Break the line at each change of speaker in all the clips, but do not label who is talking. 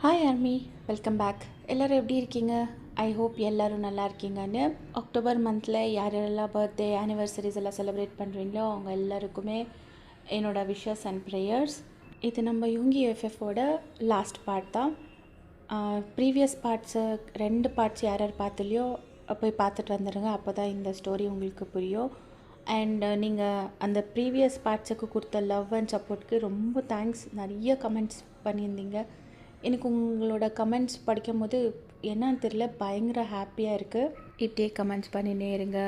Hi army, welcome back. எல்லோரும் எப்படி இருக்கீங்க? ஐ ஹோப் எல்லோரும் நல்லா இருக்கீங்கன்னு. அக்டோபர் மந்தில் யாரெல்லாம் பர்த்டே ஆனிவர்சரிஸ் எல்லாம் செலிப்ரேட் பண்ணுறீங்களோ அவங்க எல்லாருக்குமே என்னோடய விஷஸ் அண்ட் ப்ரேயர்ஸ். இது நம்ம யூங்கி எஃப்எஃபோட லாஸ்ட் பார்ட் தான். ப்ரீவியஸ் பார்ட்ஸு 2 பார்ட்ஸ் யார் பார்த்துலையோ போய் பார்த்துட்டு வந்துடுங்க. அப்போ தான் இந்த ஸ்டோரி உங்களுக்கு புரியும். அண்ட் நீங்கள் அந்த ப்ரீவியஸ் பார்ட்ஸுக்கு கொடுத்த லவ் அண்ட் சப்போர்ட்க்கு ரொம்ப தேங்க்ஸ். நிறைய கமெண்ட்ஸ் பண்ணியிருந்தீங்க. எனக்கு உங்களோட கமெண்ட்ஸ் படிக்கும் போது என்னன்னு தெரியல, பயங்கர ஹாப்பியாக இருக்குது. இப்படியே கமெண்ட்ஸ் பண்ணினே இருங்க,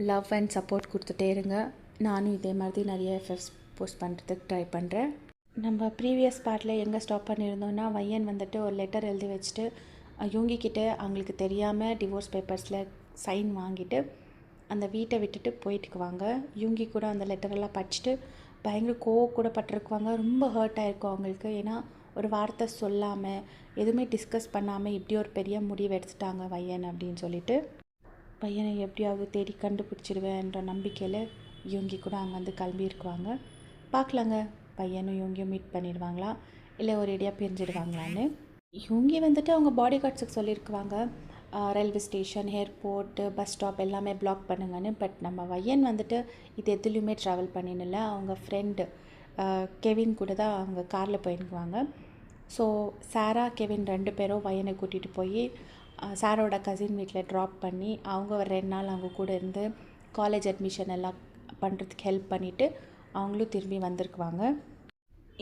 லவ் அண்ட் சப்போர்ட் கொடுத்துட்டே இருங்க. நானும் இதே மாதிரி நிறைய எஃபர்ட்ஸ் போஸ்ட் பண்ணுறதுக்கு ட்ரை பண்ணுறேன். நம்ம ப்ரீவியஸ் பார்ட்டில் எங்கே ஸ்டாப் பண்ணியிருந்தோன்னா, வையன் வந்துட்டு ஒரு லெட்டர் எழுதி வச்சுட்டு யூங்கிக்கிட்ட அவங்களுக்கு தெரியாமல் டிவோர்ஸ் பேப்பர்ஸில் சைன் வாங்கிட்டு அந்த வீட்டை விட்டுட்டு போயிட்டுக்குவாங்க. யூங்கி கூட அந்த லெட்டரெல்லாம் படிச்சுட்டு பயங்கர கூட பட்டிருக்குவாங்க. ரொம்ப ஹர்ட் ஆகிருக்கும் அவங்களுக்கு. ஏன்னா ஒரு வார்த்தை சொல்லாமல் எதுவுமே டிஸ்கஸ் பண்ணாமல் இப்படி ஒரு பெரிய முடிவு எடுத்துட்டாங்க வையன் அப்படின்னு சொல்லிட்டு. பையனை எப்படியாவது தேடி கண்டுபிடிச்சிடுவேன்ற நம்பிக்கையில் யூங்கி கூட அங்கே வந்து கிளம்பியிருக்குவாங்க. பார்க்கலாங்க, பையனும் யூங்கியும் மீட் பண்ணிடுவாங்களா இல்லை ஒரு ஐடியா பிரிஞ்சிடுவாங்களான்னு. யூங்கி வந்துட்டு அவங்க பாடி கார்ட்ஸுக்கு சொல்லியிருக்குவாங்க railway station, airport, bus stop எல்லாமே பிளாக் பண்ணுங்கன்னு. பட் நம்ம வையன் வந்துட்டு இது எதுலேயுமே ட்ராவல் பண்ணினில்ல. அவங்க ஃப்ரெண்டு கெவின் கூட தான் அவங்க காரில் போயிருக்குவாங்க. ஸோ சாரா, கெவின் 2 பேரும் வையனை கூட்டிகிட்டு போய் சாரோட கசின் வீட்டில் ட்ராப் பண்ணி அவங்க ஒரு 2 நாள் அவங்க கூட இருந்து காலேஜ் அட்மிஷன் எல்லாம் பண்ணுறதுக்கு ஹெல்ப் பண்ணிவிட்டு அவங்களும் திரும்பி வந்திருக்குவாங்க.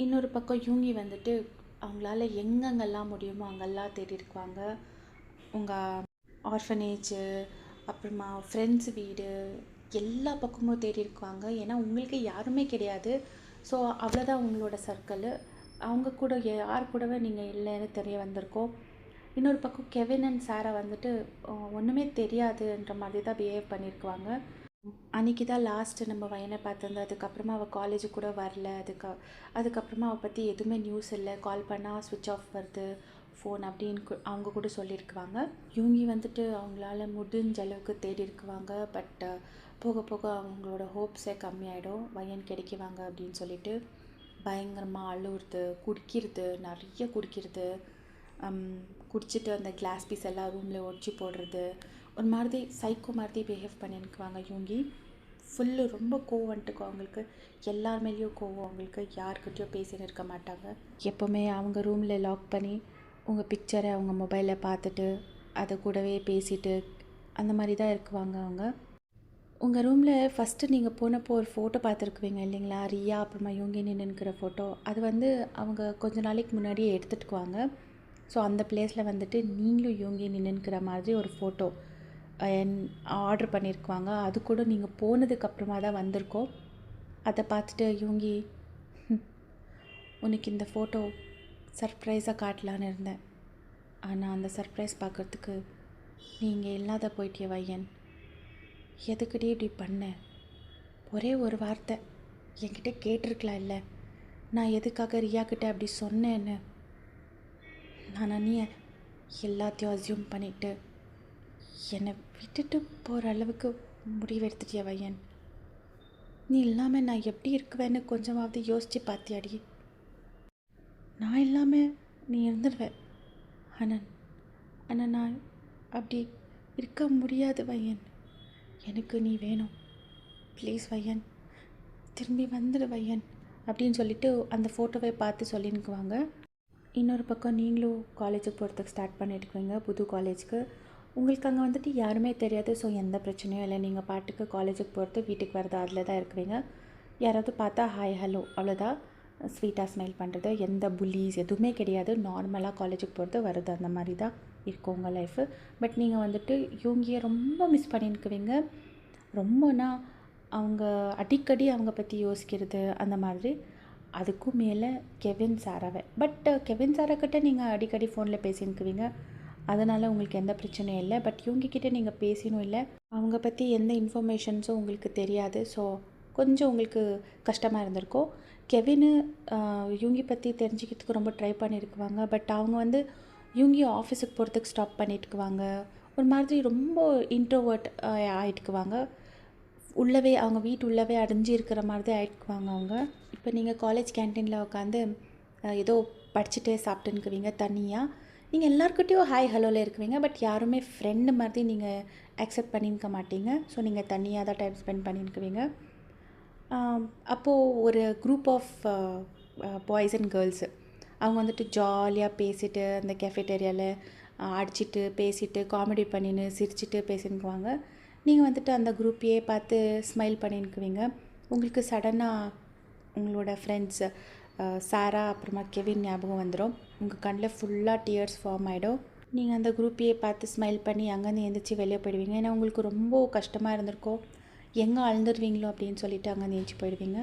இன்னொரு பக்கம் யூங்கி வந்துட்டு அவங்களால எங்கெங்கெல்லாம் முடியுமோ அங்கெல்லாம் தேடி இருக்குவாங்க. உங்கள் ஆர்ஃபனேஜு, அப்புறமா ஃப்ரெண்ட்ஸ் வீடு, எல்லா பக்கமும் தேடி இருக்குவாங்க. ஏன்னா உங்களுக்கு யாருமே கிடையாது. ஸோ அவ்வளோதான் உங்களோட சர்க்கிள். அவங்க கூட யார் கூடவே நீங்கள் இல்லைன்னு தெரிய வந்திருக்கோம். இன்னொரு பக்கம் கெவின் அண்ட் சாரா வந்துட்டு ஒன்றுமே தெரியாதுன்ற மாதிரி தான் பிஹேவ் பண்ணியிருக்குவாங்க. அன்றைக்கி தான் லாஸ்ட்டு நம்ம வையனை பார்த்துருந்து. அதுக்கப்புறமா அவள் காலேஜு கூட வரல. அதுக்கப்புறமா அவள் பற்றி எதுவுமே நியூஸ் இல்லை. கால் பண்ணால் ஸ்விட்ச் ஆஃப் வருது ஃபோன் அப்படின்னு அவங்க கூட சொல்லியிருக்குவாங்க. யூங்கி வந்துட்டு அவங்களால முடிஞ்ச அளவுக்கு தேடி இருக்குவாங்க. பட் போக போக அவங்களோட ஹோப்ஸே கம்மியாயிடும். வையன் கிடைக்குவாங்க அப்படின்னு சொல்லிட்டு பயங்கரமாக அழுவுறது, குடிக்கிறது, நிறைய குடிக்கிறது, குடிச்சிட்டு அந்த கிளாஸ் பீஸ் எல்லாம் ரூமில் ஒடிச்சு போடுறது, ஒரு மாதிரி சைக்கோ மாதிரி பிஹேவ் பண்ணியிருக்குவாங்க யூங்கி. ஃபுல்லு ரொம்ப கோவம் வந்துட்டுக்கும் அவங்களுக்கு. எல்லார் மேலேயும் கோவம் அவங்களுக்கு. யாருக்கிட்டையும் பேசின்னு இருக்க மாட்டாங்க. எப்போவுமே அவங்க ரூமில் லாக் பண்ணி உங்கள் பிக்சரை அவங்க மொபைலில் பார்த்துட்டு அதை கூடவே பேசிட்டு அந்த மாதிரி தான் இருக்குவாங்க அவங்க. உங்கள் ரூமில் ஃபஸ்ட்டு நீங்கள் போனப்போ ஒரு ஃபோட்டோ பார்த்துருக்குவீங்க இல்லைங்களா, ரியா அப்புறமா யூங்கி நின்றுக்கிற ஃபோட்டோ. அது வந்து அவங்க கொஞ்ச நாளைக்கு முன்னாடியே எடுத்துட்டுக்குவாங்க. ஸோ அந்த பிளேஸில் வந்துட்டு நீங்களும் யூங்கி நின்றுக்கிற மாதிரி ஒரு ஃபோட்டோ ஆர்டர் பண்ணியிருக்குவாங்க. அது கூட நீங்கள் போனதுக்கப்புறமா தான் வந்திருக்கோம். அதை பார்த்துட்டு யூங்கி, உனக்கு இந்த ஃபோட்டோ சர்ப்ரைஸாக காட்டலான்னு இருந்தேன், ஆனால் அந்த சர்ப்ரைஸ் பார்க்குறதுக்கு நீங்கள் இல்லாத போயிட்டிய வையன். எதுக்கிட்டே இப்படி பண்ணேன்? ஒரே ஒரு வார்த்தை என்கிட்ட கேட்டிருக்கலாம் இல்லை? நான் எதுக்காக ரியாக்கிட்ட அப்படி சொன்னேன்னு. நான் நீ எல்லாத்தையும் அசியூம் பண்ணிவிட்டு என்னை விட்டுட்டு போகிற அளவுக்கு முடிவு எடுத்துட்டிய வையன். நீ இல்லாமல் நான் எப்படி இருக்குவேன்னு கொஞ்சமாவது யோசித்து பார்த்தியாடி? நான் இல்லாமல் நீ இருந்துடுவேன். ஆனால் நான் அப்படி இருக்க முடியாது வையன். எனக்கு நீ வேணும், ப்ளீஸ் வையன், திரும்பி வந்துடு வையன் அப்படின்னு சொல்லிட்டு அந்த ஃபோட்டோவை பார்த்து சொல்லினுக்குவாங்க. இன்னொரு பக்கம் நீங்களும் காலேஜுக்கு போகிறதுக்கு ஸ்டார்ட் பண்ணிட்டுருக்குவீங்க, புது காலேஜுக்கு. உங்களுக்கு அங்கே வந்துட்டு யாருமே தெரியாது. ஸோ எந்த பிரச்சனையும் இல்லை. நீங்கள் பாட்டுக்கு காலேஜுக்கு போகிறது, வீட்டுக்கு வரது, அதில் தான் இருக்குவீங்க. யாராவது பார்த்தா ஹாய் ஹலோ அவ்வளோதான். ஸ்வீட்டாக ஸ்மைல் பண்ணுறது, எந்த புல்லீஸ் எதுவுமே கிடையாது. நார்மலாக காலேஜுக்கு போகிறது வருது, அந்த மாதிரி தான் இருக்கும் உங்கள் லைஃபு. பட் நீங்கள் வந்துட்டு யூங்கியை ரொம்ப மிஸ் பண்ணியிருக்குவீங்க. ரொம்பனா அவங்க அடிக்கடி அவங்க பற்றி யோசிக்கிறது அந்த மாதிரி. அதுக்கும் மேலே கெவின் சாராவை. பட் கெவின் சாராக்கிட்ட நீங்கள் அடிக்கடி ஃபோனில் பேசினுக்குவீங்க, அதனால் உங்களுக்கு எந்த பிரச்சனையும் இல்லை. பட் யூங்கிக்கிட்ட நீங்கள் பேசணும் இல்லை, அவங்க பற்றி எந்த இன்ஃபர்மேஷன்ஸும் உங்களுக்கு தெரியாது. ஸோ கொஞ்சம் உங்களுக்கு கஷ்டமாக இருந்திருக்கும். கெவின்னு யூங்கி பற்றி தெரிஞ்சுக்கிறதுக்கு ரொம்ப ட்ரை பண்ணியிருக்குவாங்க. பட் அவங்க வந்து யூங்கி ஆஃபீஸுக்கு போகிறதுக்கு ஸ்டாப் பண்ணிட்டுக்குவாங்க. ஒரு மாதிரி ரொம்ப இன்ட்ரோவர்ட் ஆகிட்டுக்குவாங்க. உள்ளவே அவங்க வீட்டு உள்ளவே அடைஞ்சு இருக்கிற மாதிரி தான் ஆகிட்டுக்குவாங்க அவங்க. இப்போ நீங்கள் காலேஜ் கேன்டீனில் உட்காந்து ஏதோ படிச்சுட்டே சாப்பிட்டுன்னுக்குவீங்க தனியாக. நீங்கள் எல்லாருக்கிட்டேயும் ஹாய் ஹலோவில் இருக்குவீங்க, பட் யாருமே ஃப்ரெண்டு மாதிரி நீங்கள் அக்செப்ட் பண்ணியிருக்க மாட்டீங்க. ஸோ நீங்கள் தனியாக தான் டைம் ஸ்பெண்ட் பண்ணியிருக்குவீங்க. அப்போது ஒரு group of boys and girls அவங்க வந்துட்டு ஜாலியாக பேசிட்டு அந்த கேஃபேட்டேரியாவில் அடிச்சிட்டு பேசிட்டு காமெடி பண்ணின்னு சிரிச்சிட்டு பேசினுக்குவாங்க. நீங்கள் வந்துட்டு அந்த குரூப்பையே பார்த்து ஸ்மைல் பண்ணினுக்குவீங்க. உங்களுக்கு சடனாக உங்களோட ஃப்ரெண்ட்ஸு சாரா அப்புறமா கெவின் ஞாபகம் வந்துடும். உங்கள் கண்ணில் ஃபுல்லாக டியர்ஸ் ஃபார்ம் ஆகிடும். நீங்கள் அந்த குரூப்பையே பார்த்து ஸ்மைல் பண்ணி அங்கேருந்து எழுந்திரிச்சி வெளியே போயிடுவீங்க. ஏன்னா உங்களுக்கு ரொம்ப கஷ்டமாக இருந்திருக்கோம், எங்கே அழுந்துருவீங்களோ அப்படின்னு சொல்லிட்டு அங்கேருந்து எழுந்திரிச்சி போயிடுவீங்க.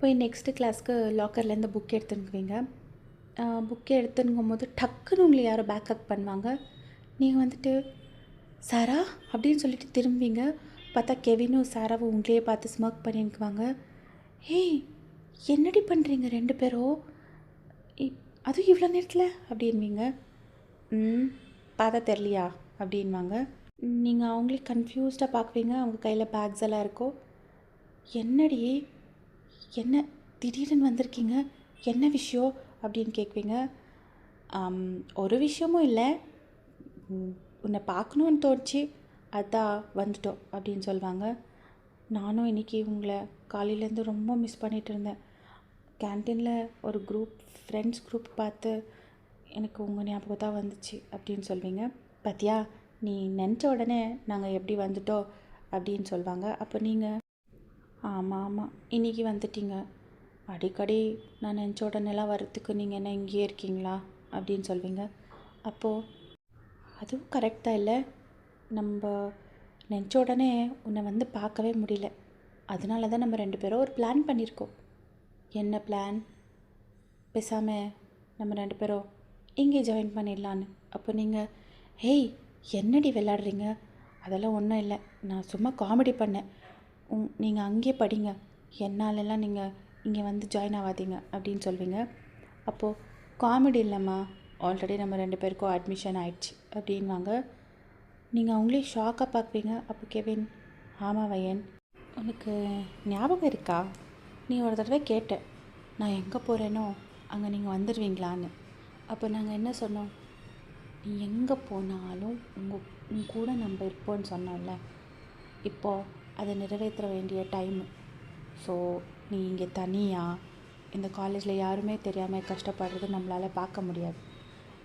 போய் நெக்ஸ்ட்டு கிளாஸ்க்கு லாக்கர்லேருந்து புக் எடுத்துக்குவீங்க. புக்கை எடுத்துங்கும் போது டக்குன்னு உங்களை யாரோ பேக் அப் பண்ணுவாங்க. நீங்கள் வந்துட்டு சாரா அப்படின்னு சொல்லிட்டு திரும்புவீங்க. பார்த்தா கெவினும் சாராவும் உங்களையே பார்த்து ஸ்மர்க் பண்ணிக்குவாங்க. ஏய், என்னடி பண்ணுறீங்க 2 பேரும், அதுவும் இவ்வளோ நேரத்தில் அப்படின்வீங்க. பார்த்தா தெரியலையா அப்படின்வாங்க. நீங்கள் அவங்களே கன்ஃபியூஸ்டாக பார்க்குவீங்க. அவங்க கையில் பேக்ஸ் எல்லாம் இருக்கும். என்னடி, என்ன திடீர்னு வந்திருக்கீங்க, என்ன விஷயம் அப்படின்னு கேட்குவீங்க. ஒரு விஷயமும் இல்லை, உன்னை பார்க்கணுன்னு தோணுச்சு, அதான் வந்துட்டோம் அப்படின்னு சொல்லுவாங்க. நானும் இன்றைக்கி உங்களை காலையிலேருந்து ரொம்ப மிஸ் பண்ணிகிட்டு இருந்தேன். கேன்டீனில் ஒரு ஃப்ரெண்ட்ஸ் குரூப் பார்த்து எனக்கு உங்கள் ஞாபகம் தான் வந்துச்சு அப்படின்னு சொல்வீங்க. பார்த்தியா, நீ நினச்ச உடனே நாங்கள் எப்படி வந்துட்டோம் அப்படின்னு சொல்லுவாங்க. அப்போ நீங்கள் ஆமாம் இன்றைக்கி வந்துட்டீங்க, அடிக்கடி நான் நினச்ச உடனேலாம் வரத்துக்கு நீங்கள் என்ன இங்கேயே இருக்கீங்களா அப்படின்னு சொல்வீங்க. அப்போது அதுவும் கரெக்ட் தான், இல்லை நம்ம நினச்ச உடனே உன்னை வந்து பார்க்கவே முடியல, அதனால தான் நம்ம 2 பேரும் ஒரு பிளான் பண்ணியிருக்கோம். என்ன பிளான்? பேசாமல் நம்ம 2 பேரும் இங்கே ஜாயின் பண்ணிடலான்னு. அப்போ நீங்கள் ஹேய் என்னடி விளையாடுறீங்க, அதெல்லாம் ஒன்றும் இல்லை, நான் சும்மா காமெடி பண்ணேன், நீங்கள் அங்கேயே படிங்க, என்னாலெல்லாம் நீங்கள் இங்கே வந்து ஜாயின் ஆகாதீங்க அப்படின்னு சொல்வீங்க. அப்போது காமெடி இல்லைம்மா, ஆல்ரெடி நம்ம 2 பேருக்கும் அட்மிஷன் ஆயிடுச்சு அப்படின்வாங்க. நீங்கள் அவங்களே ஷாக்காக பார்க்குவீங்க. அப்போ கெவின், ஆமாம் வயன், உனக்கு ஞாபகம் இருக்கா, நீ ஒரு தடவை கேட்ட நான் எங்கே போகிறேனோ அங்கே நீங்கள் வந்துடுவீங்களான்னு. அப்போ நாங்கள் என்ன சொன்னோம், நீ எங்கே போனாலும் உங்கள் கூட நம்ம இருப்போம்னு சொன்னோம்ல, இப்போது அதை நிறைவேற்ற வேண்டிய டைமு. ஸோ நீ இங்கே தனியாக இந்த காலேஜில் யாருமே தெரியாமல் கஷ்டப்படுறது நம்மளால் பார்க்க முடியாது,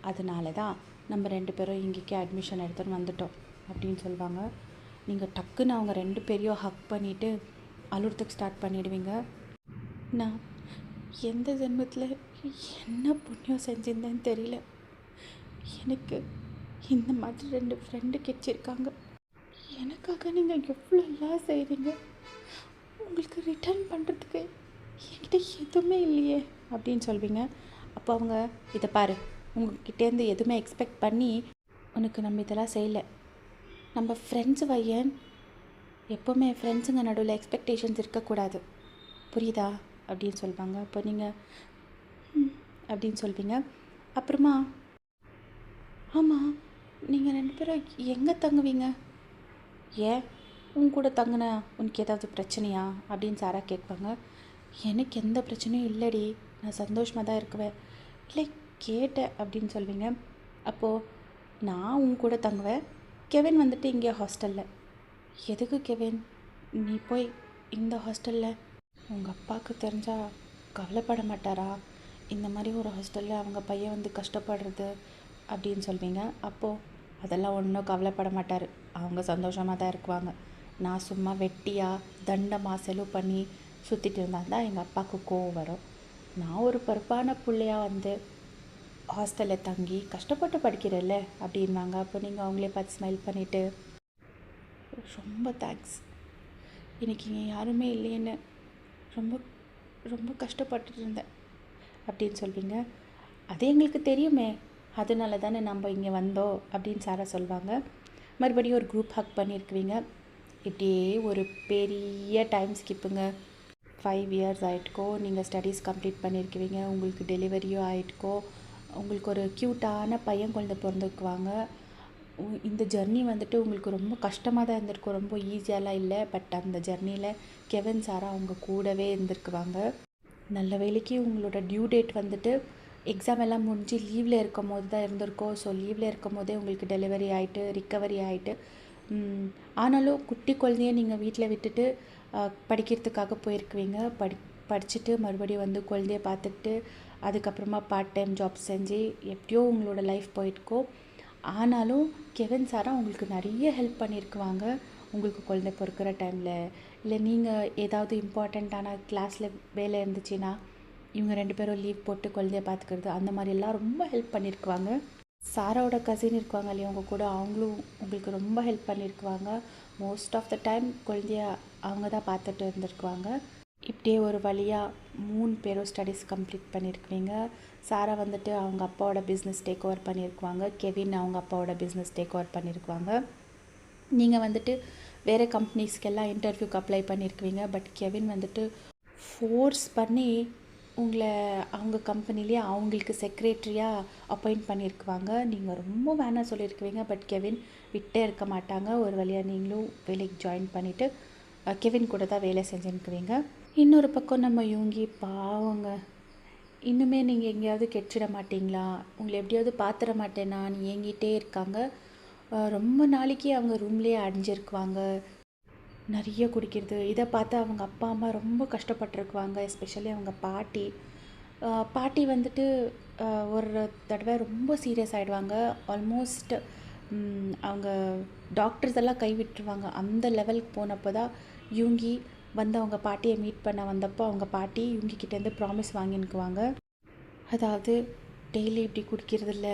அதனால தான் நம்ம 2 பேரும் இங்கேக்கே அட்மிஷன் எடுத்துன்னு வந்துட்டோம் அப்படின்னு சொல்லுவாங்க. நீங்கள் டக்குன்னு அவங்க 2 பேரையும் ஹக் பண்ணிவிட்டு அழுறதுக்கு ஸ்டார்ட் பண்ணிடுவீங்க. நான் எந்த ஜென்மத்தில் என்ன புண்ணியம் செஞ்சிருந்தேன்னு தெரியல, எனக்கு இந்த மாதிரி 2 ஃப்ரெண்டு கிடச்சிருக்காங்க, எனக்காக நீங்கள் எவ்வளோலாம் செய்கிறீங்க, உங்களுக்கு ரிட்டர்ன் பண்ணுறதுக்கு என்கிட்ட எதுவுமே இல்லையே அப்படின்னு சொல்வீங்க. அப்போ அவங்க, இதை பாரு, உங்ககிட்டேருந்து எதுவுமே எக்ஸ்பெக்ட் பண்ணி உனக்கு நம்ம இதெல்லாம் செய்யலை, நம்ம ஃப்ரெண்ட்ஸு வையன், எப்போவுமே ஃப்ரெண்ட்ஸுங்க நடுவில் எக்ஸ்பெக்டேஷன்ஸ் இருக்கக்கூடாது, புரியுதா அப்படின்னு சொல்லுவாங்க. அப்போ நீங்கள் அப்படின்னு சொல்வீங்க. அப்புறமா ஆமாம், நீங்கள் 2 பேரும் எங்கே தங்குவீங்க, ஏன் உன் கூட தங்குனா உனக்கு ஏதாவது பிரச்சனையா அப்படின்னு சாரா கேட்பாங்க. எனக்கு எந்த பிரச்சனையும் இல்லைடி, நான் சந்தோஷமாக தான் இருக்குவேன், இல்லை கேட்டேன் அப்படின்னு சொல்வீங்க. அப்போது நான் உன் கூட தங்குவேன், கெவின் வந்துட்டு இங்கே ஹாஸ்டலில். எதுக்கு கெவின், நீ போய் இந்த ஹாஸ்டலில் உங்கள் அப்பாவுக்கு தெரிஞ்சால் கவலைப்பட மாட்டாரா, இந்த மாதிரி ஒரு ஹாஸ்டலில் அவங்க பையன் வந்து கஷ்டப்படுறது அப்படின்னு சொல்வீங்க. அப்போது அதெல்லாம் ஒன்றும் கவலைப்பட மாட்டார், அவங்க சந்தோஷமாக தான் இருக்குவாங்க, நான் சும்மா வெட்டியாக தண்டமாக செலவு பண்ணி சுற்றிட்டு இருந்தால் தான் எங்கள் அப்பாவுக்கு கோவம் வரும், நான் ஒரு பொறுப்பான பிள்ளையாக வந்து ஹாஸ்டலில் தங்கி கஷ்டப்பட்டு படிக்கிறேன்ல அப்படின்வாங்க. அப்போ நீங்கள் அவங்களே பார்த்து ஸ்மைல் பண்ணிவிட்டு, ரொம்ப தேங்க்ஸ், இன்றைக்கி இங்கே யாருமே இல்லைன்னு ரொம்ப ரொம்ப கஷ்டப்பட்டுட்டு இருந்தேன் அப்படின்னு சொல்வீங்க. அது எங்களுக்கு தெரியுமே, அதனால தானே நம்ம இங்கே வந்தோம் அப்படின்னு சாரா சொல்லுவாங்க. மறுபடியும் ஒரு குரூப் ஹக் பண்ணியிருக்குவீங்க. இப்படியே ஒரு பெரிய டைம் ஸ்கிப்புங்க, 5 இயர்ஸ் ஆகிட்டுக்கோ, நீங்கள் ஸ்டடீஸ் கம்ப்ளீட் பண்ணியிருக்குவீங்க, உங்களுக்கு டெலிவரியும் ஆகிட்டுக்கோ, உங்களுக்கு ஒரு க்யூட்டான பையன் குழந்தை பிறந்துக்குவாங்க. இந்த ஜர்னி வந்துட்டு உங்களுக்கு ரொம்ப கஷ்டமாக தான் இருந்திருக்கும், ரொம்ப ஈஸியாலாம் இல்லை, பட் அந்த ஜர்னியில் கெவின் சாரா அவங்க கூடவே இருந்திருக்குவாங்க. நல்ல வேலைக்கு உங்களோட டியூ டேட் வந்துட்டு எக்ஸாம் எல்லாம் முடிஞ்சு லீவில் இருக்கும் போது தான் இருந்திருக்கோம். ஸோ லீவில் இருக்கும் போதே உங்களுக்கு டெலிவரி ஆகிட்டு ரிக்கவரி ஆகிட்டு, ஆனாலும் குட்டி குழந்தைய நீங்கள் வீட்டில் விட்டுட்டு படிக்கிறதுக்காக போயிருக்குவீங்க. படிச்சுட்டு மறுபடியும் வந்து குழந்தைய பார்த்துக்கிட்டு அதுக்கப்புறமா பார்ட் டைம் ஜாப் செஞ்சு எப்படியோ உங்களோட லைஃப் போயிட்டுக்கோ. ஆனாலும் கெவின் சாரா உங்களுக்கு நிறைய ஹெல்ப் பண்ணியிருக்குவாங்க. உங்களுக்கு குழந்தை பிறக்கிற டைமில், இல்லை நீங்கள் ஏதாவது இம்பார்ட்டண்ட்டான கிளாஸில் வேலை இருந்துச்சுன்னா இவங்க 2 பேரும் லீவ் போட்டு குழந்தைய பார்த்துக்கிறது, அந்த மாதிரியெல்லாம் ரொம்ப ஹெல்ப் பண்ணியிருக்குவாங்க. சாராவோட கசின் இருக்குவாங்க இல்லையா உங்கள் கூட, அவங்களும் உங்களுக்கு ரொம்ப ஹெல்ப் பண்ணியிருக்குவாங்க. மோஸ்ட் ஆஃப் த டைம் குழந்தைய அவங்க தான் பார்த்துட்டு இருந்திருக்குவாங்க. இப்படியே ஒரு வழியாக 3 பேரும் ஸ்டடீஸ் கம்ப்ளீட் பண்ணியிருக்குவீங்க. சாரா வந்துட்டு அவங்க அப்பாவோட பிஸ்னஸ் டேக் ஓவர் பண்ணியிருக்குவாங்க. கெவின் அவங்க அப்பாவோட பிஸ்னஸ் டேக் ஓவர் பண்ணியிருக்குவாங்க. நீங்கள் வந்துட்டு வேறு கம்பெனிஸ்க்கெல்லாம் இன்டர்வியூக்கு அப்ளை பண்ணியிருக்குவீங்க. பட் கெவின் வந்துட்டு ஃபோர்ஸ் பண்ணி உங்களை அவங்க கம்பெனிலேயே அவங்களுக்கு செக்ரட்டரியாக அப்பாயிண்ட் பண்ணியிருக்குவாங்க. நீங்கள் ரொம்ப வேணாம் சொல்லியிருக்குவீங்க. பட் கெவின் விட்டே இருக்க மாட்டாங்க. ஒரு வழியாக நீங்களும் வேலைக்கு ஜாயின் பண்ணிவிட்டு கெவின் கூட தான் வேலை செஞ்சுருக்குவீங்க. இன்னொரு பக்கம் நம்ம யூங்கி பாவங்க, இன்னுமே நீங்கள் எங்கேயாவது கெச்சிட மாட்டிங்களா, உங்களை எப்படியாவது பார்த்துட மாட்டேனான்னு ஏங்கிட்டே இருக்காங்க. ரொம்ப நாளைக்கு அவங்க ரூம்லேயே அடைஞ்சிருக்குவாங்க. நிறைய குடிக்கிறது, இதை பார்த்து அவங்க அப்பா அம்மா ரொம்ப கஷ்டப்பட்டுருக்குவாங்க. எஸ்பெஷலி அவங்க பாட்டி வந்துட்டு ஒரு தடவை ரொம்ப சீரியஸ் ஆகிடுவாங்க. ஆல்மோஸ்ட் அவங்க டாக்டர்ஸ் எல்லாம் கைவிட்டுருவாங்க. அந்த லெவலுக்கு போனப்போ தான் யூங்கி வந்து அவங்க பாட்டியை மீட் பண்ண வந்தப்போ அவங்க பாட்டி யூங்கி கிட்டேருந்து ப்ராமிஸ் வாங்கினுக்குவாங்க. அதாவது டெய்லி இப்படி குடிக்கிறதில்ல,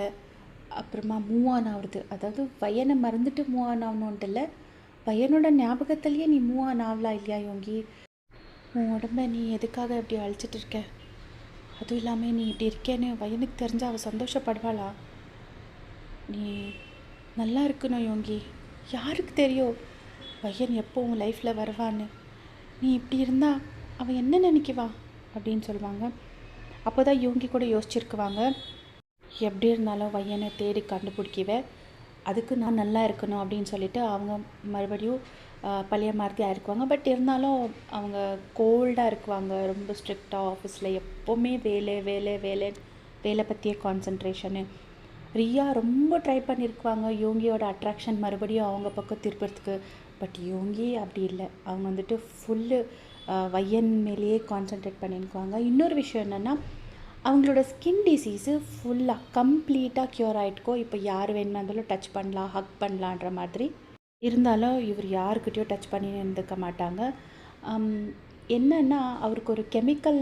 அப்புறமா மூவ் ஆன் ஆகுறது, அதாவது பையனை மறந்துட்டு மூவ் ஆன் ஆகணுன்ட்டு இல்லை, பையனோட ஞாபகத்திலேயே நீ மூவ் ஆன் ஆகலாம் இல்லையா யோங்கி, உன் உடம்ப நீ எதுக்காக இப்படி அழிச்சிட்டு இருக்க, அதுவும் இல்லாமல் நீ இப்படி இருக்கேன்னு பையனுக்கு தெரிஞ்சால் அவள் சந்தோஷப்படுவாளா, நீ நல்லா இருக்கணும் யோங்கி, யாருக்கு தெரியும் பையன் எப்போ உன் லைஃப்பில் வருவான்னு, நீ இப்படி இருந்தால் அவன் என்ன நினைக்குவா அப்படின்னு சொல்லுவாங்க. அப்போ தான் யோங்கி கூட யோசிச்சிருக்குவாங்க, எப்படி இருந்தாலும் பையனை தேடி கண்டுபிடிக்கவே, அதுக்கு நான் நல்லா இருக்கணும் அப்படின்னு சொல்லிட்டு அவங்க மறுபடியும் பழைய மாதிரி இருக்குவாங்க. பட் இருந்தாலும் அவங்க கோல்டாக இருக்குவாங்க, ரொம்ப ஸ்ட்ரிக்டாக ஆஃபீஸில் எப்போவுமே வேலை வேலை வேலை வேலை பற்றிய கான்சன்ட்ரேஷனு. ரியா ரொம்ப ட்ரை பண்ணியிருக்குவாங்க யோங்கியோட அட்ராக்ஷன் மறுபடியும் அவங்க பக்கம் திருப்பறதுக்கு. பட் யோங்கி அப்படி இல்லை, அவங்க வந்துட்டு ஃபுல்லு வையன் மேலேயே கான்சன்ட்ரேட் பண்ணியிருக்குவாங்க. இன்னொரு விஷயம் என்னென்னா, அவங்களோட ஸ்கின் டிசீஸு ஃபுல்லாக கம்ப்ளீட்டாக க்யூர் ஆகிட்டுக்கோ. இப்போ யார் வேணுமா இருந்தாலும் டச் பண்ணலாம், ஹக் பண்ணலான்ற மாதிரி. இருந்தாலும் இவர் யாருக்கிட்டையும் டச் பண்ணி இருந்துக்க மாட்டாங்க. என்னன்னா அவருக்கு ஒரு கெமிக்கல்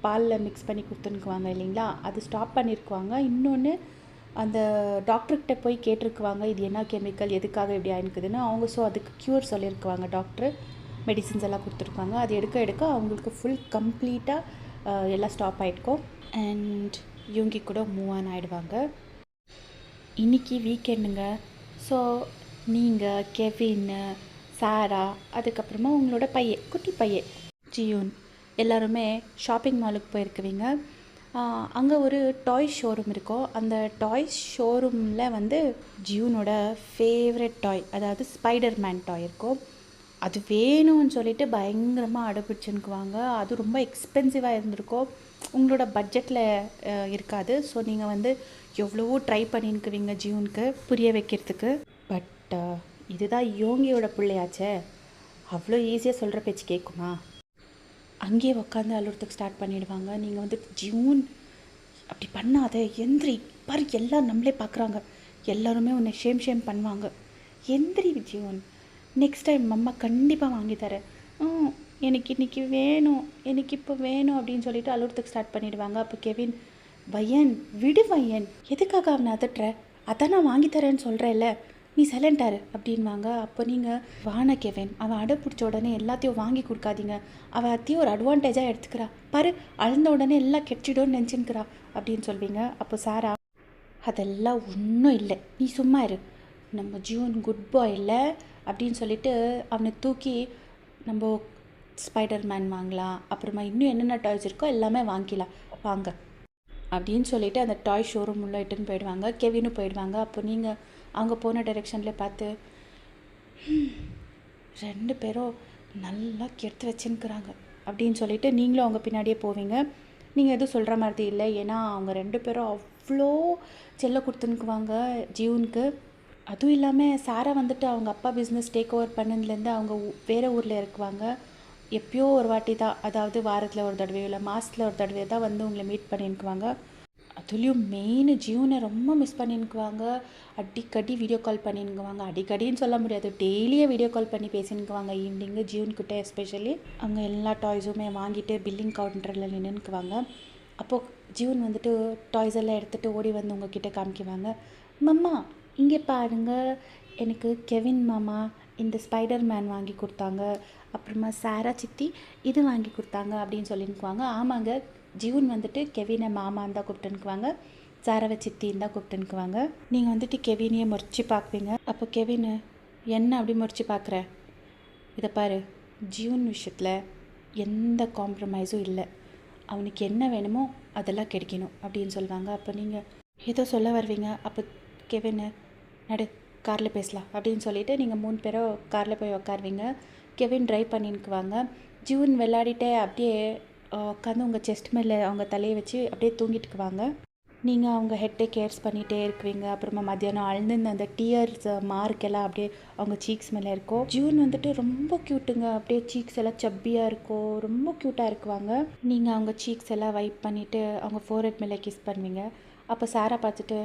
பாலில் மிக்ஸ் பண்ணி கொடுத்துருக்குவாங்க இல்லைங்களா, அது ஸ்டாப் பண்ணியிருக்குவாங்க. இன்னொன்று அந்த டாக்டர்கிட்ட போய் கேட்டிருக்குவாங்க, இது என்ன கெமிக்கல், எதுக்காக இப்படி ஆயிருக்குதுன்னு. அவங்க ஸோ அதுக்கு க்யூர் சொல்லியிருக்குவாங்க. டாக்டர் மெடிசின்ஸ் எல்லாம் கொடுத்துருக்காங்க. அது எடுக்க அவங்களுக்கு ஃபுல் கம்ப்ளீட்டாக எல்லாம் ஸ்டாப் ஆகிட்டுக்கோம். அண்ட் யூங்கி கூட மூவ் ஆன் ஆகிடுவாங்க. இன்றைக்கி வீக்கெண்டுங்க. ஸோ நீங்கள், கெவின், சாரா, அதுக்கப்புறமா உங்களோட பையன், குட்டி பையன் ஜியூன் எல்லாருமே ஷாப்பிங் மாலுக்கு போயிருக்குவீங்க. அங்கே ஒரு டாய் ஷோரூம் இருக்கும். அந்த டாய் ஷோரூமில் வந்து ஜியூனோட ஃபேவரட் டாய், அதாவது ஸ்பைடர்மேன் டாய் இருக்கும். அது வேணும்னு சொல்லிட்டு பயங்கரமாக அடைப்பிடிச்சுக்குவாங்க. அது ரொம்ப எக்ஸ்பென்சிவாக இருந்திருக்கும், உங்களோட பட்ஜெட்டில் இருக்காது. ஸோ நீங்கள் வந்து எவ்வளவோ ட்ரை பண்ணிக்குவீங்க ஜியூனுக்கு புரிய வைக்கிறதுக்கு. பட் இதுதான் யோங்கியோட பிள்ளையாச்சே, அவ்வளோ ஈஸியாக சொல்கிற பேச்சு கேட்குமா? அங்கேயே உட்காந்து அழுறதுக்கு ஸ்டார்ட் பண்ணிவிடுவாங்க. நீங்கள் வந்து ஜியூன் அப்படி பண்ணாத, எந்திரி பாரு, எல்லாம் நம்மளே பார்க்குறாங்க, எல்லாருமே உன்னை ஷேம் பண்ணுவாங்க, எந்திரி ஜியூன், நெக்ஸ்ட் டைம் அம்மா கண்டிப்பாக வாங்கித்தரேன், எனக்கு இன்றைக்கி வேணும், எனக்கு இப்போ வேணும் அப்படின்னு சொல்லிட்டு அழுறதுக்கு ஸ்டார்ட் பண்ணிவிடுவாங்க. அப்போ கெவின், வையன் விடு வையன், எதுக்காக அவனை அதட்டுற, அதான் நான் வாங்கித்தரேன்னு சொல்கிறேன்ல, நீ சைலண்டாரு அப்படின்வாங்க. அப்போ நீங்கள், வான கெவின், அவன் அடை பிடிச்ச உடனே எல்லாத்தையும் வாங்கி கொடுக்காதீங்க, அவள் அத்தையும் ஒரு அட்வான்டேஜாக எடுத்துக்கிறா பாரு, அழுந்த உடனே எல்லாம் கெச்சிடும்னு நினச்சின்னுக்கிறா அப்படின்னு சொல்வீங்க. அப்போ சாரா, அதெல்லாம் ஒன்றும் இல்லை, நீ சும்மா இரு, நம்ம ஜியூன் குட் பாய் இல்லை அப்படின்னு சொல்லிட்டு அவனை தூக்கி நம்ம ஸ்பைடர்மேன் வாங்கலாம், அப்புறமா இன்னும் என்னென்ன டாய்ஸ் இருக்கோ எல்லாமே வாங்கிக்கலாம் வாங்க அப்படின்னு சொல்லிட்டு அந்த டாய் ஷோரூம் உள்ள இட்டுன்னு போயிடுவாங்க. கெவினும் போயிடுவாங்க. அப்போ நீங்கள் அவங்க போன டைரெக்ஷனில் பார்த்து, 2 பேரும் நல்லா கெடுத்து வச்சுன்னுக்குறாங்க அப்படின்னு சொல்லிட்டு நீங்களும் அவங்க பின்னாடியே போவீங்க. நீங்கள் எதுவும் சொல்கிற மாதிரி இல்லை. ஏன்னா அவங்க 2 பேரும் அவ்வளோ செல்லம் கொடுத்துன்னுக்குவாங்க ஜீவனுக்கு. அதுவும் இல்லாமல் சாரா வந்துட்டு அவங்க அப்பா பிஸ்னஸ் டேக் ஓவர் பண்ணதுலேருந்து அவங்க வேறு ஊரில் இருக்குவாங்க. எப்பயோ ஒரு வாட்டி தான், அதாவது வாரத்தில் ஒரு தடவையோ இல்லை மாதத்தில் ஒரு தடவையோ தான் வந்து உங்களை மீட் பண்ணிக்குவாங்க. அதுலேயும் மெயின் ஜீவனை ரொம்ப மிஸ் பண்ணிக்குவாங்க. அடிக்கடி வீடியோ கால் பண்ணிக்குவாங்க. அடிக்கடின்னு சொல்ல முடியாது, டெய்லியே வீடியோ கால் பண்ணி பேசினுக்குவாங்க. ஈவினிங்கு ஜீவன்கிட்ட எஸ்பெஷலி அவங்க எல்லா டாய்ஸுமே வாங்கிட்டு பில்லிங் கவுண்டரில் நின்றுக்குவாங்க. அப்போது ஜீவன் வந்துட்டு டாய்ஸ் எல்லாம் எடுத்துகிட்டு ஓடி வந்து உங்ககிட்ட காமிக்குவாங்க. மம்மா இங்கே பாருங்க, எனக்கு கெவின் மாமா இந்த ஸ்பைடர் மேன் வாங்கி கொடுத்தாங்க, அப்புறமா சாரா சித்தி இது வாங்கி கொடுத்தாங்க அப்படின்னு சொல்லினுக்குவாங்க. ஆமாங்க, ஜீவன் வந்துட்டு கெவினை மாமான்னு தான் கூப்பிட்டுனுக்குவாங்க, சாராவை சித்தின்னு தான் கூப்பிட்டுனுக்குவாங்க. நீங்கள் வந்துட்டு கெவினையே முறைச்சி பார்ப்பீங்க. அப்போ கெவின் என்ன அப்படி முறைச்சி பார்க்குற, இதை பாரு, ஜீவன் விஷயத்தில் எந்த காம்ப்ரமைஸும் இல்லை, அவனுக்கு என்ன வேணுமோ அதெல்லாம் கிடைக்கணும் அப்படின்னு சொல்லுவாங்க. அப்போ நீங்கள் ஏதோ சொல்ல வருவீங்க. அப்போ கெவின் நடு காரில் பேசலாம் அப்படின்னு சொல்லிவிட்டு நீங்கள் 3 பேரும் காரில் போய் உட்காருவீங்க. கெவின் ட்ரைவ் பண்ணிக்குவாங்க. ஜீவன் விளையாடிட்டே அப்படியே உட்காந்து உங்கள் செஸ்ட் மேலே அவங்க தலையை வச்சு அப்படியே தூங்கிட்டுக்குவாங்க. நீங்கள் அவங்க ஹெட்டை கேர்ஸ் பண்ணிகிட்டே இருக்குவீங்க. அப்புறமா மத்தியானம் அழுந்து அந்த டியர்ஸ் மார்க்கெல்லாம் அப்படியே அவங்க சீக்ஸ் மேலே இருக்கும். ஜீவன் வந்துட்டு ரொம்ப க்யூட்டுங்க, அப்படியே சீக்ஸ் எல்லாம் சப்பியாக இருக்கும், ரொம்ப க்யூட்டாக இருக்குவாங்க. நீங்கள் அவங்க சீக்ஸ் எல்லாம் வைப் பண்ணிவிட்டு அவங்க ஃபோர்ஹெட் மேலே கிஸ் பண்ணுவீங்க. அப்போ சாரா பார்த்துட்டு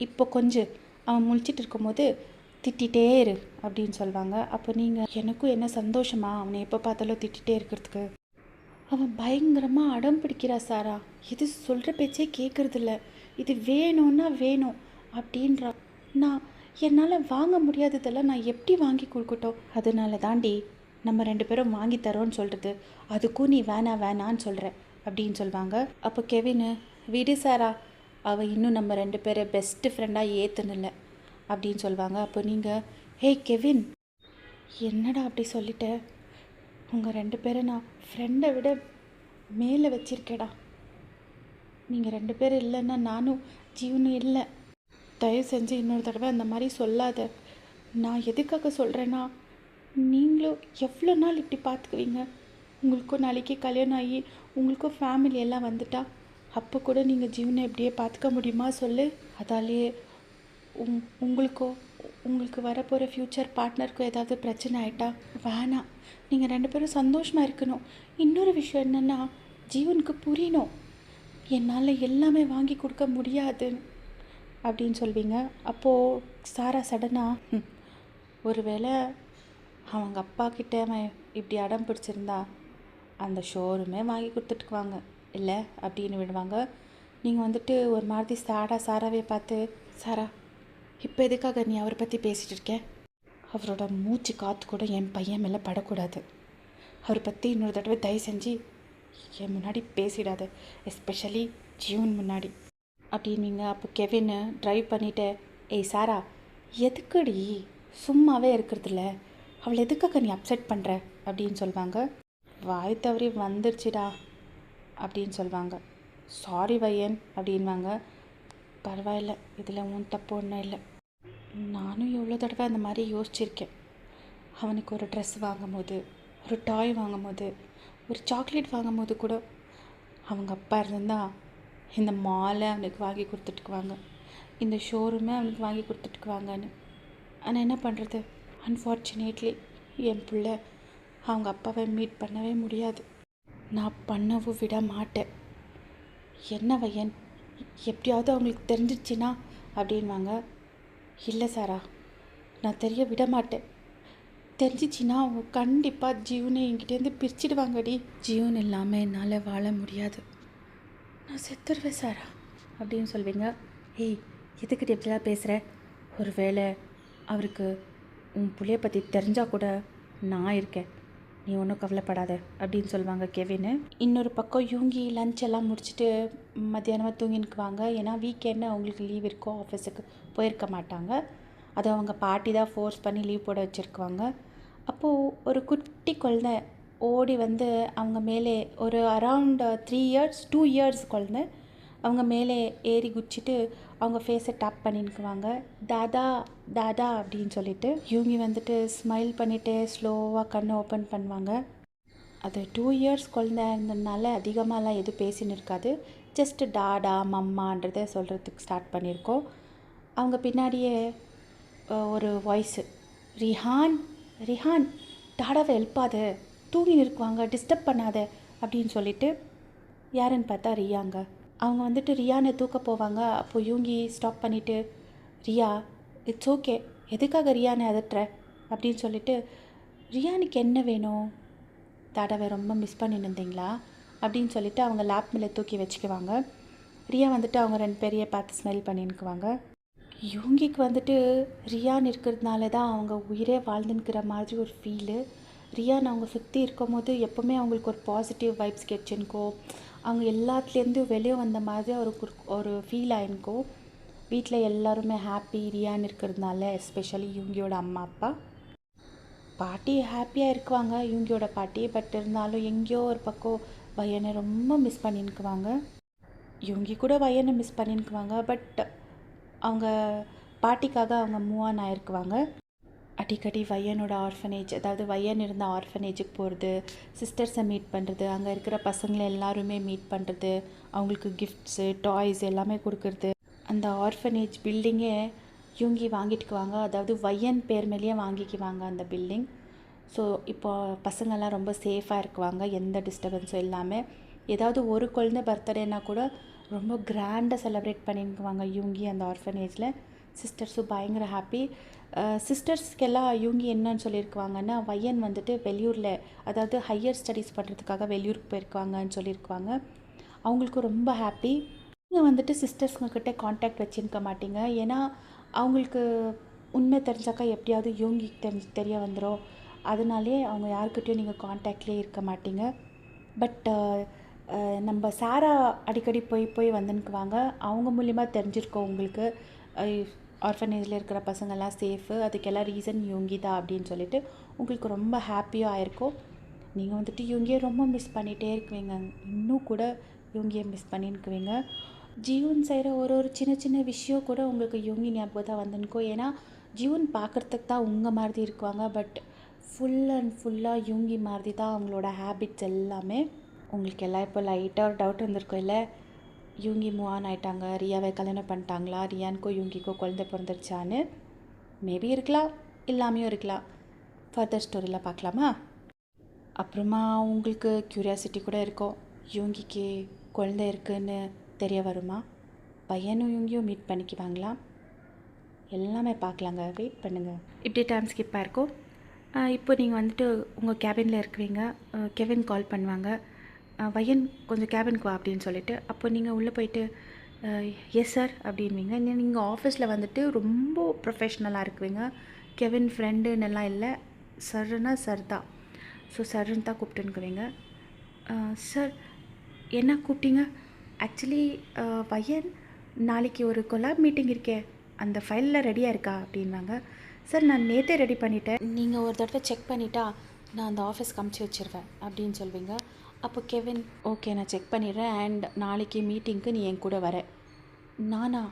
இப்போ கொஞ்சம் அவன் முழிச்சிட்டு இருக்கும்போது திட்டிகிட்டே இரு அப்படின்னு சொல்லுவாங்க. அப்போ நீங்கள் எனக்கும் என்ன சந்தோஷமா அவனை எப்போ பார்த்தாலும் திட்டிகிட்டே இருக்கிறதுக்கு, அவன் பயங்கரமாக அடம் பிடிக்கிறா சாரா, இது சொல்கிற பேச்சே கேட்குறதில்ல, இது வேணும்னா வேணும் அப்படின்றா, நான் என்னால் வாங்க முடியாததெல்லாம் நான் எப்படி வாங்கி கொடுக்கட்டும், அதனால தாண்டி நம்ம 2 பேரும் வாங்கி தரோன்னு சொல்கிறது, அதுக்கும் நீ வேணான்னு சொல்கிற அப்படின்னு சொல்லுவாங்க. அப்போ கெவின் விடு சாரா, அவள் இன்னும் நம்ம 2 பேரை பெஸ்ட்டு ஃப்ரெண்டாக ஏற்றுனில்ல அப்படின்னு சொல்லுவாங்க. அப்போ நீங்கள் ஹே கெவின், என்னடா அப்படி சொல்லிட்டேன், உங்கள் 2 பேரை நான் ஃப்ரெண்டை விட மேலே வச்சிருக்கேடா, நீங்கள் 2 பேர் இல்லைன்னா நானும் ஜீவனும் இல்லை, தயவு செஞ்சு இன்னொரு தடவை அந்த மாதிரி சொல்லாத. நான் எதுக்காக சொல்கிறேன்னா, நீங்களும் எவ்வளோ நாள் இப்படி பார்த்துக்குவீங்க, உங்களுக்கும் நாளைக்கு கல்யாணம் ஆகி உங்களுக்கும் ஃபேமிலி எல்லாம் வந்துட்டா அப்போ கூட நீங்கள் ஜீவனை எப்படியே பார்த்துக்க முடியுமா சொல்லு, அதாலேயே உங்களுக்கு வரப்போகிற ஃப்யூச்சர் பார்ட்னருக்கும் ஏதாவது பிரச்சனை ஆகிட்டா வேணாம், நீங்கள் 2 பேரும் சந்தோஷமாக இருக்கணும். இன்னொரு விஷயம் என்னென்னா, ஜீவனுக்கு புரியணும் என்னால் எல்லாமே வாங்கி கொடுக்க முடியாது அப்படின்னு சொல்வீங்க. அப்போது சாரா சடனாக ஒருவேளை அவங்க அப்பா கிட்ட அவன் இப்படி அடம் பிடிச்சிருந்தா அந்த ஷோரூமே வாங்கி கொடுத்துட்டுக்குவாங்க இல்லை அப்படின்னு விடுவாங்க. நீங்கள் வந்துட்டு ஒரு மாதிரி சாராவே பார்த்து, சாரா இப்போ எதுக்காக நீ அவரை பற்றி பேசிகிட்டு இருக்க, அவரோட மூச்சு காற்று கூட என் பையன் மேலே படக்கூடாது, அவரை பற்றி இன்னொரு தடவை தயவு செஞ்சு என் முன்னாடி பேசிடாத, எஸ்பெஷலி ஜீவன் முன்னாடி அப்படின்னீங்க. அப்போ கெவின் ட்ரைவ் பண்ணிவிட்டு, ஏய் சாரா எதுக்குடி சும்மாவே இருக்கிறதில்ல, அவளை எதுக்காக நீ அப்செட் பண்ணுற அப்படின்னு சொல்லுவாங்க. வாய் தவறி வந்துருச்சுடா அப்படின்னு சொல்லுவாங்க. சாரி வையன் அப்படின்வாங்க. பரவாயில்ல, இதில் உன் தப்பு ஒன்றும் இல்லை, நானும் எவ்வளோ தடவை அந்த மாதிரி யோசிச்சிருக்கேன். அவனுக்கு ஒரு ட்ரெஸ் வாங்கும் போது, ஒரு டாய் வாங்கும் போது, ஒரு சாக்லேட் வாங்கும் போது கூட அவங்க அப்பா இருந்தா இந்த மாலை அவனுக்கு வாங்கி கொடுத்துட்டுக்குவாங்க, இந்த ஷோரூமே அவனுக்கு வாங்கி கொடுத்துட்டுக்குவாங்கன்னு. ஆனால் என்ன பண்ணுறது, அன்ஃபார்ச்சுனேட்லி என் பிள்ளை அவங்க அப்பாவை மீட் பண்ணவே முடியாது, நான் பண்ணவும் விட மாட்டேன். என்ன வையன், எப்படியாவது அவங்களுக்கு தெரிஞ்சிச்சுன்னா அப்படின்வாங்க. இல்லை சாரா, நான் தெரிய விட மாட்டேன், தெரிஞ்சிச்சின்னா அவங்க கண்டிப்பாக ஜீவனை என்கிட்டேருந்து பிரிச்சிடுவாங்கடி, ஜீவன் இல்லாமல் என்னால் வாழ முடியாது, நான் செத்துருவேன் சாரா அப்படின்னு சொல்வீங்க. ஏய் எதுக்கிட்ட எப்படிலாம் பேசுகிற, ஒரு வேளை அவருக்கு உன் பிள்ளைய பற்றி தெரிஞ்சால் கூட நான் இருக்கேன், நீ ஒன்றும் கவலைப்படாத அப்படின்னு சொல்லுவாங்க கெவின். இன்னொரு பக்கம் யூங்கி லஞ்ச் எல்லாம் முடிச்சுட்டு மத்தியானமாக தூங்கினுக்குவாங்க. ஏன்னா வீக்கெண்டு அவங்களுக்கு லீவ் இருக்கும், ஆஃபீஸுக்கு போயிருக்க மாட்டாங்க, அதை அவங்க பாட்டி தான் ஃபோர்ஸ் பண்ணி லீவ் போட வச்சுருக்குவாங்க. அப்போது ஒரு குட்டி குழந்தை ஓடி வந்து அவங்க மேலே, ஒரு அரவுண்ட் 2 இயர்ஸ் குழந்தை அவங்க மேலே ஏறி குச்சிட்டு அவங்க ஃபேஸை டேப் பண்ணிக்குவாங்க. தாதா தாதா அப்படின்னு சொல்லிட்டு யூங்கி வந்துட்டு ஸ்மைல் பண்ணிவிட்டு ஸ்லோவாக கண்ணை ஓப்பன் பண்ணுவாங்க. அது 2 இயர்ஸ் குழந்தை இருந்ததுனால அதிகமாகலாம் எதுவும் பேசின்னு இருக்காது. ஜஸ்ட்டு டாடா மம்மான்றதை சொல்கிறதுக்கு ஸ்டார்ட் பண்ணியிருக்கோம். அவங்க பின்னாடியே ஒரு வாய்ஸு, ரிஹான் ரிஹான் டாடாவை எழுப்பாத, தூங்கின்னு இருக்குவாங்க, டிஸ்டர்ப் பண்ணாத அப்படின்னு சொல்லிட்டு யாருன்னு பார்த்தா ரியாங்க. அவங்க வந்துட்டு ரியானை தூக்க போவாங்க. அப்போது யூங்கி ஸ்டாப் பண்ணிவிட்டு, ரியா இட்ஸ் ஓகே, எதுக்காக ரியானை அதட்டுற அப்படின்னு சொல்லிட்டு, ரியானுக்கு என்ன வேணும், டாடாவை ரொம்ப மிஸ் பண்ணின்னு இருந்தீங்களா அப்படின்னு சொல்லிட்டு அவங்க லேப் மேலே தூக்கி வச்சுக்குவாங்க. ரியா வந்துட்டு அவங்க 2 பேரையே பார்த்து ஸ்மெல் பண்ணின்னுக்குவாங்க. யூங்கிக்கு வந்துட்டு ரியான் இருக்கிறதுனால தான் அவங்க உயிரே வாழ்ந்துன்னுக்கிற மாதிரி ஒரு ஃபீலு. ரியான் அவங்க சுற்றி இருக்கும் போது எப்போவுமே அவங்களுக்கு ஒரு பாசிட்டிவ் வைப்ஸ் கிடைச்சிருக்கோ, அவங்க எல்லாத்துலேருந்தும் வெளியே வந்த மாதிரி அவருக்கு ஒரு ஃபீல் ஆயிருக்கோ. வீட்டில் எல்லாருமே ஹாப்பி ரியான் இருக்கிறதுனால, எஸ்பெஷலி யூங்கியோட அம்மா அப்பா. பாட்டி ஹாப்பியாக இருக்குவாங்க, யூங்கியோட பாட்டி. பட் இருந்தாலும் எங்கேயோ ஒரு பக்கம் பையனை ரொம்ப மிஸ் பண்ணின்னுக்குவாங்க. யூங்கி கூட பையனை மிஸ் பண்ணின்னுக்குவாங்க. பட் அவங்க பாட்டிக்காக அவங்க மூவ் ஆன் ஆகிருக்குவாங்க. அடிக்கடி வையனோட ஆர்ஃபனேஜ், அதாவது வையன் இருந்த ஆர்ஃபனேஜுக்கு போகிறது, சிஸ்டர்ஸை மீட் பண்ணுறது, அங்கே இருக்கிற பசங்களை எல்லாருமே மீட் பண்ணுறது, அவங்களுக்கு கிஃப்ட்ஸு டாய்ஸ் எல்லாமே கொடுக்குறது. அந்த ஆர்ஃபனேஜ் பில்டிங்கே யூங்கி வாங்கிட்டுக்குவாங்க. அதாவது வையன் பேர் மேலேயே வாங்கிக்குவாங்க அந்த பில்டிங். ஸோ இப்போ பசங்கள்லாம் ரொம்ப சேஃபாக இருக்குவாங்க, எந்த டிஸ்டர்பன்ஸும் இல்லாமல். ஏதாவது ஒரு குழந்தை பர்த்டேனா கூட ரொம்ப கிராண்டாக செலிப்ரேட் பண்ணிக்குவாங்க யூங்கி அந்த ஆர்ஃபனேஜில். சிஸ்டர்ஸும் பயங்கர ஹாப்பி. சிஸ்டர்ஸ்க்கெல்லாம் யூங்கி என்னன்னு சொல்லியிருக்குவாங்கன்னா, வையன் வந்துட்டு வெளியூரில், அதாவது ஹையர் ஸ்டடீஸ் பண்ணுறதுக்காக வெளியூருக்கு போயிருக்குவாங்கன்னு சொல்லியிருக்குவாங்க. அவங்களுக்கும் ரொம்ப ஹாப்பி. நீங்கள் வந்துட்டு சிஸ்டர்ஸுங்கக்கிட்ட காண்டாக்ட் வச்சுருக்க மாட்டீங்க, ஏன்னா அவங்களுக்கு உண்மை தெரிஞ்சாக்கா எப்படியாவது யூங்கிக்கு தெரிய வந்துடும். அதனாலே அவங்க யாருக்கிட்டையும் நீங்கள் காண்டாக்ட்லேயே இருக்க மாட்டீங்க. பட் நம்ம சாரா அடிக்கடி போய் வந்துன்னுக்குவாங்க. அவங்க மூலிமா தெரிஞ்சிருக்கோம் உங்களுக்கு ஆர்ஃபனேஜில் இருக்கிற பசங்கள்லாம் சேஃபு, அதுக்கெல்லாம் ரீசன் யூங்கி தான் அப்படின்னு சொல்லிட்டு உங்களுக்கு ரொம்ப ஹாப்பியாக ஆயிருக்கும். நீங்கள் வந்துட்டு யூங்கியை ரொம்ப மிஸ் பண்ணிகிட்டே இருக்குவீங்க, இன்னும் கூட யூங்கியை மிஸ் பண்ணின்னுக்குவீங்க. ஜீவன் செய்கிற ஒரு சின்ன சின்ன விஷயம் கூட உங்களுக்கு யூங்கி ஞாபகம் தான் வந்துன்னுக்கும். ஏன்னா ஜீவன் பார்க்குறதுக்கு தான் உங்கள் மாதிரி இருக்குவாங்க, பட் ஃபுல் அண்ட் ஃபுல்லாக யூங்கி மாதிரி தான் அவங்களோட ஹேபிட்ஸ் எல்லாமே. உங்களுக்கு எல்லாம் இப்போ லைட்டாக ஒரு டவுட் வந்திருக்கும் இல்லை, யூங்கி மூவ் ஆன் ஆகிட்டாங்க, ரியாவை கல்யாணம் பண்ணிட்டாங்களா, ரியானுக்கோ யூங்கிக்கோ குழந்தை பிறந்துருச்சான்னு. மேபி இருக்கலாம், இல்லாமையும் இருக்கலாம். ஃபர்தர் ஸ்டோரியில் பார்க்கலாமா? அப்புறமா உங்களுக்கு க்யூரியாசிட்டி கூட இருக்கும், யூங்கிக்கு குழந்தை இருக்குன்னு தெரிய வருமா, பையனும் யூங்கியும் மீட் பண்ணிக்குவாங்களா, எல்லாமே பார்க்கலாங்க. வெயிட் பண்ணுங்கள். இப்படி டைம் ஸ்கிப் ஆகிருக்கும். இப்போ நீங்கள் வந்துட்டு உங்கள் கேபினில் இருக்குவீங்க. கெவின் கால் பண்ணுவாங்க, வையன் கொஞ்சம் கேபினுக்கு வா அப்படின்னு சொல்லிட்டு. அப்போ நீங்கள் உள்ளே போயிட்டு எஸ் சார் அப்படின்வீங்க. நீங்கள் ஆஃபீஸில் வந்துட்டு ரொம்ப ப்ரொஃபஷ்னலாக இருக்குவீங்க. கெவின் ஃப்ரெண்டுன்னெல்லாம் இல்லை, சர்னா சார் தான். ஸோ சர்ன்னு தான் கூப்பிட்டுன்னுக்குவீங்க. சார் என்ன கூப்பிட்டீங்க? ஆக்சுவலி வையன் நாளைக்கு ஒரு கொலாப் மீட்டிங் இருக்கே, அந்த ஃபைலில் ரெடியாக இருக்கா அப்படின்வாங்க. சார் நான் நேற்றே ரெடி பண்ணிட்டேன், நீங்கள் ஒரு தடவை செக் பண்ணிட்டா நான் அந்த ஆஃபீஸ்க்கு அமுச்சு வச்சுருவேன் அப்படின்னு சொல்வீங்க. அப்போ கெவின் ஓகே நான் செக் பண்ணிடுறேன், அண்ட் நாளைக்கு மீட்டிங்க்கு நீ என் கூட வர. நானா?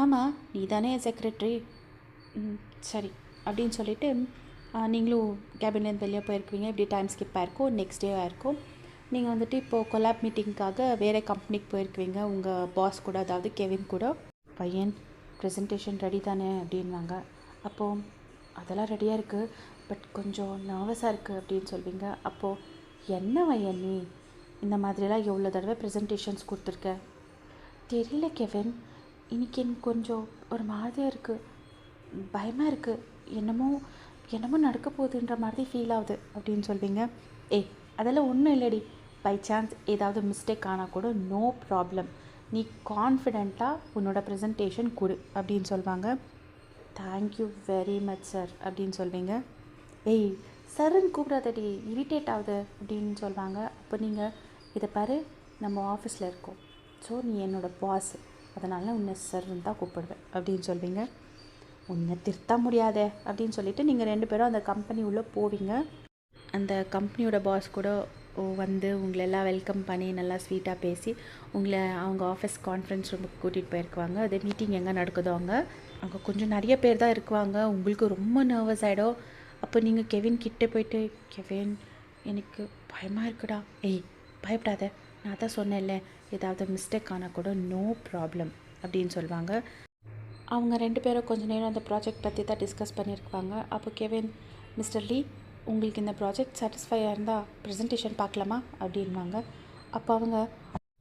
ஆமாம், நீ தானே என் செக்ரட்டரி. சரி அப்படின்னு சொல்லிவிட்டு நீங்களும் கேபின்லேருந்து வெளியே போயிருக்குவீங்க. இப்படி டைம் ஸ்கிப் ஆகிருக்கும். நெக்ஸ்ட் டே ஆகிருக்கும். நீங்கள் வந்துட்டு இப்போது கொலாப் மீட்டிங்க்காக வேறு கம்பெனிக்கு போயிருக்குவீங்க உங்கள் பாஸ் கூட, அதாவது கெவின் கூட. பையன் ப்ரெசன்டேஷன் ரெடி தானே அப்படின்வாங்க. அப்போது அதெல்லாம் ரெடியாக இருக்குது, பட் கொஞ்சம் நர்வஸாக இருக்குது அப்படின்னு சொல்வீங்க. அப்போது என்ன வையன் நீ இந்த மாதிரிலாம் எவ்வளோ தடவை ப்ரெசன்டேஷன்ஸ் கொடுத்துருக்க? தெரியல கெவின், இன்றைக்கி எனக்கு கொஞ்சம் ஒரு மாதிரியாக இருக்குது, பயமாக இருக்குது, என்னமோ நடக்க போகுதுன்ற மாதிரி ஃபீல் ஆகுது அப்படின்னு சொல்வீங்க. அதெல்லாம் ஒன்றும் இல்லடி, பை சான்ஸ் ஏதாவது மிஸ்டேக் ஆனால் கூட நோ ப்ராப்ளம், நீ கான்ஃபிடெண்ட்டாக உன்னோட ப்ரெசன்டேஷன் கொடு அப்படின்னு சொல்லுவாங்க. தேங்க்யூ வெரி மச் சார் அப்படின்னு சொல்வீங்க. சருன்னு கூப்பிடாதடி, இரிட்டேட் ஆகுது அப்படின்னு சொல்லுவாங்க. அப்போ நீங்கள் இதை பாரு, நம்ம ஆஃபீஸில் இருக்கோம், ஸோ நீ என்னோடய பாஸ், அதனால் உன்னை சருன்னு தான் கூப்பிடுவேன் அப்படின்னு சொல்வீங்க. உன்னை திருத்த முடியாதே அப்படின்னு சொல்லிவிட்டு நீங்கள் 2 பேரும் அந்த கம்பெனி உள்ளே போவீங்க. அந்த கம்பெனியோட பாஸ் கூட வந்து உங்களெல்லாம் வெல்கம் பண்ணி நல்லா ஸ்வீட்டாக பேசி உங்களை அவங்க ஆஃபீஸ் கான்ஃபரன்ஸ் ரூமுக்கு கூட்டிகிட்டு போயிருக்குவாங்க. அதே மீட்டிங் எங்கே நடக்குதோ அங்கே கொஞ்சம் நிறைய பேர் தான் இருக்குவாங்க. உங்களுக்கு ரொம்ப நர்வஸ் ஆகிடும். அப்போ நீங்கள் கெவின் கிட்டே போயிட்டு, கெவின் எனக்கு பயமாக இருக்குடா. ஏய் பயப்படாத, நான் தான் சொன்னேன்ல, ஏதாவது மிஸ்டேக் ஆனால் கூட நோ ப்ராப்ளம் அப்படின்னு சொல்லுவாங்க. அவங்க 2 பேரும் கொஞ்ச நேரம் அந்த ப்ராஜெக்ட் பற்றி தான் டிஸ்கஸ் பண்ணியிருக்குவாங்க. அப்போ கெவின், மிஸ்டர் லீ, உங்களுக்கு இந்த ப்ராஜெக்ட் சாட்டிஸ்ஃபையாக இருந்தால் ப்ரெசன்டேஷன் பார்க்கலாமா அப்படின்வாங்க. அப்போ அவங்க,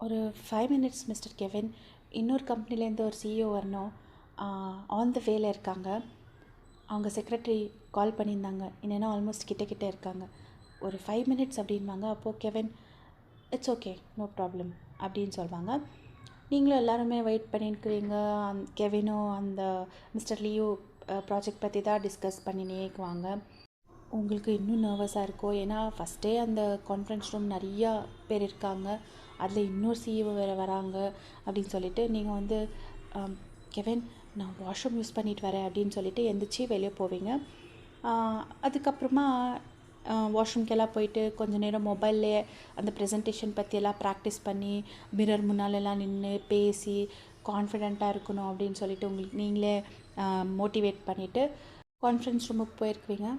ஒரு 5 மினிட்ஸ் மிஸ்டர் கெவின், இன்னொரு கம்பெனிலேருந்து ஒரு சிஇஓ வரணும், ஆன் த வேல இருக்காங்க, அவங்க செக்ரட்டரி கால் பண்ணியிருந்தாங்க, என்னென்னா ஆல்மோஸ்ட் கிட்ட இருக்காங்க, ஒரு 5 மினிட்ஸ் அப்படின்வாங்க. அப்போது Kevin, it's okay, no problem அப்படின்னு சொல்லுவாங்க. நீங்களும் எல்லாருமே வெயிட் பண்ணியிருக்குவீங்க. கெவினும் அந்த மிஸ்டர் லியோ ப்ராஜெக்ட் பற்றி தான் டிஸ்கஸ் பண்ணினேக்குவாங்க. உங்களுக்கு இன்னும் நர்வஸாக இருக்கும், ஏன்னா ஃபஸ்ட்டே அந்த கான்ஃபரன்ஸ் ரூம் நிறையா பேர் இருக்காங்க, அதில் இன்னொரு சிஇஓ வேறு வராங்க அப்படின்னு சொல்லிட்டு நீங்கள் வந்து கெவின், நான் வாஷ்ரூம் யூஸ் பண்ணிட்டு வரேன் அப்படின்னு சொல்லிட்டு எந்திரிச்சு வெளியே போவீங்க. அதுக்கப்புறமா வாஷ்ரூம்க்கெல்லாம் போயிட்டு கொஞ்சம் நேரம் மொபைல்லே அந்த ப்ரெசன்டேஷன் பற்றியெல்லாம் ப்ராக்டிஸ் பண்ணி மிரர் முன்னாலெல்லாம் நின்று பேசி கான்ஃபிடெண்ட்டாக இருக்கணும் அப்படின்னு சொல்லிட்டு உங்களுக்கு நீங்களே மோட்டிவேட் பண்ணிவிட்டு கான்ஃபரன்ஸ் ரூமுக்கு போயிருக்குவீங்க.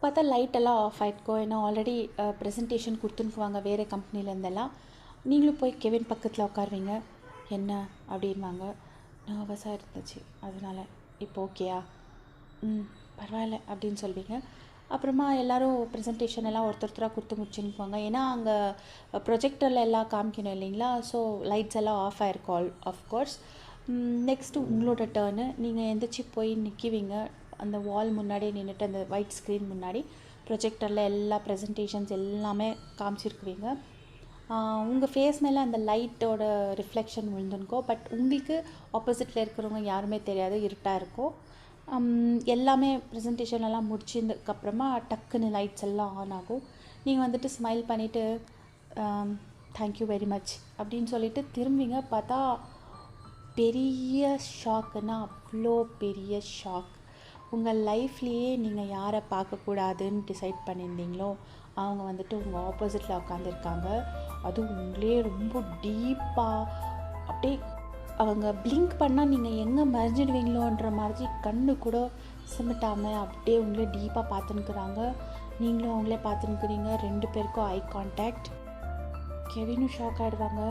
பார்த்தா லைட்டெல்லாம் ஆஃப் ஆகிருக்கும், ஏன்னா ஆல்ரெடி ப்ரெசன்டேஷன் கொடுத்துனுக்குவாங்க வேறு கம்பெனிலேருந்தெல்லாம். நீங்களும் போய் கெவின் பக்கத்தில் உட்காருவீங்க. என்ன அப்படின்வாங்க. நர்வஸாக இருந்துச்சு அதனால். இப்போ ஓகேயா? பரவாயில்ல அப்படின்னு சொல்வீங்க. அப்புறமா எல்லோரும் ப்ரெசன்டேஷன் எல்லாம் ஒருத்தராக கொடுத்து முடிச்சுன்னுக்குவாங்க, ஏன்னா அங்கே ப்ரொஜெக்டரில் எல்லாம் காமிக்கணும் இல்லைங்களா, ஸோ லைட்ஸ் எல்லாம் ஆஃப் ஆகிருக்கும் ஆஃப்கோர்ஸ். நெக்ஸ்ட்டு உங்களோட டேர்னு. நீங்கள் எந்திரிச்சு போய் நிற்கிவீங்க அந்த வால் முன்னாடி நின்றுட்டு, அந்த ஒயிட் ஸ்க்ரீன் முன்னாடி ப்ரொஜெக்டரில் எல்லா ப்ரெசன்டேஷன்ஸ் எல்லாமே காமிச்சிருக்குவீங்க. உங்கள் ஃபேஸ் மேலே அந்த லைட்டோட ரிஃப்ளெக்ஷன் விழுந்துருக்கோம், பட் உங்களுக்கு ஆப்போசிட்டில் இருக்கிறவங்க யாருமே தெரியாது, இருட்டாக இருக்கும். எல்லாமே ப்ரெசன்டேஷன்லாம் முடிச்சதுக்கப்புறமா டக்குன்னு லைட்ஸ் எல்லாம் ஆன் ஆகும். நீங்கள் வந்துட்டு ஸ்மைல் பண்ணிவிட்டு தேங்க்யூ வெரி மச் அப்படின்னு சொல்லிட்டு திரும்பிங்க. பார்த்தா பெரிய ஷாக்குன்னா அவ்வளோ பெரிய ஷாக். உங்கள் லைஃப்லேயே நீங்கள் யாரை பார்க்கக்கூடாதுன்னு டிசைட் பண்ணியிருந்தீங்களோ அவங்க வந்துட்டு உங்கள் ஆப்போசிட்டில் உட்காந்துருக்காங்க. அதுவும் உங்களே ரொம்ப டீப்பாக அப்படியே அவங்க பிளிங்க் பண்ணால் நீங்கள் எங்கே மறைஞ்சிடுவீங்களோன்ற மாதிரி கண்ணு கூட சிமிட்டாமல் அப்படியே உங்களே டீப்பாக பார்த்துன்னுக்குறாங்க. நீங்களும் அவங்களே பார்த்துன்னுக்குறீங்க. 2 பேருக்கும் ஐ கான்டாக்ட். கெவினும் ஷாக் ஆகிடுவாங்க.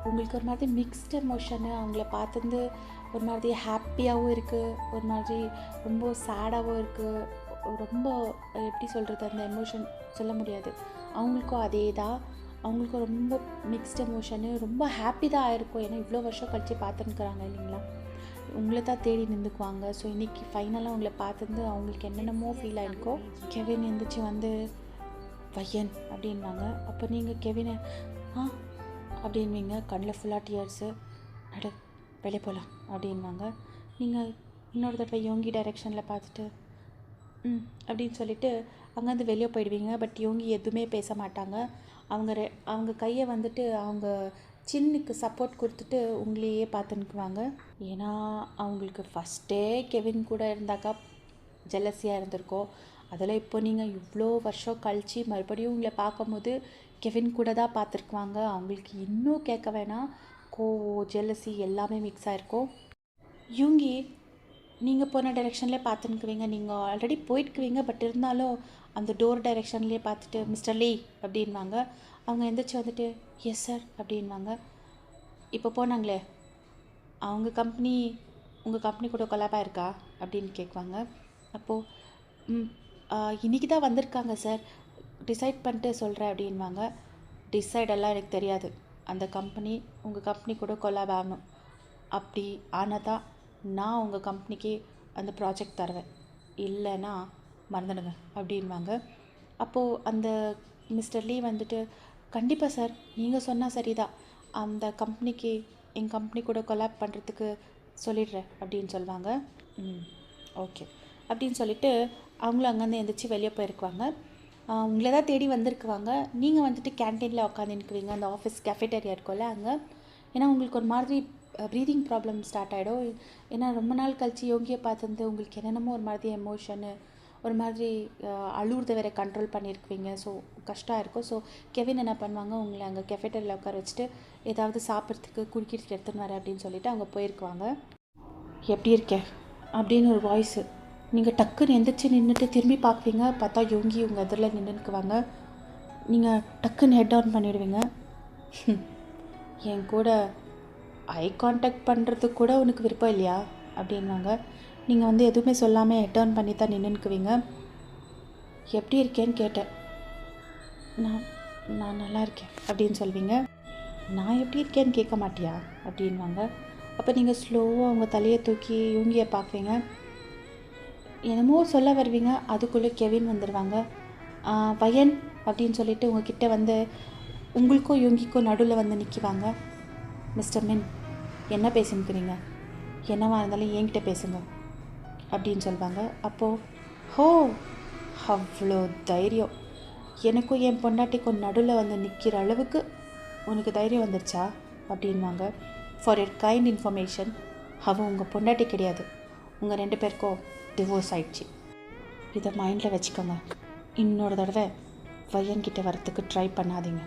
உங்களுக்கு ஒரு மாதிரி மிக்ஸ்டு எமோஷனு. அவங்கள பார்த்துருந்து ஒரு மாதிரி ஹாப்பியாகவும் இருக்குது, ஒரு மாதிரி ரொம்ப சேடாகவும் இருக்குது. ரொம்ப எப்படி சொல்கிறது, அந்த எமோஷன் சொல்ல முடியாது. அவங்களுக்கும் அதே தான். அவங்களுக்கும் ரொம்ப மிக்ஸ்ட் எமோஷனு, ரொம்ப ஹாப்பி தான் ஆகிருக்கும், ஏன்னா இவ்வளோ வருஷம் கழித்து பார்த்துன்னுக்குறாங்க இல்லைங்களா. உங்களை தான் தேடி நின்றுக்குவாங்க. ஸோ இன்றைக்கி ஃபைனலாக உங்களை பார்த்துருந்து அவங்களுக்கு என்னென்னமோ ஃபீல் ஆகிருக்கோ. கெவின் எழுந்திரிச்சு வந்து பையன் அப்படின்வாங்க. அப்போ நீங்கள் கெவினை அப்படின்வீங்க. கண்ணில் ஃபுல்லாக டியர்ஸு. நடு வெளியே போகலாம் அப்படின்வாங்க. நீங்கள் இன்னொரு தடவை யோங்கி டைரெக்ஷனில் பார்த்துட்டு அப்படின்னு சொல்லிவிட்டு அங்கேருந்து வெளியே போயிடுவீங்க. பட் யோங்கி எதுவுமே பேச மாட்டாங்க. அவங்க கையை வந்துட்டு அவங்க சின்னுக்கு சப்போர்ட் கொடுத்துட்டு உங்களையே பார்த்துன்னுக்குவாங்க. ஏன்னா அவங்களுக்கு ஃபஸ்ட்டே கெவின் கூட இருந்தாக்கா ஜெலஸியாக இருந்திருக்கோம். அதில் இப்போ நீங்கள் இவ்வளோ வருஷம் கழித்து மறுபடியும் உங்களை பார்க்கும்போது கெவின் கூட தான் பார்த்துருக்குவாங்க. அவங்களுக்கு இன்னும் கேட்க வேணாம், ஜெலசி எல்லாமே மிக்ஸ் ஆகிருக்கும். யூங்கி நீங்கள் போன டைரெக்ஷன்லேயே பார்த்துன்னுக்குவீங்க. நீங்கள் ஆல்ரெடி போயிட்டுக்குவீங்க, பட் இருந்தாலும் அந்த டோர் டைரெக்ஷன்லேயே பார்த்துட்டு மிஸ்டர் லீ அப்படின்வாங்க. அவங்க எந்திரிச்சு வந்துட்டு எஸ் சார் அப்படின்வாங்க. இப்போ போனாங்களே அவங்க கம்பெனி உங்கள் கம்பெனி கூட கொலாபாக இருக்கா அப்படின்னு கேட்குவாங்க. அப்போது இன்றைக்கி தான் வந்திருக்காங்க சார், டிசைட் பண்ணிட்டு சொல்கிறேன் அப்படின்வாங்க. டிசைடெல்லாம் எனக்கு தெரியாது, அந்த கம்பெனி உங்கள் கம்பெனி கூட கொலாப் ஆகணும். அப்படி ஆனால் தான் நான் உங்கள் கம்பெனிக்கு அந்த ப்ராஜெக்ட் தருவேன், இல்லைன்னா மறந்துடுங்க அப்படின்வாங்க. அப்போது அந்த மிஸ்டர் லீ வந்துட்டு கண்டிப்பாக சார், நீங்கள் சொன்னால் சரிதான், அந்த கம்பெனிக்கு எங்கள் கம்பெனி கூட கொலாப் பண்ணுறதுக்கு சொல்லிடுறேன் அப்படின்னு சொல்லுவாங்க. ஓகே அப்படின்னு சொல்லிவிட்டு அவங்களும் அங்கேருந்து எந்திரிச்சு வெளியே போயிருக்குவாங்க. உங்களை தான் தேடி வந்திருக்குவாங்க. நீங்கள் வந்துட்டு கேன்டீனில் உட்காந்துருக்குவீங்க, அந்த ஆஃபீஸ் கேஃபேட்டேரியா இருக்கும்ல அங்கே. ஏன்னா உங்களுக்கு ஒரு மாதிரி ப்ரீதிங் ப்ராப்ளம் ஸ்டார்ட் ஆகிடும். ஏன்னா ரொம்ப நாள் கழித்து யோகியை பார்த்துருந்து உங்களுக்கு என்னென்னமோ ஒரு மாதிரி எமோஷனு, ஒரு மாதிரி அழுகுறத வேறு கண்ட்ரோல் பண்ணியிருக்குவீங்க. ஸோ கஷ்டம் இருக்கும். ஸோ கெவின் என்ன பண்ணுவாங்க, உங்களை அங்கே கெஃபேட்டரியில் உட்கார வச்சுட்டு ஏதாவது சாப்பிட்றதுக்கு குடிக்கிறதுக்கு எடுத்துன்னு வரேன் அப்படின்னு சொல்லிவிட்டு அவங்க போயிருக்குவாங்க. எப்படி இருக்க அப்படின்னு ஒரு வாய்ஸு. நீங்கள் டக்குன்னு எந்திரிச்சு நின்றுட்டு திரும்பி பார்க்குவீங்க. பார்த்தா யோகி உங்கள் எதிரில் நின்றுக்குவாங்க. நீங்கள் டக்குன்னு ஹெட் ஆன் பண்ணிடுவீங்க. என் கூட ஐ கான்டாக்ட் பண்ணுறதுக்கு கூட உனக்கு விருப்பம் இல்லையா அப்படின்வாங்க. நீங்கள் வந்து எதுவுமே சொல்லாமல் ஹெட் ஆன் பண்ணி தான் நின்றுக்குவீங்க. எப்படி இருக்கேன்னு கேட்டேன். நான் நான் நல்லா இருக்கேன் அப்படின்னு சொல்வீங்க. நான் எப்படி இருக்கேன்னு கேட்க மாட்டியா அப்படின்வாங்க. அப்போ நீங்கள் ஸ்லோவாக அவங்க தலையை தூக்கி யூங்கியை பார்க்குவீங்க. என்னமோ சொல்ல வருவீங்க, அதுக்குள்ளே கெவின் வந்துடுவாங்க. வயன் அப்படின்னு சொல்லிட்டு உங்ககிட்ட வந்து உங்களுக்கும் யூங்கிக்கும் நடுவில் வந்து நிற்கிவாங்க. மிஸ்டர் மின், என்ன பேசினுக்கிறீங்க, என்னவா இருந்தாலும் என்கிட்ட பேசுங்க அப்படின்னு சொல்லுவாங்க. அப்போது ஹோ, அவ்வளோ தைரியம், எனக்கும் என் பொண்டாட்டிக்கும் நடுவில் வந்து நிற்கிற அளவுக்கு உனக்கு தைரியம் வந்துருச்சா அப்படின்வாங்க. ஃபார் எ கைண்ட் இன்ஃபர்மேஷன், அவள் உங்கள் பொண்டாட்டி கிடையாது, உங்கள் 2 பேருக்கும் டிவோர்ஸ் ஆயிடுச்சு. இதை மைண்டில் வச்சுக்கோங்க. இன்னொரு தடவை வயன்கிட்ட வரத்துக்கு ட்ரை பண்ணாதீங்க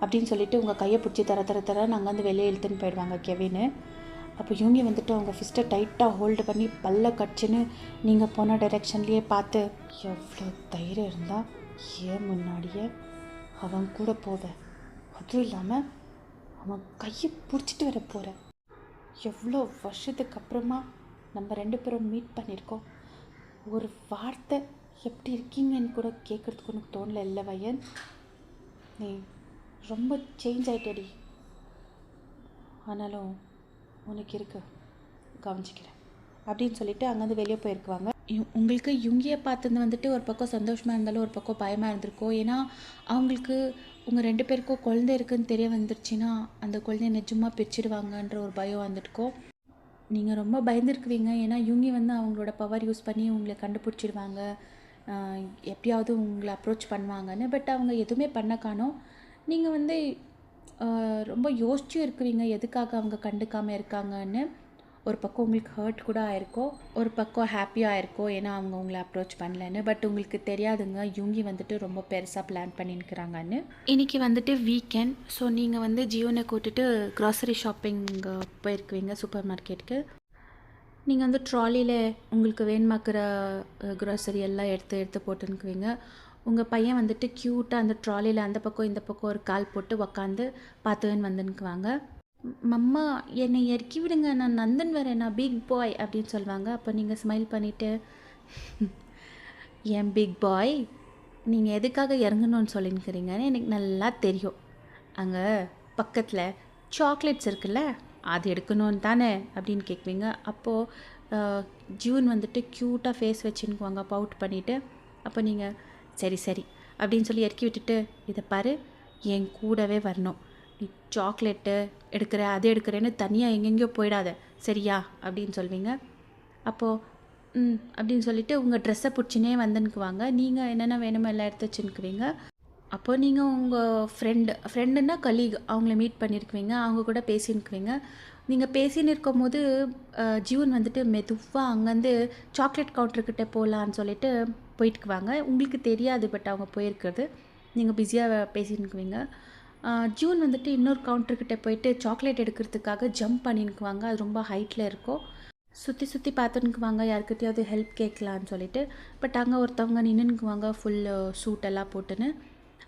அப்படின்னு சொல்லிவிட்டு உங்கள் கையை பிடிச்சி தர நாங்கள் வந்து வெளியே இழுத்துன்னு போயிடுவாங்க கெவின்னு. அப்போ யூங்கி வந்துட்டு அவங்க ஃபிஸ்ட்டை டைட்டாக ஹோல்டு பண்ணி பல்ல கடிச்சுன்னு நீங்கள் போன டைரெக்ஷன்லேயே பார்த்து, எவ்வளோ தைரியம் இருந்தால் ஏன் முன்னாடியே அவன் கூட போவேன், அதுவும் இல்லாமல் அவன் கையை பிடிச்சிட்டு வர போகிறேன், எவ்வளோ வருஷத்துக்கு அப்புறமா நம்ம 2 பேரும் மீட் பண்ணியிருக்கோம், ஒரு வார்த்தை எப்படி இருக்கீங்கன்னு கூட கேட்குறதுக்கு உனக்கு தோணல இல்லை வயன், நீ ரொம்ப சேஞ்ச் ஆகிட்டடி, ஆனாலும் உனக்கு இருக்கு, கவனிச்சிக்கிறேன் அப்படின்னு சொல்லிட்டு அங்கேருந்து வெளியே போயிருக்குவாங்க. உங்களுக்கு யுங்கியை பார்த்துருந்து வந்துட்டு ஒரு பக்கம் சந்தோஷமாக இருந்தாலும் ஒரு பக்கம் பயமாக இருந்திருக்கும். ஏன்னா அவங்களுக்கு உங்கள் 2 பேருக்கும் குழந்தை இருக்குதுன்னு தெரிய வந்துருச்சுன்னா அந்த குழந்தைய நிஜமாக பிரிச்சிடுவாங்கன்ற ஒரு பயம் வந்துட்டுருக்கோம். நீங்கள் ரொம்ப பயந்துருக்குவீங்க. ஏன்னா யுங்கி வந்து அவங்களோட பவர் யூஸ் பண்ணி உங்களை கண்டுபிடிச்சிடுவாங்க, எப்படியாவது உங்களை அப்ரோச் பண்ணுவாங்கன்னு. பட் அவங்க எதுவுமே பண்ண காணோம். நீங்கள் வந்து ரொம்ப யோசிச்சும் இருக்குவீங்க எதுக்காக அவங்க கண்டுக்காமல் இருக்காங்கன்னு. ஒரு பக்கம் உங்களுக்கு ஹர்ட் கூட ஆயிருக்கும், ஒரு பக்கம் ஹாப்பியாக ஆயிருக்கும் ஏன்னா அவங்க உங்களை அப்ரோச் பண்ணலன்னு. பட் உங்களுக்கு தெரியாதுங்க, யுங்கி வந்துட்டு ரொம்ப பெருசாக பிளான் பண்ணியிருக்கிறாங்கன்னு. இன்றைக்கி வந்துட்டு வீக்கெண்ட். ஸோ நீங்கள் வந்து ஜியோனை கூட்டிட்டு க்ராசரி ஷாப்பிங் போயிருக்குவீங்க சூப்பர் மார்க்கெட்டுக்கு. நீங்கள் வந்து ட்ராலியில் உங்களுக்கு வேணுமாக்கிற க்ராசரி எல்லாம் எடுத்து போட்டுன்னுக்குவீங்க. உங்கள் பையன் வந்துட்டு க்யூட்டாக அந்த ட்ராலியில் அந்த பக்கம் இந்த பக்கம் ஒரு கால் போட்டு உக்காந்து பார்த்துன்னு வந்துன்னுக்குவாங்க. மம்மா என்னை இறக்கி விடுங்க, நான் நந்தன் வரேன், நான் பிக் பாய் அப்படின்னு சொல்லுவாங்க. அப்போ நீங்கள் ஸ்மைல் பண்ணிவிட்டு, என் பிக் பாய் நீங்கள் எதுக்காக இறங்கணும்னு சொல்லின்னுக்கிறீங்கன்னு எனக்கு நல்லா தெரியும், அங்கே பக்கத்தில் சாக்லேட்ஸ் இருக்குல்ல அது எடுக்கணும்னு தானே அப்படின்னு கேட்குவீங்க. அப்போது ஜூன் வந்துட்டு க்யூட்டாக ஃபேஸ் வச்சுன்னுக்குவாங்க பவுட் பண்ணிவிட்டு. அப்போ நீங்கள் சரி அப்படின்னு சொல்லி இறக்கி விட்டுட்டு, இதை பாரு என் கூடவே வரணும், நீ சாக்லேட்டு எடுக்கிற அது எடுக்கிறேன்னு தனியாக எங்கெங்கேயோ போயிடாத சரியா அப்படின்னு சொல்வீங்க. அப்போது அப்படின்னு சொல்லிவிட்டு உங்கள் ட்ரெஸ்ஸை பிடிச்சினே வந்துன்னுக்குவாங்க. நீங்கள் என்னென்ன வேணுமோ எல்லாம் எடுத்து வச்சுன்னுக்குவீங்க. அப்போ நீங்கள் உங்கள் ஃப்ரெண்டுன்னா கலீக் அவங்கள மீட் பண்ணியிருக்குவீங்க, அவங்க கூட பேசின்னுக்குவீங்க. நீங்கள் பேசின்னு இருக்கும் போது ஜீவன் வந்துட்டு மெதுவாக அங்கேருந்து சாக்லேட் கவுண்டர்கிட்ட போகலான்னு சொல்லிட்டு போயிட்டுக்குவாங்க. உங்களுக்கு தெரியாது, பட் அவங்க போயிருக்கிறது. நீங்கள் பிஸியாக பேசின்னுக்குவீங்க. ஜூன் வந்துட்டு இன்னொரு கவுண்டர்கிட்ட போயிட்டு சாக்லேட் எடுக்கிறதுக்காக ஜம்ப் பண்ணின்னுக்குவாங்க. அது ரொம்ப ஹைட்டில் இருக்கும். சுற்றி பார்த்துன்னுக்குவாங்க, யாருக்கிட்டையாவது ஹெல்ப் கேட்கலான்னு சொல்லிட்டு. பட் அங்கே ஒருத்தவங்க நின்றுக்குவாங்க ஃபுல் சூட்டெல்லாம் போட்டுன்னு.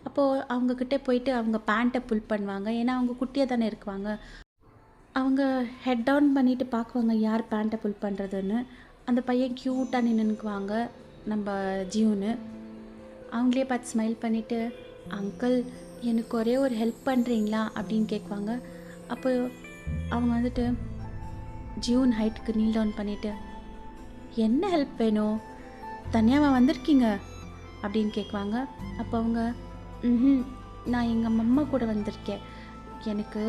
அப்போது அவங்கக்கிட்ட போயிட்டு அவங்க பேண்ட்டை புல் பண்ணுவாங்க, ஏன்னா அவங்க குட்டியாக தானே இருக்குவாங்க. அவங்க ஹெட் டவுன் பண்ணிவிட்டு பார்க்குவாங்க யார் பேண்ட்டை புல் பண்ணுறதுன்னு. அந்த பையன் க்யூட்டாக நின்றுக்குவாங்க நம்ம ஜியூனு. அவங்களே பார்த்து ஸ்மைல் பண்ணிவிட்டு, அங்கிள் எனக்கு ஒரே ஒரு ஹெல்ப் பண்ணுறீங்களா அப்படின்னு கேட்குவாங்க. அப்போ அவங்க வந்துட்டு ஜியூன் ஹைட்டுக்கு நீல் டவுன் பண்ணிவிட்டு, என்ன ஹெல்ப் வேணும், தனியாக வந்திருக்கீங்க அப்படின்னு கேட்குவாங்க. அப்போ அவங்க நான் எங்கள் மம்மா கூட வந்திருக்கேன், எனக்கு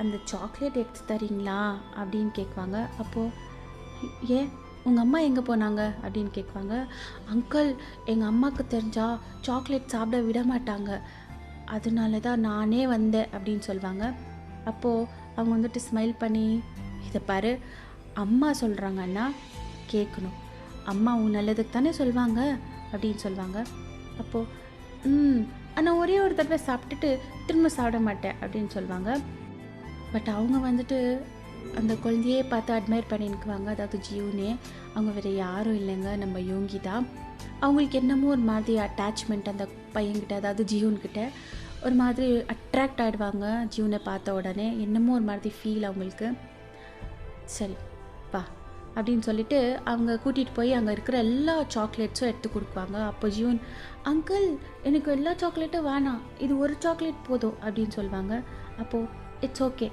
அந்த சாக்லேட் எடுத்து தரீங்களா அப்படின்னு கேட்குவாங்க. அப்போது ஏன் உங்கள் அம்மா எங்கே போனாங்க அப்படின்னு கேட்குவாங்க. அங்கிள் எங்கள் அம்மாவுக்கு தெரிஞ்சால் சாக்லேட் சாப்பிட விட மாட்டாங்க, அதனால தான் நானே வந்தேன் அப்படின்னு சொல்லுவாங்க. அப்போது அவங்க வந்துட்டு ஸ்மைல் பண்ணி, இதை பாரு அம்மா சொல்கிறாங்கன்னா கேட்கணும், அம்மா உன் நல்லதுக்கு தானே சொல்லுவாங்க அப்படின்னு சொல்லுவாங்க. அப்போது ஆனால் ஒரே ஒரு தடவை சாப்பிட்டுட்டு திரும்ப சாப்பிட மாட்டேன் அப்படின்னு சொல்லுவாங்க. பட் அவங்க வந்துட்டு அந்த குழந்தையே பார்த்து அட்மையர் பண்ணிக்குவாங்க. அதாவது ஜியூனே. அவங்க வேறு யாரும் இல்லைங்க, நம்ம யோங்கி தான். அவங்களுக்கு என்னமோ ஒரு மாதிரி அட்டாச்மெண்ட் அந்த பையன்கிட்ட, அதாவது ஜியூன்கிட்ட ஒரு மாதிரி அட்ராக்ட் ஆகிடுவாங்க. ஜியூனை பார்த்த உடனே என்னமோ ஒரு மாதிரி ஃபீல் அவங்களுக்கு. சரி வா அப்படின்னு சொல்லிட்டு அவங்க கூட்டிகிட்டு போய் அங்கே இருக்கிற எல்லா சாக்லேட்ஸும் எடுத்து கொடுக்குவாங்க. அப்போ ஜியூன், அங்கிள் எனக்கு எல்லா சாக்லேட்டும் வேணாம், இது ஒரு சாக்லேட் போதும் அப்படின்னு சொல்லுவாங்க. அப்போது இட்ஸ் ஓகே,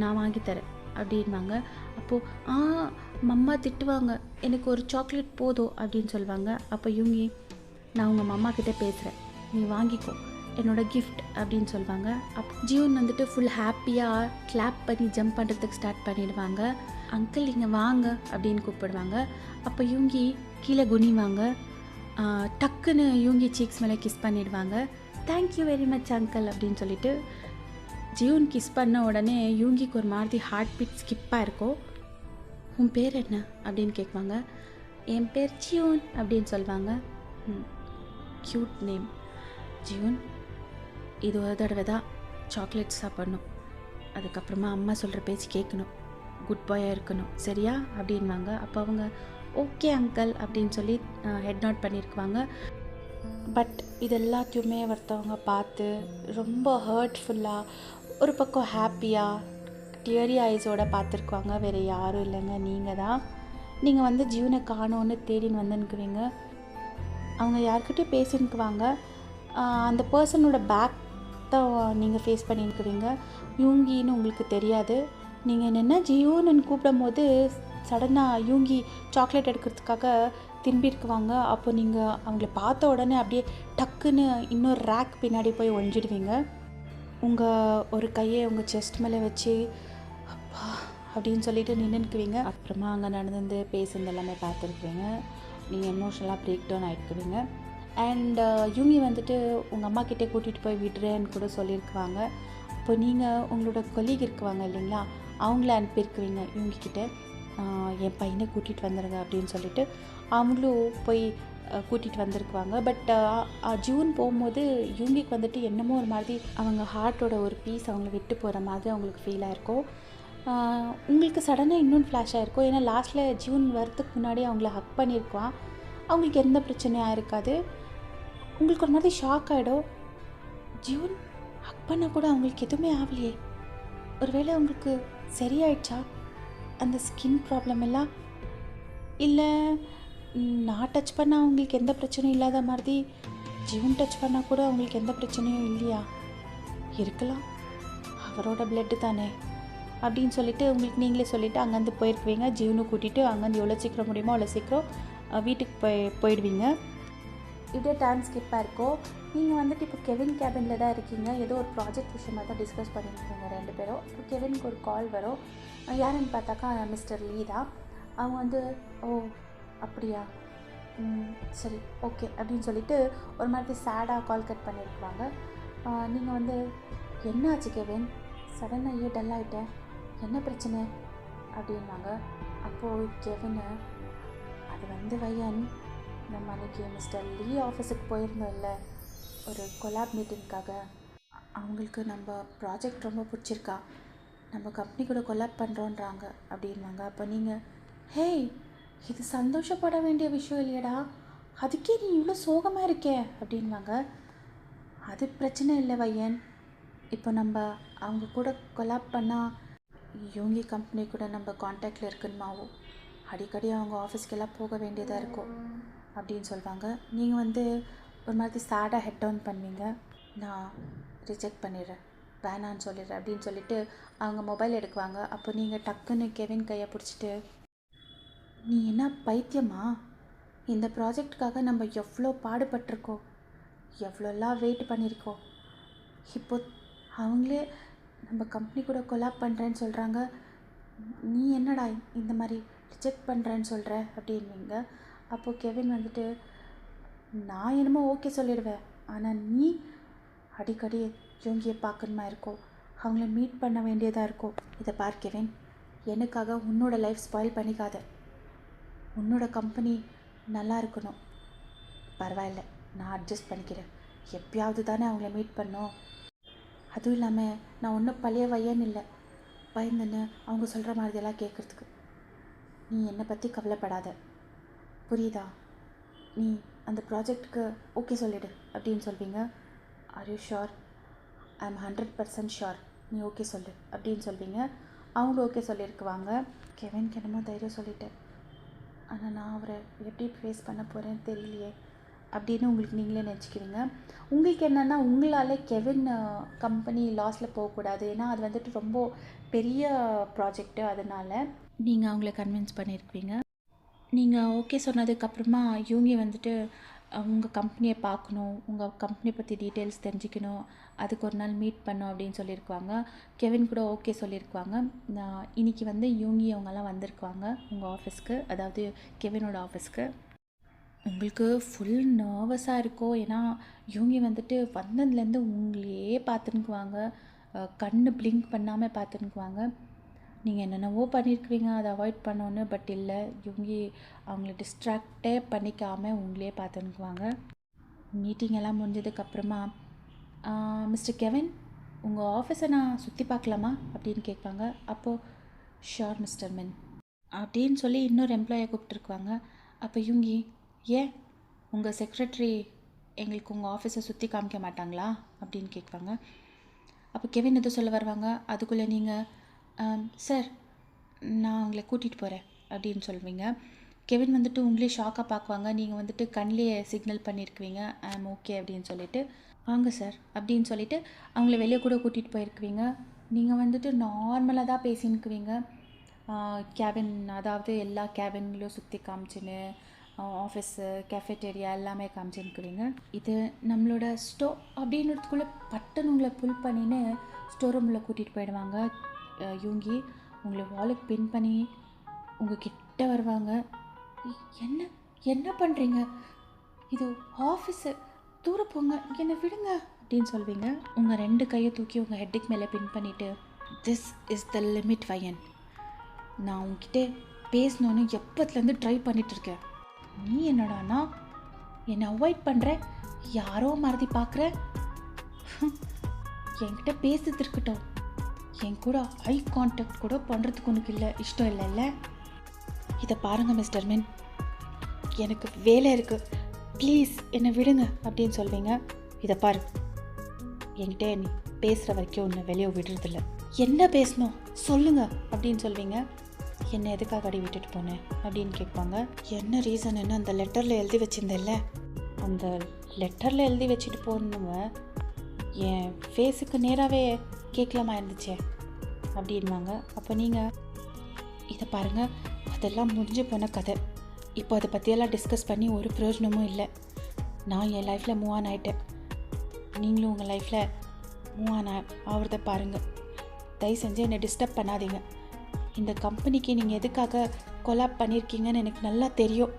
நான் வாங்கித்தரேன் அப்படின்வாங்க. அப்போது மம்மா திட்டுவாங்க, எனக்கு ஒரு சாக்லேட் போதும் அப்படின்னு சொல்லுவாங்க. அப்போ யூங்கி, நான் உங்கள் மம்மா கிட்டே பேசுகிறேன், நீ வாங்கிக்கோ, என்னோட கிஃப்ட் அப்படின்னு சொல்லுவாங்க. அப்போ ஜியூன் வந்துட்டு ஃபுல் ஹாப்பியாக கிளாப் பண்ணி ஜம்ப் பண்ணுறதுக்கு ஸ்டார்ட் பண்ணிடுவாங்க. அங்கிள் இங்கே வாங்க அப்படின்னு கூப்பிடுவாங்க. அப்போ யூங்கி கீழே குனிவாங்க. டக்குன்னு யூங்கி சீக்ஸ் மேலே கிஸ் பண்ணிடுவாங்க. தேங்க்யூ வெரி மச் அங்கிள் அப்படின்னு சொல்லிட்டு ஜியூன் கிஸ் பண்ண உடனே யூங்கிக்கு ஒரு மாதிரி ஹார்ட் பீட் ஸ்கிப்பாக இருக்கும். உன் பேர் என்ன அப்படின்னு கேட்குவாங்க. என் பேர் ஜியூன் அப்படின்னு சொல்லுவாங்க. Cute name Jiyun. இது ஒரு தடவை தான் சாக்லேட்ஸ் சாப்பிடணும், அதுக்கப்புறமா அம்மா சொல்கிற பேச்சு கேட்கணும், குட் பாயாக இருக்கணும், சரியா அப்படின்வாங்க. அப்போ அவங்க ஓகே அங்கிள் அப்படின்னு சொல்லி ஹெட் நோட் பண்ணியிருக்குவாங்க. பட் இது எல்லாத்தையுமே ஒருத்தவங்க பார்த்து ரொம்ப ஹர்ட்ஃபுல்லாக, ஒரு பக்கம் ஹாப்பியாக டியரி ஐஸோடு பார்த்துருக்குவாங்க. வேறு யாரும் இல்லைங்க, நீங்கள் தான். நீங்கள் வந்து ஜியூனை காணோன்னு தேடின்னு வந்துன்னுக்குவீங்க. அவங்க யார்கிட்டையும் பேசினுக்குவாங்க. அந்த பர்சனோட பேக் தான் நீங்கள் ஃபேஸ் பண்ணின்னுக்குவீங்க. யூங்கின்னு உங்களுக்கு தெரியாது. நீங்கள் என்னென்ன ஜியூன்னு கூப்பிடும் போது சடனாக யூங்கி சாக்லேட் எடுக்கிறதுக்காக திரும்பியிருக்குவாங்க. அப்போ நீங்கள் அவங்கள பார்த்த உடனே அப்படியே டக்குன்னு இன்னொரு ரேக் பின்னாடி போய் ஒழிஞ்சிடுவீங்க. உங்கள் ஒரு கையை உங்கள் செஸ்ட் மேலே வச்சு அப்பா அப்படின்னு சொல்லிட்டு நின்றுக்குவீங்க. அப்புறமா அங்கே நடந்து பேசுனது எல்லாமே பார்த்துருக்குவீங்க. நீங்கள் எமோஷனலாக பிரேக் டவுன் ஆகிட்டுக்குவீங்க. அண்ட் யூங்கி வந்துட்டு உங்கள் அம்மா கிட்டே கூட்டிகிட்டு போய் விடுறேன்னு கூட சொல்லியிருக்குவாங்க. இப்போ நீங்கள் உங்களோட கொலீக் இருக்குவாங்க இல்லைங்களா, அவங்கள அனுப்பியிருக்குவீங்க யூங்கிக்கிட்ட, என் பையனை கூட்டிகிட்டு வந்துடுங்க அப்படின்னு சொல்லிட்டு அவங்களும் போய் கூட்டிகிட்டு வந்திருக்குவாங்க. பட் ஜூன் போகும்போது யூங்கிக்கு வந்துட்டு என்னமோ ஒரு மாதிரி அவங்க ஹார்ட்டோட ஒரு பீஸ் அவங்கள விட்டு போகிற மாதிரி அவங்களுக்கு ஃபீல் ஆகிருக்கும். உங்களுக்கு சடனாக இன்னொன்று ஃப்ளாஷ் ஆகிருக்கும். ஏன்னா லாஸ்ட்டில் ஜூன் வரத்துக்கு முன்னாடி அவங்கள ஹக் பண்ணியிருக்குவான். அவங்களுக்கு எந்த பிரச்சனையாக இருக்காது. உங்களுக்கு ஒரு மாதிரி ஷாக் ஆகிடும். ஜூன் ஹக் பண்ண கூட அவங்களுக்கு எதுவுமே ஆகலையே, ஒருவேளை அவங்களுக்கு சரியாயிடுச்சா அந்த ஸ்கின் ப்ராப்ளம் எல்லாம், இல்லை நான் டச் பண்ணால் அவங்களுக்கு எந்த பிரச்சனையும் இல்லாத மாதிரி ஜீவன் டச் பண்ணால் கூட அவங்களுக்கு எந்த பிரச்சனையும் இல்லையா, இருக்கலாம், அவரோட பிளட்டு தானே அப்படின்னு சொல்லிட்டு உங்களுக்கு நீங்களே சொல்லிவிட்டு அங்கேருந்து போயிருக்குவீங்க. ஜீவனை கூட்டிகிட்டு அங்கேருந்து எவ்வளோ சீக்கிரம் முடியுமோ அவ்வளோ சீக்கிரம் வீட்டுக்கு போயிடுவீங்க. இதே டைம் ஸ்கிப்பாக இருக்கும். நீங்கள் வந்துட்டு இப்போ கெவின் கேபினில் தான் இருக்கீங்க. ஏதோ ஒரு ப்ராஜெக்ட் விஷயமாக தான் டிஸ்கஸ் பண்ணியிருக்கீங்க ரெண்டு பேரும். இப்போ கெவினுக்கு ஒரு கால் வரும். யாருன்னு பார்த்தாக்கா மிஸ்டர் லீ தான். அவங்க வந்து ஓ அப்படியா, சரி ஓகே அப்படின்னு சொல்லிட்டு ஒரு மாதிரி சேடாக கால் கட் பண்ணியிருக்குவாங்க. நீங்கள் வந்து என்ன ஆச்சு கெவின், சடனாக ஏன் டல் ஆகிட்டேன், என்ன பிரச்சனை அப்படின்னாங்க. அப்போது கெவின், அது வந்து வையன், நம்ம அன்றைக்கி மிஸ்டர் லீ ஆஃபீஸுக்கு போயிருந்தோம் இல்லை ஒரு கொலாப் மீட்டிங்காக, அவங்களுக்கு நம்ம ப்ராஜெக்ட் ரொம்ப பிடிச்சிருக்கா, நம்ம கம்பெனி கூட கொலாப் பண்ணுறோன்றாங்க அப்படின்வாங்க. அப்போ நீங்கள் ஹேய், இது சந்தோஷப்பட வேண்டிய விஷயம் இல்லையடா, அதுக்கே நீ இவ்வளோ சோகமாக இருக்கே அப்படின்வாங்க. அது பிரச்சனை இல்லை வையன், இப்போ நம்ம அவங்க கூட கொலாப் பண்ணால் யோங்கி கம்பெனி கூட நம்ம காண்டாக்டில் இருக்குமாவும், அடிக்கடி அவங்க ஆஃபீஸ்க்கெல்லாம் போக வேண்டியதாக இருக்கும் அப்படின்னு சொல்லுவாங்க. நீங்கள் வந்து ஒரு மாதிரி சேடாக ஹெட் டவுன் பண்ணுவீங்க. நான் ரிஜெக்ட் பண்ணிடுறேன், வேணான்னு சொல்லிடுறேன் அப்படின்னு சொல்லிட்டு அவங்க மொபைல் எடுக்குவாங்க. அப்போ நீங்கள் டக்குன்னு கெவின் கையை பிடிச்சிட்டு, நீ என்ன பைத்தியமா, இந்த ப்ராஜெக்டுக்காக நம்ம எவ்வளோ பாடுபட்டிருக்கோம், எவ்வளோலாம் வெயிட் பண்ணியிருக்கோம், இப்போ அவங்களே நம்ம கம்பெனி கூட கொலாப் பண்ணுறேன்னு சொல்கிறாங்க, நீ என்னடா இந்த மாதிரி ரிஜெக்ட் பண்ணுறேன்னு சொல்கிற அப்படின்வீங்க. அப்போது கெவின் வந்துட்டு, நான் என்னமோ ஓகே சொல்லிடுவேன், ஆனால் நீ அடிக்கடி யோங்கியை பார்க்கணுமா இருக்கும், அவங்கள மீட் பண்ண வேண்டியதாக இருக்கும். இதை பார் கெவின், எனக்காக உன்னோட லைஃப் ஸ்பாயில் பண்ணிக்காத, உன்னோட கம்பெனி நல்லா இருக்கணும், பரவாயில்ல நான் அட்ஜஸ்ட் பண்ணிக்கிறேன், எப்பயாவது தானே அவங்கள மீட் பண்ணோம், அதுவும் இல்லாமல் நான் ஒன்றும் பழைய வையன்னு இல்லை, பயந்துன்னு அவங்க சொல்கிற மாதிரியெல்லாம் கேட்குறதுக்கு. நீ என்னை பற்றி கவலைப்படாத, புரியுதா? நீ அந்த ப்ராஜெக்டுக்கு ஓகே சொல்லிடு அப்படின்னு சொல்வீங்க. Are you sure? I am 100% sure, நீ ஓகே சொல்லு அப்படின்னு சொல்வீங்க. அவங்க ஓகே சொல்லியிருக்குவாங்க. கெவின்க்கு என்னமோ தைரியம் சொல்லிட்டேன், ஆனால் நான் அவரை எப்படி ஃபேஸ் பண்ண போகிறேன்னு தெரியலையே அப்படின்னு உங்களுக்கு நீங்களே நினச்சிக்கிறீங்க. உங்களுக்கு என்னென்னா, உங்களால் கெவின் கம்பெனி லாஸில் போகக்கூடாது, ஏன்னா அது வந்துட்டு ரொம்ப பெரிய ப்ராஜெக்ட்டு, அதனால் நீங்கள் அவங்கள கன்வின்ஸ் பண்ணியிருப்பீங்க. நீங்கள் ஓகே சொன்னதுக்கப்புறமா இவங்க வந்துட்டு உங்கள் கம்பெனியை பார்க்கணும், உங்கள் கம்பெனி பற்றி டீட்டெயில்ஸ் தெரிஞ்சுக்கணும், அதுக்கு ஒரு நாள் மீட் பண்ணோம் அப்படின்னு சொல்லியிருக்குவாங்க. கெவின் கூட ஓகே சொல்லியிருக்குவாங்க. இன்றைக்கி வந்து இவங்க அவங்கெல்லாம் வந்திருக்குவாங்க உங்கள் ஆஃபீஸ்க்கு, அதாவது கெவினோட ஆஃபீஸ்க்கு. உங்களுக்கு ஃபுல் நர்வஸாக இருக்கும், ஏன்னா இவங்க வந்துட்டு வந்ததுலேருந்து உங்களையே பார்த்துன்னுக்குவாங்க, கண்ணு பிளிங்க் பண்ணாமல் பார்த்துன்னுக்குவாங்க. நீங்கள் என்னென்னவோ பண்ணியிருக்குவீங்க அதை அவாய்ட் பண்ணோன்னு, பட் இல்லை, இவங்க அவங்கள டிஸ்ட்ராக்டே பண்ணிக்காமல் உங்களே பார்த்துன்னுக்குவாங்க. மீட்டிங் எல்லாம் முடிஞ்சதுக்கப்புறமா, மிஸ்டர் கெவின், உங்கள் ஆஃபீஸை நான் சுற்றி பார்க்கலாமா அப்படின்னு கேட்பாங்க. அப்போது ஷோர் மிஸ்டர் மின் அப்படின்னு சொல்லி இன்னொரு எம்ப்ளாயை கூப்பிட்டுருக்குவாங்க. அப்போ இவங்க, ஏன் உங்கள் செக்ரட்டரி எங்களுக்கு உங்கள் ஆஃபீஸை சுற்றி காமிக்க மாட்டாங்களா அப்படின்னு கேட்பாங்க. அப்போ கெவின் எதுவும் சொல்ல வருவாங்க. அதுக்குள்ளே நீங்கள், சார் நான் உங்களை கூட்டிகிட்டு போகிறேன் அப்படின்னு சொல்வீங்க. கெவின் வந்துட்டு உங்களே ஷாக்காக பார்க்குவாங்க. நீங்கள் வந்துட்டு கண்ணிலே சிக்னல் பண்ணியிருக்குவீங்க, ஐ ஆம் ஓகே அப்படின்னு சொல்லிட்டு, வாங்க சார் அப்படின்னு சொல்லிவிட்டு அவங்கள வெளியே கூட கூட்டிகிட்டு போயிருக்குவீங்க. நீங்கள் வந்துட்டு நார்மலாக தான் பேசின்னுக்குவீங்க. கேபின், அதாவது எல்லா கேபின்லையும் சுற்றி காமிச்சின்னு, ஆஃபீஸு, கேஃபேட்டேரியா எல்லாமே காமிச்சின்னுக்குவீங்க. இது நம்மளோட ஸ்டோ அப்படின்றதுக்குள்ளே பட்டன் உங்களை புல் பண்ணின்னு ஸ்டோர் ரூமில் கூட்டிகிட்டு போயிடுவாங்க. யூங்கி உங்களை வாலுக்கு பின் பண்ணி உங்கள் கிட்ட வருவாங்க. என்ன என்ன பண்ணுறீங்க? இது ஆஃபீஸு, தூர போங்க, என்னை விடுங்க அப்படின்னு சொல்வீங்க. உங்கள் 2 கையை தூக்கி உங்கள் ஹெட்டுக்கு மேலே பின் பண்ணிவிட்டு, திஸ் இஸ் த லிமிட் வயன், நான் உங்ககிட்ட பேசணுன்னு எப்பத்துலேருந்து ட்ரை பண்ணிகிட்ருக்கேன், நீ என்னடானா என்னை அவாய்ட் பண்ணுற, யாரோ மறதி பார்க்குற, என்கிட்ட பேசுறது இருக்கட்டும், என் கூட ஐ கான்டாக்ட் கூட பண்ணுறதுக்கு உனக்கு இல்லை, இஷ்டம் இல்லைல்ல? இதை பாருங்கள் மிஸ்டர் மின், எனக்கு வேலை இருக்குது, ப்ளீஸ் என்னை விடுங்க அப்படின்னு சொல்வீங்க. இதை பாரு, என்கிட்ட நீ பேசுகிற வரைக்கும் உன்னை வெளியே விடுறதில்ல, என்ன பேசணும் சொல்லுங்க அப்படின்னு சொல்வீங்க. என்னை எதுக்காக அடி விட்டுட்டு போனேன் அப்படின்னு கேட்பாங்க. என்ன ரீசன்னு அந்த லெட்டரில் எழுதி வச்சுருந்தேன்ல, அந்த லெட்டரில் எழுதி வச்சுட்டு போனவங்க என் ஃபேஸுக்கு நேராகவே கேட்கலாமா இருந்துச்சே அப்படின்வாங்க. அப்போ நீங்கள், இதை பாருங்கள், அதெல்லாம் முடிஞ்சு போன கதை, இப்போ அதை பற்றியெல்லாம் டிஸ்கஸ் பண்ணி ஒரு பிரயோஜனமும் இல்லை. நான் என் லைஃப்பில் மூவ் ஆன் ஆகிட்டேன், நீங்களும் உங்கள் லைஃப்பில் மூவ் ஆன் ஆகிறத பாருங்கள். தயவு செஞ்சு என்னை டிஸ்டர்ப் பண்ணாதீங்க. இந்த கம்பெனிக்கு நீங்கள் எதுக்காக கொலாப் பண்ணியிருக்கீங்கன்னு எனக்கு நல்லா தெரியும்.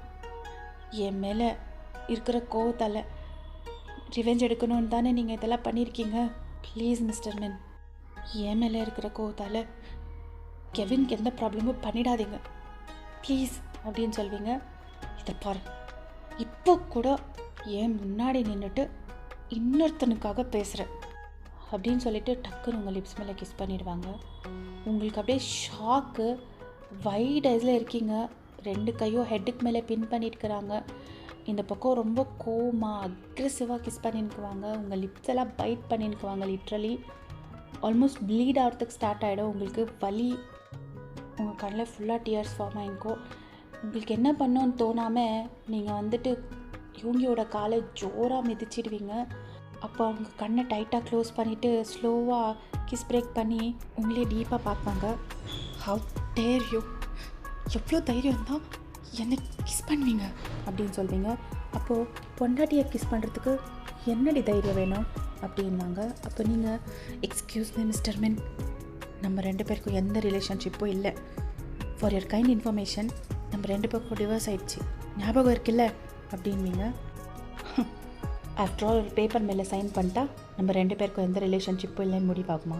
என் மேலே இருக்கிற கோவத்தால் ரிவெஞ்ச் எடுக்கணும்னு தானே நீங்கள் இதெல்லாம் பண்ணியிருக்கீங்க. ப்ளீஸ் மிஸ்டர் மின், என் மேலே இருக்கிற கோவத்தால் கெவின்க்கு எந்த ப்ராப்ளமும் பண்ணிடாதீங்க ப்ளீஸ் அப்படின்னு சொல்வீங்க. இதை பாரு, இப்போ கூட ஏன் முன்னாடி நின்றுட்டு இன்னொருத்தனுக்காக பேசுகிறேன் அப்படின்னு சொல்லிட்டு டக்குன்னு உங்கள் லிப்ஸ் மேலே கிஸ் பண்ணிடுவாங்க. உங்களுக்கு அப்படியே ஷாக்கு, வைட் ஐஸில் இருக்கீங்க. 2 கையும் ஹெட்டுக்கு மேலே பின் பண்ணியிருக்கிறாங்க. இந்த பக்கம் ரொம்ப கோவமாக அக்ரெசிவாக கிஸ் பண்ணின்னுக்குவாங்க. உங்கள் லிப்ஸ் எல்லாம் பைட் பண்ணின்னுக்குவாங்க. லிட்ரலி ஆல்மோஸ்ட் ப்ளீட் ஆகிறதுக்கு ஸ்டார்ட் ஆகிடும். உங்களுக்கு வலி, உங்கள் கண்ணில் ஃபுல்லாக டியர்ஸ் ஃபார்ம் ஆகிருக்கும். உங்களுக்கு என்ன பண்ணோன்னு தோணாமல் நீங்கள் வந்துட்டு யூங்கியோட காலை ஜோராக மிதிச்சிடுவீங்க. அப்போ அவங்க கண்ணை டைட்டாக க்ளோஸ் பண்ணிவிட்டு ஸ்லோவாக கிஸ் பிரேக் பண்ணி உங்களே டீப்பாக பார்ப்பாங்க. ஹவ் டேர் யூ, எவ்வளோ தைரியம் தான் என்னை கிஸ் பண்ணுவீங்க அப்படின்னு சொல்வீங்க. அப்போது பொண்டாட்டியை கிஸ் பண்ணுறதுக்கு என்னடி தைரியம் வேணும் அப்படின்னாங்க. அப்போ நீங்கள், எக்ஸ்கியூஸ் மீ மிஸ்டர் மின், நம்ம 2 பேருக்கும் எந்த ரிலேஷன்ஷிப்பும் இல்லை. ஃபார் யுவர் கைண்ட் இன்ஃபர்மேஷன், நம்ம 2 பேருக்கும் டிவோர்ஸ் ஆகிடுச்சு, ஞாபகம் இருக்குல்ல அப்படின்வீங்க. ஆஃப்டர் ஆல் ஒரு பேப்பர் மேலே சைன் பண்ணிட்டா நம்ம 2 பேருக்கும் எந்த ரிலேஷன்ஷிப்பும் இல்லைன்னு முடிவாகுமா?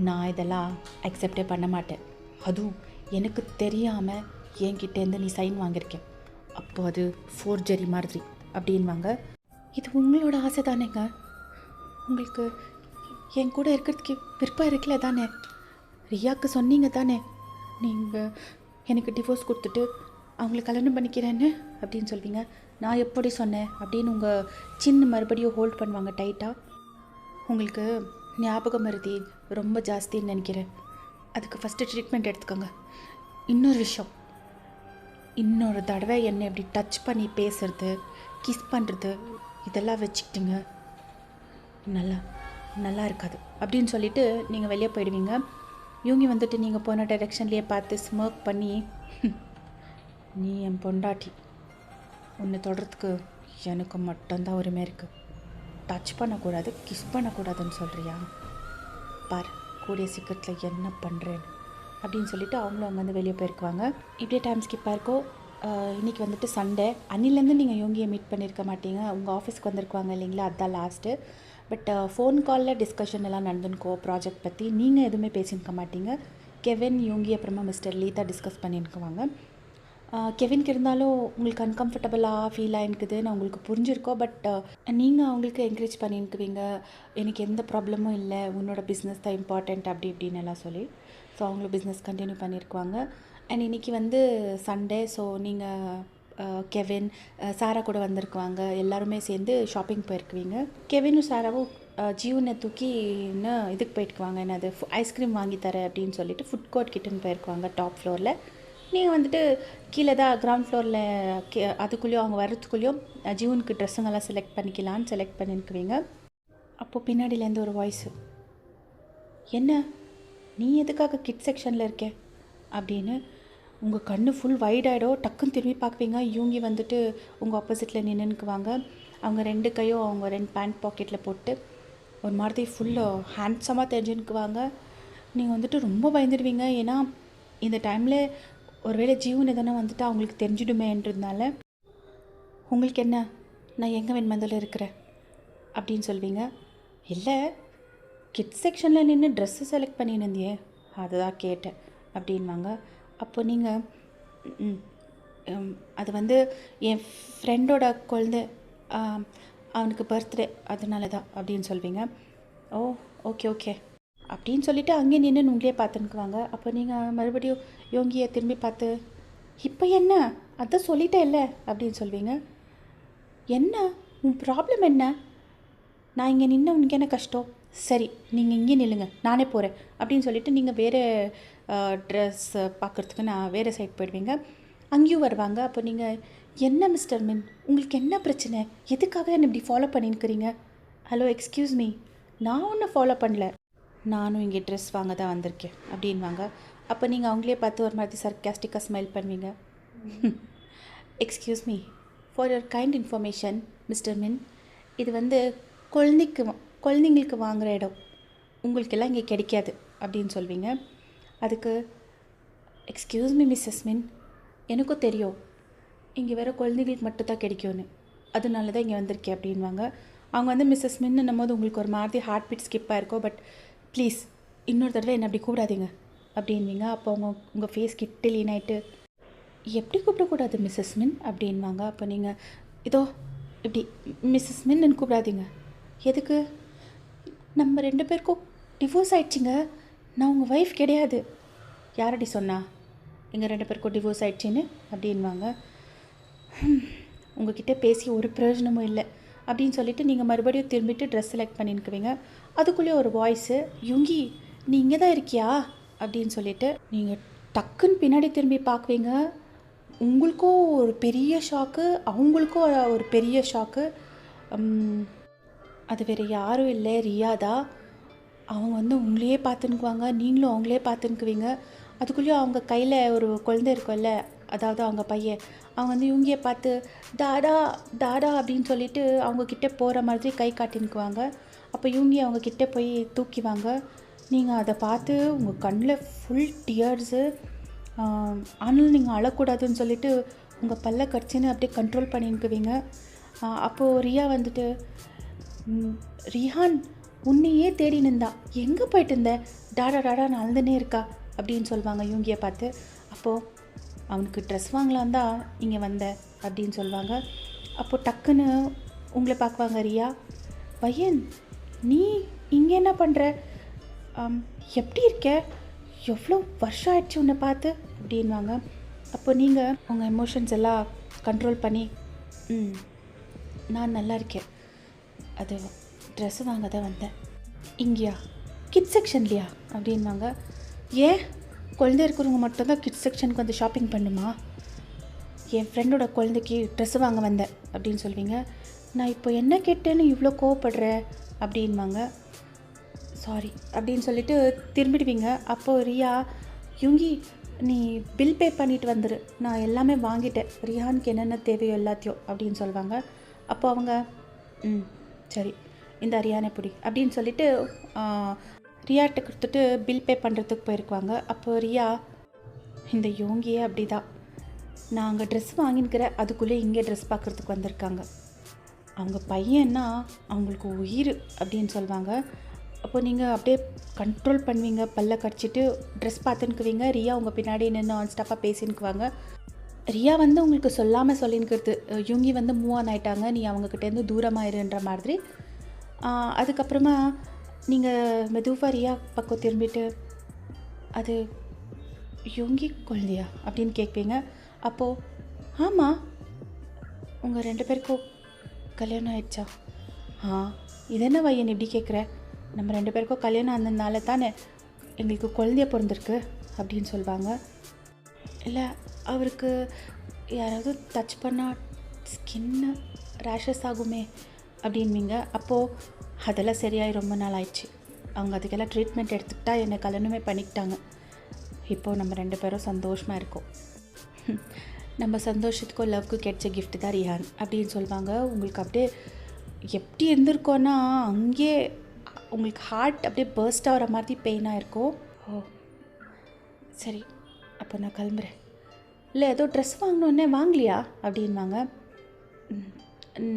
நான் இதெல்லாம் அக்செப்டே பண்ண மாட்டேன். அதுவும் எனக்கு தெரியாமல் என்கிட்டேருந்து நீ சைன் வாங்கியிருக்கேன், அப்போ அது ஃபோர்ஜரி மாதிரி அப்படின்வாங்க. இது உங்களோட ஆசை தானேங்க, உங்களுக்கு என் கூட இருக்கிறதுக்கு விருப்பம் இருக்குல்ல தானே? ரியாவுக்கு சொன்னீங்க தானே நீங்கள் எனக்கு டிவோர்ஸ் கொடுத்துட்டு அவங்கள கல்யாணம் பண்ணிக்கிறேன்னு அப்படின்னு சொல்வீங்க. நான் எப்படி சொன்னேன் அப்படின்னு உங்கள் சின்ன மறுபடியும் ஹோல்ட் பண்ணுவாங்க டைட்டாக. உங்களுக்கு ஞாபக மருதி ரொம்ப ஜாஸ்தின்னு நினைக்கிறேன். அதுக்கு ஃபஸ்ட்டு ட்ரீட்மெண்ட் எடுத்துக்கோங்க. இன்னொரு விஷயம், இன்னொரு தடவை என்னை இப்படி டச் பண்ணி பேசுறது, கிஸ் பண்ணுறது இதெல்லாம் வச்சுக்கிட்டுங்க நல்லா இருக்காது அப்படின்னு சொல்லிவிட்டு நீங்கள் வெளியே போயிடுவீங்க. இவங்க வந்துட்டு நீங்கள் போன டைரெக்ஷன்லேயே பார்த்து ஸ்மோக் பண்ணி, நீ என் பொண்டாட்டி, உன்னை தொடறதுக்கு எனக்கு மட்டும்தான் உரிமை இருக்குது, டச் பண்ணக்கூடாது, கிஸ் பண்ணக்கூடாதுன்னு சொல்கிறியா, பார் கூடிய சீக்கிரத்தில் என்ன பண்ணுறேன்னு அப்படின்னு சொல்லிவிட்டு அவங்களும் அங்கேருந்து வெளியே போயிருக்குவாங்க. இப்படியே டைம் ஸ்கிப்பாக இருக்கோ. இன்றைக்கி வந்துட்டு சண்டே. அன்னிலேருந்து நீங்கள் யோகியை மீட் பண்ணியிருக்க மாட்டீங்க. உங்கள் ஆஃபீஸ்க்கு வந்திருக்குவாங்க இல்லைங்களா, அதுதான் லாஸ்ட்டு. பட் ஃபோன் காலில் டிஸ்கஷன் எல்லாம் நடந்துருக்கோ ப்ராஜெக்ட் பற்றி. நீங்கள் எதுவுமே பேசியிருக்க மாட்டீங்க. கெவின், யோகி அப்புறமா மிஸ்டர் லீதா டிஸ்கஸ் பண்ணியிருக்குவாங்க. கெவின்க்கு இருந்தாலும் உங்களுக்கு அன்கம்ஃபர்டபுளாக ஃபீல் ஆகிருக்குதுன்னு உங்களுக்கு புரிஞ்சிருக்கோம். பட் நீங்கள் அவங்களுக்கு என்கரேஜ் பண்ணியிருக்குவீங்க, எனக்கு எந்த ப்ராப்ளமும் இல்லை, உன்னோட பிஸ்னஸ் தான் இம்பார்ட்டண்ட் அப்படி இப்படின்னு எல்லாம் சொல்லி. ஸோ அவங்களும் பிஸ்னஸ் கண்டினியூ பண்ணியிருக்குவாங்க. அண்ட் இன்றைக்கி வந்து சண்டே. ஸோ நீங்கள் கெவின், சாரா கூட வந்திருக்குவாங்க. எல்லாருமே சேர்ந்து ஷாப்பிங் போயிருக்குவீங்க. கெவினும் சாராவும் ஜீவனை தூக்கின்னு இதுக்கு போயிருக்குவாங்க. என்னது ஐஸ்கிரீம் வாங்கி தரேன் அப்படின்னு சொல்லிட்டு ஃபுட் கோர்ட் கிட்டன்னு போயிருக்குவாங்க டாப் ஃப்ளோரில். நீங்கள் வந்துட்டு கீழே தான் கிரவுண்ட் ஃப்ளோரில் அதுக்குள்ளேயும் அவங்க வர்றதுக்குள்ளேயும் ஜீவனுக்கு ட்ரெஸ்ஸுங்கெல்லாம் செலக்ட் பண்ணிக்கலான்னு செலக்ட் பண்ணியிருக்குவீங்க. அப்போது பின்னாடியிலேருந்து ஒரு வாய்ஸு, என்ன நீ எதுக்காக கிட் செக்ஷனில் இருக்கே அப்படின்னு. உங்கள் கண்ணு ஃபுல் வைடாயிடும். டக்குன்னு திரும்பி பார்க்குவீங்க. யூங்கி வந்துட்டு உங்கள் ஆப்போசிட்டில் நின்றுக்குவாங்க. அவங்க 2 கையும் அவங்க 2 பேண்ட் பாக்கெட்டில் போட்டு ஒரு மாதிரி ஃபுல்லு ஹேண்ட்ஸமாக தெரிஞ்சுன்னுக்குவாங்க. நீங்கள் வந்துட்டு ரொம்ப பயந்துடுவீங்க. ஏன்னா இந்த டைமில் ஒருவேளை ஜீவன் எதனா வந்துட்டு அவங்களுக்கு தெரிஞ்சிடுமேன்றதுனால, உங்களுக்கு என்ன, நான் எங்கே வெண்மந்தில் இருக்கிறேன் அப்படின்னு சொல்வீங்க. இல்லை, கிட்ஸ் செக்ஷனில் நின்று ட்ரெஸ்ஸு செலக்ட் பண்ணியிருந்தியே அதுதான் கேட்டேன் அப்படின்வாங்க. அப்போ நீங்கள் அது வந்து என் ஃப்ரெண்டோட குழந்தை, அவனுக்கு பர்த்டே, அதனால தான் அப்படின்னு சொல்வீங்க. ஓ ஓகே ஓகே அப்படின்னு சொல்லிவிட்டு அங்கேயே நின்று உங்களே பார்த்துக்குவாங்க. அப்போ நீங்கள் மறுபடியும் யோகியை திரும்பி பார்த்து, இப்போ என்ன, அதான் சொல்லிட்டே இல்லை அப்படின்னு சொல்வீங்க. என்ன உன் ப்ராப்ளம் என்ன, நான் இங்கே நின்று உனக்கு என்ன கஷ்டம், சரி நீங்கள் இங்கே நில்லுங்க நானே போகிறேன் அப்படின்னு சொல்லிவிட்டு நீங்கள் வேறு ட்ரெஸ் பார்க்குறதுக்கு நான் வேறு சைட் போயிடுவீங்க. அங்கேயும் வருவாங்க. அப்போ நீங்கள், என்ன மிஸ்டர் மின், உங்களுக்கு என்ன பிரச்சனை, எதுக்காக என்ன இப்படி ஃபாலோ பண்ணியிருக்கிறீங்க, ஹலோ எக்ஸ்கியூஸ் மீ, நான் ஒன்றும் ஃபாலோ பண்ணல, நானும் இங்கே ட்ரெஸ் வாங்க தான் வந்திருக்கேன் அப்படின்வாங்க. அப்போ நீங்கள் அவங்களே பார்த்து ஒரு மாதிரி சர்க்காஸ்டிக்காக ஸ்மைல் பண்ணுவீங்க. Excuse me, for your kind information mister மின், இது வந்து குழந்தைங்களுக்கு வாங்குகிற இடம், உங்களுக்கெல்லாம் இங்கே கிடைக்காது அப்படின்னு சொல்வீங்க. அதுக்கு, எக்ஸ்கியூஸ் மீ மிஸ்ஸஸ் மின், எனக்கும் தெரியும் இங்கே வேறு குழந்தைங்களுக்கு மட்டும் தான் கிடைக்கும்னு, அதனால தான் இங்கே வந்திருக்கேன் அப்படின்வாங்க. அவங்க வந்து மிஸ்ஸஸ் மின்னும் போது உங்களுக்கு ஒரு மாதிரி ஹார்ட் பீட் ஸ்கிப்பாக இருக்கும். பட் ப்ளீஸ் இன்னொரு தடவை என்னை அப்படி கூப்பிடாதீங்க அப்படின்வீங்க. அப்போ உங்கள் ஃபேஸ் கிட்ட லீன் ஆகிட்டு, எப்படி கூப்பிடக்கூடாது மிஸ்ஸஸ் மின் அப்படின்வாங்க. அப்போ நீங்கள், இதோ இப்படி மிஸ்ஸஸ் மின்னு கூப்பிடாதீங்க. எதுக்கு, நம்ம 2 பேருக்கும் டிவோர்ஸ் ஆயிடுச்சுங்க, நான் உங்கள் ஒய்ஃப் கிடையாது. யாரடி சொன்னா எங்கள் 2 பேருக்கும் டிவோர்ஸ் ஆயிடுச்சின்னு அப்படின்வாங்க. உங்ககிட்ட பேசி ஒரு பிரயோஜனமும் இல்லை அப்படின்னு சொல்லிவிட்டு நீங்கள் மறுபடியும் திரும்பிட்டு ட்ரெஸ் செலக்ட் பண்ணின்னுக்குவீங்க. அதுக்குள்ளேயே ஒரு வாய்ஸு, யுங்கி நீ இங்கே தான் இருக்கியா அப்படின்னு சொல்லிவிட்டு நீங்கள் டக்குன்னு பின்னாடி திரும்பி பார்க்குவீங்க. உங்களுக்கும் ஒரு பெரிய ஷாக்கு, அவங்களுக்கும் ஒரு பெரிய ஷாக்கு. அது வேறு யாரும் இல்லை, ரியாதா. அவங்க வந்து உங்களையே பார்த்துன்னுக்குவாங்க, நீங்களும் அவங்களே பார்த்துன்னுக்குவீங்க. அதுக்குள்ளேயும் அவங்க கையில் ஒரு குழந்தை இருக்கும்ல, அதாவது அவங்க பையன், அவங்க வந்து இவங்கிய பார்த்து டாடா டாடா அப்படின்னு சொல்லிட்டு அவங்கக்கிட்ட போகிற மாதிரி கை காட்டின்னுக்குவாங்க. அப்போ இவங்கி அவங்கக்கிட்ட போய் தூக்கிவாங்க. நீங்கள் அதை பார்த்து உங்கள் கண்ணில் ஃபுல் டியர்ஸு. ஆனாலும் நீங்கள் அழக்கூடாதுன்னு சொல்லிவிட்டு உங்கள் பல்ல கடிச்சின்னு அப்படியே கண்ட்ரோல் பண்ணின்னுக்குவீங்க. அப்போது ரியா வந்துட்டு, ரிஹான் உன்னையே தேடி நின்றா, எங்கே போயிட்டு இருந்த, டாடா டாடா அழுதுனே இருக்கா அப்படின்னு சொல்லுவாங்க யூங்கியை பார்த்து. அப்போது அவனுக்கு ட்ரெஸ் வாங்கலாம் தான் இங்கே வந்த அப்படின்னு சொல்லுவாங்க. அப்போது டக்குன்னு உங்களை பார்க்குவாங்க ரியா. பையன் நீ இங்கே என்ன பண்ணுற, எப்படி இருக்க, எவ்வளோ வருஷம் ஆயிடுச்சு உன்னை பார்த்து அப்படின்வாங்க. அப்போ நீங்கள் உங்கள் எமோஷன்ஸ் எல்லாம் கண்ட்ரோல் பண்ணி நான் நல்லா இருக்கேன், அது ட்ரெஸ்ஸு வாங்க தான் வந்தேன். இங்கேயா? கிட்ஸ் செக்ஷன்லையா அப்படின்வாங்க. ஏன் குழந்தை இருக்கிறவங்க மட்டும்தான் கிட்ஸ் செக்ஷனுக்கு வந்து ஷாப்பிங் பண்ணுமா? என் ஃப்ரெண்டோட குழந்தைக்கு ட்ரெஸ்ஸு வாங்க வந்தேன் அப்படின்னு சொல்வீங்க. நான் இப்போ என்ன கேட்டேன்னு இவ்வளோ கோவப்படுற அப்படின்வாங்க. சாரி அப்படின்னு சொல்லிட்டு திரும்பிடுவீங்க. அப்போது ரியா, யுங்கி நீ பில் பே பண்ணிட்டு வந்துரு, நான் எல்லாமே வாங்கிட்டேன், ரியானுக்கு என்னென்ன தேவையோ எல்லாத்தையும் அப்படின்னு சொல்லுவாங்க. அப்போ அவங்க சரி இந்த ரியானை பிடி அப்படின்னு சொல்லிட்டு ரியாட்ட கொடுத்துட்டு பில் பே பண்ணுறதுக்கு போயிருக்குவாங்க. அப்போ ரியா, இந்த யோங்கியே அப்படி தான், நான் அங்கே ட்ரெஸ் வாங்கினுக்கிறேன், அதுக்குள்ளே இங்கே ட்ரெஸ் பார்க்குறதுக்கு வந்திருக்காங்க, அவங்க பையன்னா அவங்களுக்கு உயிர் அப்படின்னு சொல்லுவாங்க. அப்போ நீங்கள் அப்படியே கண்ட்ரோல் பண்ணுவீங்க, பல்ல கடிச்சிட்டு ட்ரெஸ் பார்த்துன்னுக்குவீங்க. ரியா உங்கள் பின்னாடி நின்று ஆன் ஸ்டாப்பாக பேசினுக்குவாங்க. ரியா வந்து உங்களுக்கு சொல்லாமல் சொல்லின்னுக்கிறது, யுங்கி வந்து மூவ் ஆன் ஆகிட்டாங்க, நீ அவங்கக்கிட்டேருந்து தூரமாயிருன்ற மாதிரி. அதுக்கப்புறமா நீங்கள் மெதுவாக ரியா பக்கம் திரும்பிட்டு, அது யுங்கி குழந்தையா அப்படின்னு கேட்பீங்க. அப்போது ஆமாம், உங்கள் 2 பேருக்கும் கல்யாணம் ஆயிடுச்சா? இது என்ன பையன் இப்படி கேட்குற, நம்ம 2 பேருக்கும் கல்யாணம் ஆனதுனால தானே எங்களுக்கு குழந்தைய பிறந்திருக்கு அப்படின்னு சொல்லுவாங்க. இல்லை, அவருக்கு யாராவது டச் பண்ணால் ஸ்கின்னு ரேஷஸ் ஆகுமே அப்படின்வீங்க. அப்போது அதெல்லாம் சரியாகி ரொம்ப நாள் ஆயிடுச்சு, அவங்க அதுக்கெல்லாம் ட்ரீட்மெண்ட் எடுத்துக்கிட்டா என்னை கல்யாணமே பண்ணிக்கிட்டாங்க, இப்போது நம்ம 2 பேரும் சந்தோஷமாக இருக்கோம். நம்ம சந்தோஷத்துக்கும் லவ்க்கு கிடைச்ச கிஃப்ட் தான் ரியான் அப்படின்னு சொல்லுவாங்க. உங்களுக்கு அப்படியே எப்படி இருந்திருக்கோன்னா, அங்கேயே உங்களுக்கு ஹார்ட் அப்படியே பர்ஸ்ட் ஆகிற மாதிரி பெயினாக இருக்கும். ஓ சரி, அப்போ நான் கிளம்புறேன். இல்லை, ஏதோ ட்ரெஸ் வாங்கணுன்னே வாங்கலையா அப்படின்வாங்க.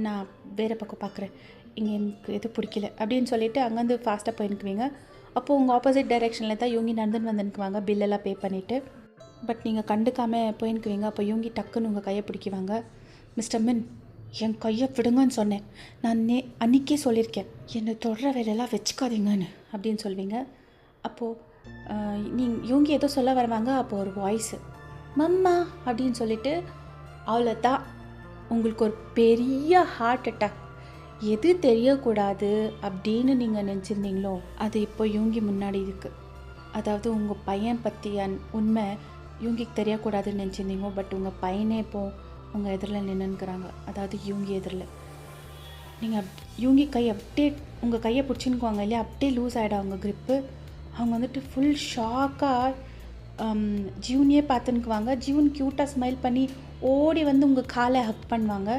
நான் வேறு பக்கம் பார்க்குறேன், இங்கே எனக்கு எதுவும் பிடிக்கல அப்படின்னு சொல்லிவிட்டு அங்கேருந்து ஃபாஸ்ட்டாக போயிருக்குவீங்க. அப்போது உங்கள் ஆப்போசிட் டைரெக்ஷனில் தான் யூங்கி நடந்துன்னு வந்துக்குவாங்க, பில்லெல்லாம் பே பண்ணிவிட்டு. பட் நீங்கள் கண்டுக்காமல் போயிருக்குவீங்க. அப்போ யூங்கி டக்குன்னு உங்கள் கையை பிடிக்குவாங்க. மிஸ்டர் மின், என் கையை விடுங்கன்னு சொன்னேன், நான் அன்றைக்கே சொல்லியிருக்கேன், என்னை தொடர வேலையெல்லாம் வச்சுக்காதீங்கன்னு அப்படின்னு சொல்வீங்க. அப்போது நீங்கள் யூங்கி ஏதோ சொல்ல வருவாங்க. அப்போது ஒரு வாய்ஸு, மம்மா அப்படின்னு சொல்லிட்டு, அவ்வளோதான், உங்களுக்கு ஒரு பெரிய ஹார்ட் அட்டாக். எது தெரியக்கூடாது அப்படின்னு நீங்கள் நினச்சிருந்தீங்களோ அது இப்போ யூங்கி முன்னாடி இருக்குது. அதாவது உங்கள் பையன் பற்றிய உண்மை யூங்கிக்கு தெரியக்கூடாதுன்னு நினச்சிருந்தீங்க. பட் உங்கள் பையனே இப்போது உங்கள் எதிரில் நின்றுக்கிறாங்க, அதாவது யூங்கி எதிரில். நீங்கள் யூங்கி கை அப்படியே உங்கள் கையை பிடிச்சின்னுக்குவாங்க இல்லையா, அப்படியே லூஸ் ஆகிடும் அவங்க க்ரிப்பு. அவங்க வந்துட்டு ஃபுல் ஷாக்காக ஜியூனியே பார்த்துன்னுக்குவாங்க. ஜியூன் க்யூட்டாக ஸ்மைல் பண்ணி ஓடி வந்து உங்கள் காலை ஹக் பண்ணுவாங்க.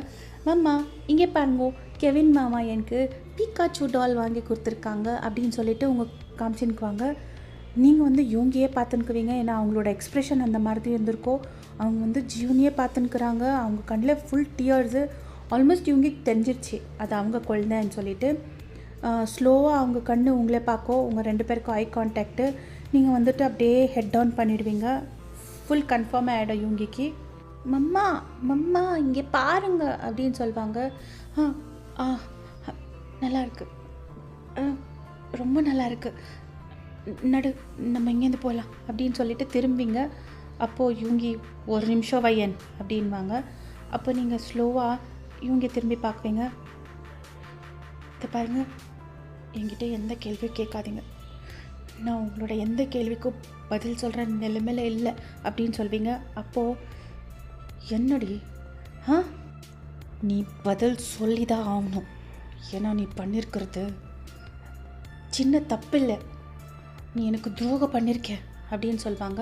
மாமா இங்கே பாருங்கோ, கெவின் மாமா எனக்கு பீக்காச்சு டால் வாங்கி கொடுத்துருக்காங்க அப்படின்னு சொல்லிட்டு உங்கள் காமிச்சின்னுக்குவாங்க. நீங்கள் வந்து யூங்கியே பார்த்துன்னுக்குவீங்க, ஏன்னா அவங்களோட எக்ஸ்ப்ரெஷன் அந்த மாதிரி இருந்திருக்கோ. அவங்க வந்து ஜியூனியே பார்த்துன்னுக்குறாங்க, அவங்க கண்ணில் ஃபுல் டியர்ஸு. ஆல்மோஸ்ட் யூங்கிக்கு தெரிஞ்சிருச்சு அது அவங்க குழந்தைன்னு சொல்லிட்டு. ஸ்லோவாக அவங்க கண்ணு உங்களே பார்க்கும், உங்கள் 2 பேருக்கும் ஐ கான்டாக்டு. நீங்கள் வந்துட்டு அப்படியே ஹெட் டவுன் பண்ணிவிடுவீங்க. ஃபுல் கன்ஃபார்ம் ஆகிடும் யூங்கிக்கு. மம்மா மம்மா இங்கே பாருங்க அப்படின்னு சொல்லுவாங்க. நல்லாயிருக்கு, ரொம்ப நல்லாயிருக்கு, நடு நம்ம இங்கேருந்து போகலாம் அப்படின்னு சொல்லிட்டு திரும்பிங்க. அப்போது யூங்கி ஒரு நிமிஷம் வையன் அப்படின்வாங்க. அப்போ நீங்கள் ஸ்லோவாக யூங்கி திரும்பி பார்க்குவீங்க. இதை பாருங்கள், என்கிட்ட எந்த கேள்வியும் கேட்காதீங்க, நான் உங்களோட எந்த கேள்விக்கும் பதில் சொல்கிற நிலைமையில் இல்லை அப்படின்னு சொல்வீங்க. அப்போது என்னடி நீ பதில் சொல்லி தான் ஆகணும், ஏன்னா நீ பண்ணியிருக்கிறது சின்ன தப்பில்லை, நீ எனக்கு துரோகம் பண்ணியிருக்க அப்படின்னு சொல்லுவாங்க.